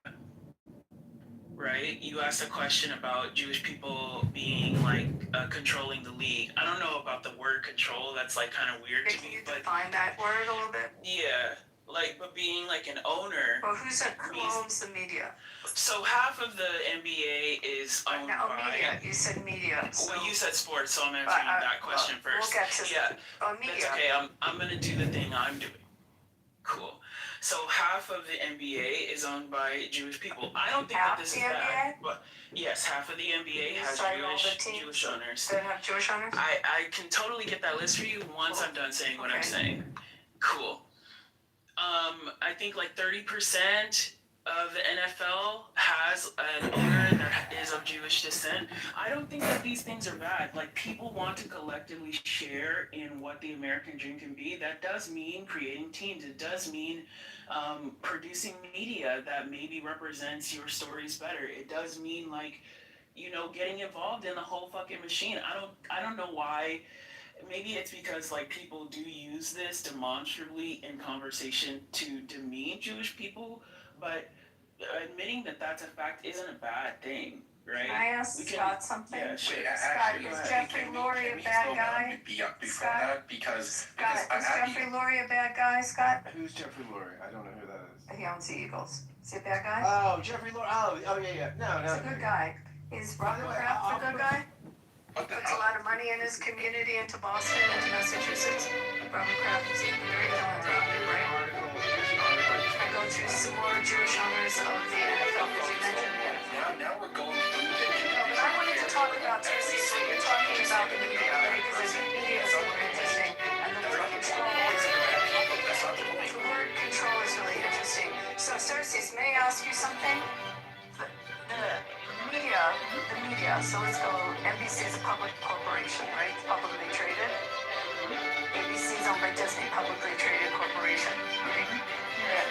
right? You asked a question about Jewish people being like controlling the league. I don't know about the word control. That's like kind of weird to me. Can you define that word a little bit? Yeah, like, but being like an owner. Well, who owns the media? So half of the NBA is owned by. Media. You said media. So. Well, you said sports, so I'm answering that question first. We'll get to media. That's okay. I'm gonna do the thing I'm doing. Cool. So half of the NBA is owned by Jewish people. I don't think that this is bad. But yes, half of the NBA has Jewish owners. That have Jewish owners? I can totally get that list for you once I'm done saying what I'm saying. Cool. I think like 30% of the NFL has an owner that is of Jewish descent. I don't think that these things are bad. Like, people want to collectively share in what the American dream can be. That does mean creating teams. It does mean producing media that maybe represents your stories better. It does mean, like, you know, getting involved in the whole fucking machine. I don't know why. Maybe it's because, like, people do use this demonstrably in conversation to demean Jewish people, but admitting that that's a fact isn't a bad thing, right? Can I ask Scott something? Yeah, sure. Scott, is Jeffrey Lurie a bad guy? Scott, because is Jeffrey Lurie a bad guy, Scott? Who's Jeffrey Lurie? I don't know who that is. He owns the Eagles. Is he a bad guy? Oh, Jeffrey Lurie. Oh, yeah. No. He's a good guy. Is Robert Kraft a good guy? Puts a lot of money in his community into Boston, into Massachusetts. Robert Kraft is very talented, right? I go through some more Jewish owners of the NFL, as you mentioned. Now we're going through But I wanted to talk about Cersei, so you're talking about the media, right? Because the media is more interesting, and the word control is really interesting. So Cersei, may I ask you something? The media, so let's go, NBC is a public corporation, right? It's publicly traded. ABC is owned by Disney, publicly traded corporation, right?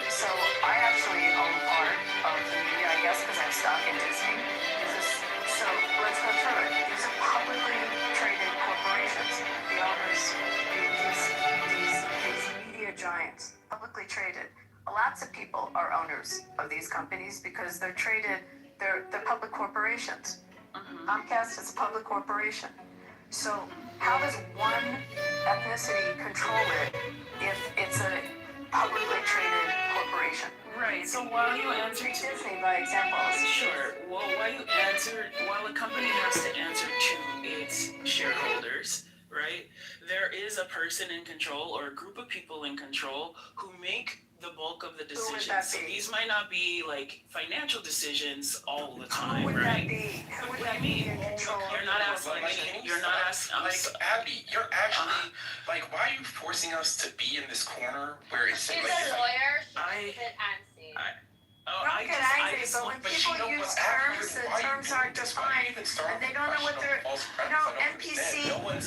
So I actually own part of the media, I guess, because I'm stuck in Disney. So let's go through it. These are publicly traded corporations. The owners, these media giants, publicly traded. Lots of people are owners of these companies because they're traded. They're public corporations. Comcast is a public corporation. So how does one ethnicity control it if it's a publicly traded corporation? Right. So while you answer Disney, by example. Sure. Well, while a company has to answer to its shareholders, right? There is a person in control or a group of people in control who make the bulk of the decisions. So these might not be like financial decisions all the time, right? Who would that be in control? You're not asking me. You're not asking. Abby, you're actually like, why are you forcing us to be in this corner where it's She's like, a lawyer. She's a bit antsy. Don't get angry, but when people use terms, the terms aren't defined, and they don't know what they're, NPC, when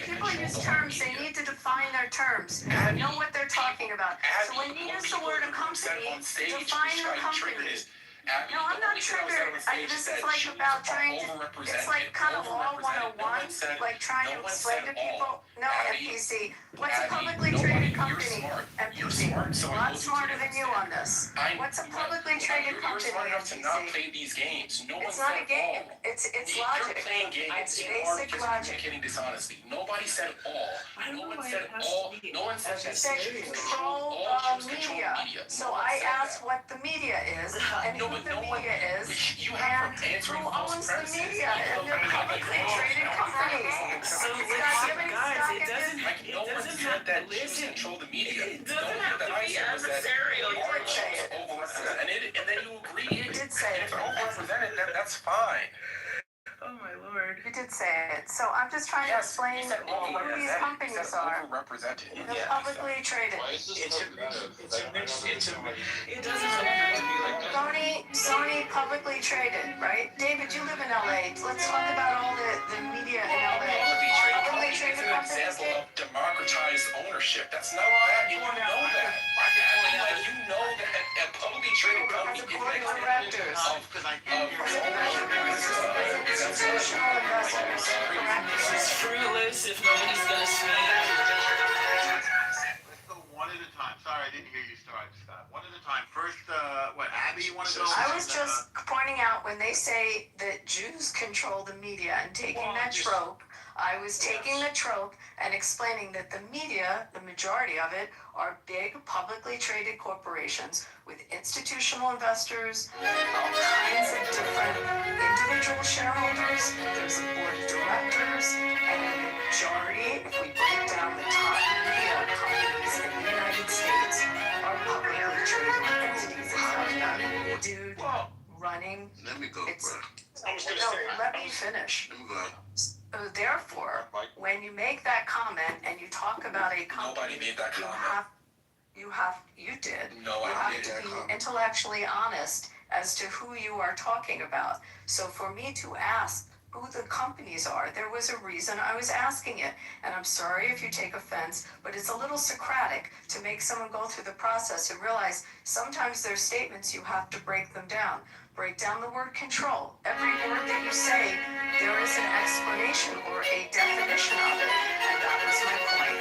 people use terms, they need to define their terms, know what they're talking about. So when you use the word a company, define the company. Abby, No, I'm the not only thing trying that was said on to. stage This is is that like Jews about are trying to. overrepresented. It's like kind of law 101, No one said, like trying no to one explain said to people. all. No, Abby, MPC. What's a Abby, publicly nobody, traded you're company? smart. You're MPC. smart, so A I lot hold you to smarter an than you extent. on this. What's a publicly traded You're company? smart enough to not MPC? play these games. No one It's not a said game. all. It's You're logic. playing games. It's You are basic just logic. communicating dishonestly. Nobody said all. I don't No know one why said it has all. to be. No one said You that said Jews control all Jews the control media. media. So No one I said asked that. what the media is and No, who but the no one. media is You have and answering who false owns the premises. media and they're publicly traded companies. So It's listen, not giving guys, stock it in doesn't. Like, It no one doesn't said have that to Jews listen. control the media. It The doesn't only thing have that to I be said was that adversarial. You our did say Jews it. overrepresented, and then you agreed. You did say And it. if they're overrepresented, that's fine. Oh my lord. You did say it. So I'm just trying to explain you said who these overrepresented. companies You said are. overrepresented. They're publicly traded. It's a mix. It doesn't have to be like that. Sony publicly traded, right? David, you live in LA. Let's talk about all the media in LA. Publicly It's traded an companies. example of democratized ownership. That's not that. You know that. You know that a publicly traded company is Board of directors. Institutional investors, correct? This is fruitless if nobody's gonna speak. Let's go one at a time. Sorry, I didn't hear you start, Scott. One at a time. First, Abby, you want to go? I was just pointing out when they say that Jews control the media and taking that trope, I was taking the trope and explaining that the media, the majority of it, are big publicly traded corporations with institutional investors, all kinds of different individual shareholders. There's a board of directors, and the majority, if we break down the top media companies in the United States, are publicly traded entities. It's not a dude running. Let me go, bro. No, let me finish. Let me go. Therefore, when you make that comment and you talk about a company, Nobody made that comment. You did. No, You I have made to that be comment. intellectually honest as to who you are talking about. So for me to ask who the companies are, there was a reason I was asking it. And I'm sorry if you take offense, but it's a little Socratic to make someone go through the process and realize sometimes there's statements you have to break them down. Break down the word control. Every word that you say, there is an explanation or a definition of it. And that was my point.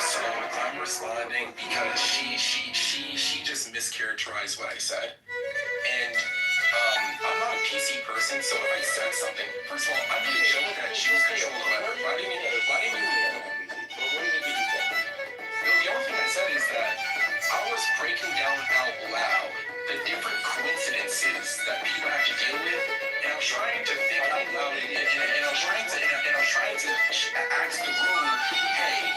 So I'm responding because she just mischaracterized what I said. And I'm not a PC person, so if I said something, first of all, I made a joke that Jews control the weather. Why didn't you? The only thing I said is that I was breaking down out loud the different coincidences that people have to deal with, and I was trying to think out loud, and I was trying to ask the room, hey,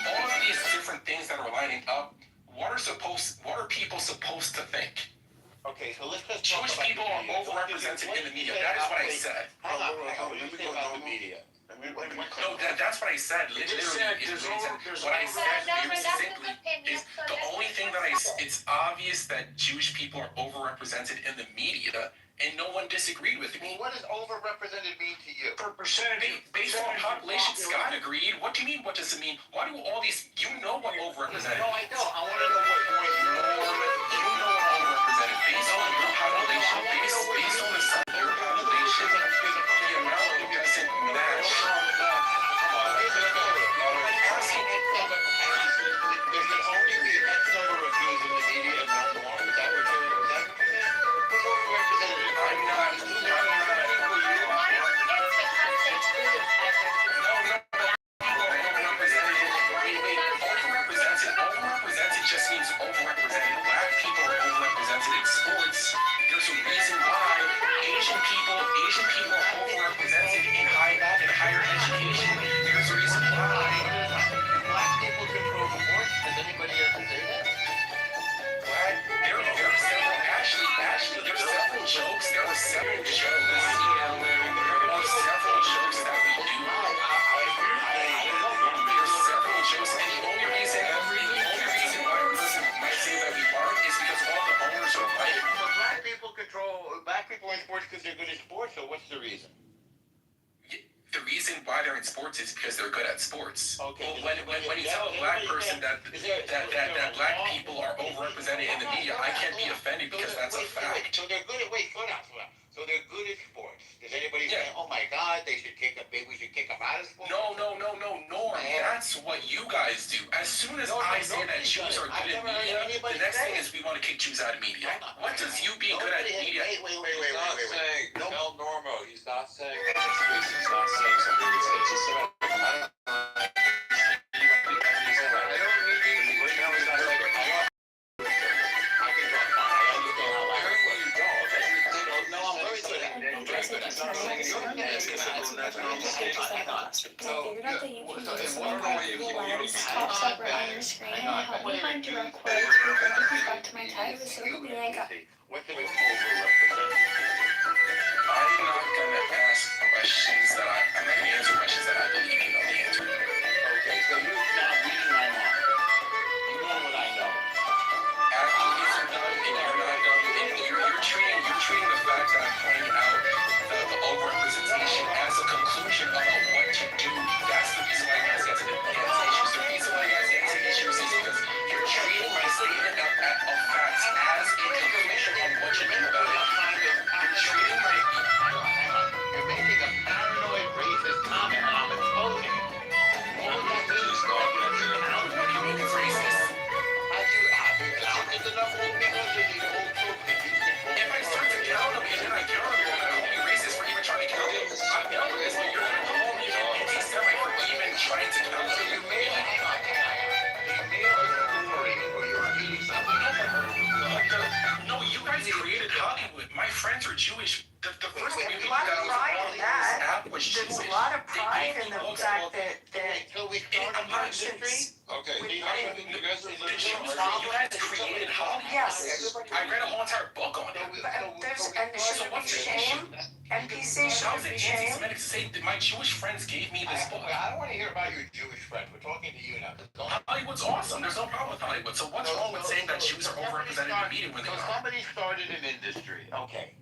all of these different things that are lining up, what are people supposed to think? Okay, so let's just Jewish people are overrepresented in the media. That is what I said. the media. No, that's what I said. Literally, what I said very succinctly is the only thing that it's obvious that Jewish people are overrepresented in the media, and no one disagreed with me. What does overrepresented mean to you? For percentage, based on population, Scott agreed. What do you mean? What does it mean? Why do all these? You know what overrepresented? No, I don't. I want to know what You know what overrepresented based on your population, based on the size of your population, the amount of doesn't match. There can only be X number of views in the media and not more. Is that what you're overrepresented? I'm not. Overrepresented just means overrepresented. Black people are overrepresented in sports. There's a reason why Asian people are overrepresented in higher education. There's a reason why. Black people control sports. Does anybody ever say that? There are several. Actually, there's several jokes. There were several jokes. There are several jokes that we do. There's several jokes, and the only reason why a person might say that we aren't is because all the owners are white. But black people in sports because they're good at sports, so what's the reason? The reason why they're in in sports is because they're good at sports. Okay. Well, when you tell a black person that black people are overrepresented in the media, I can't be offended because that's a fact. So they're good at So they're good at sports. Does anybody say, oh my God, we should kick them out of sports? No, Norm. That's what you guys do. As soon as I say that Jews are good at media, the next thing is we want to kick Jews out of media. What does you being good at media? Wait. Tell Normo, he's not saying he's not saying something. He said, I'm not gonna ask questions that I'm not gonna answer questions that I believe you know the answer to. Okay, so you're not reading my mind. You know what I know. After these are done, and you're not done, and you're treating the fact that I'm pointing out the overrepresentation as a conclusion about what to do. That's the reason why you guys get to the issues. The reason why you guys get to issues is because you're treating my statement of facts as a conclusion on what to do about it. You're treating my... You're making a paranoid racist comment and I'm exposing it. What would that mean? What do you mean it's racist? Have you counted enough old niggas to need old children? If I start to count them and then I count them, you're gonna call me racist for even trying to count them. I'm not racist, but you're gonna call me an anti-Semite for even trying to count them. You may have a story or you're reading something. No, you guys created Hollywood. My friends are Jewish. The first thing There's you a lot got of on pride in that. this app was There's Jewish. a lot of pride in the fact that Until we start a industry. okay, With you guys are The Jews living created Hollywood. Yes. I read a whole entire book on it. And there shouldn't be shame. NPC How's shouldn't it be shame. anti-Semitic to say that my Jewish friends gave me this book? I don't want to hear about your Jewish friends. We're talking to you now. Hollywood's awesome. There's no problem with Hollywood. So what's wrong with saying that Jews are overrepresented in media when they So are? somebody started an industry. Okay.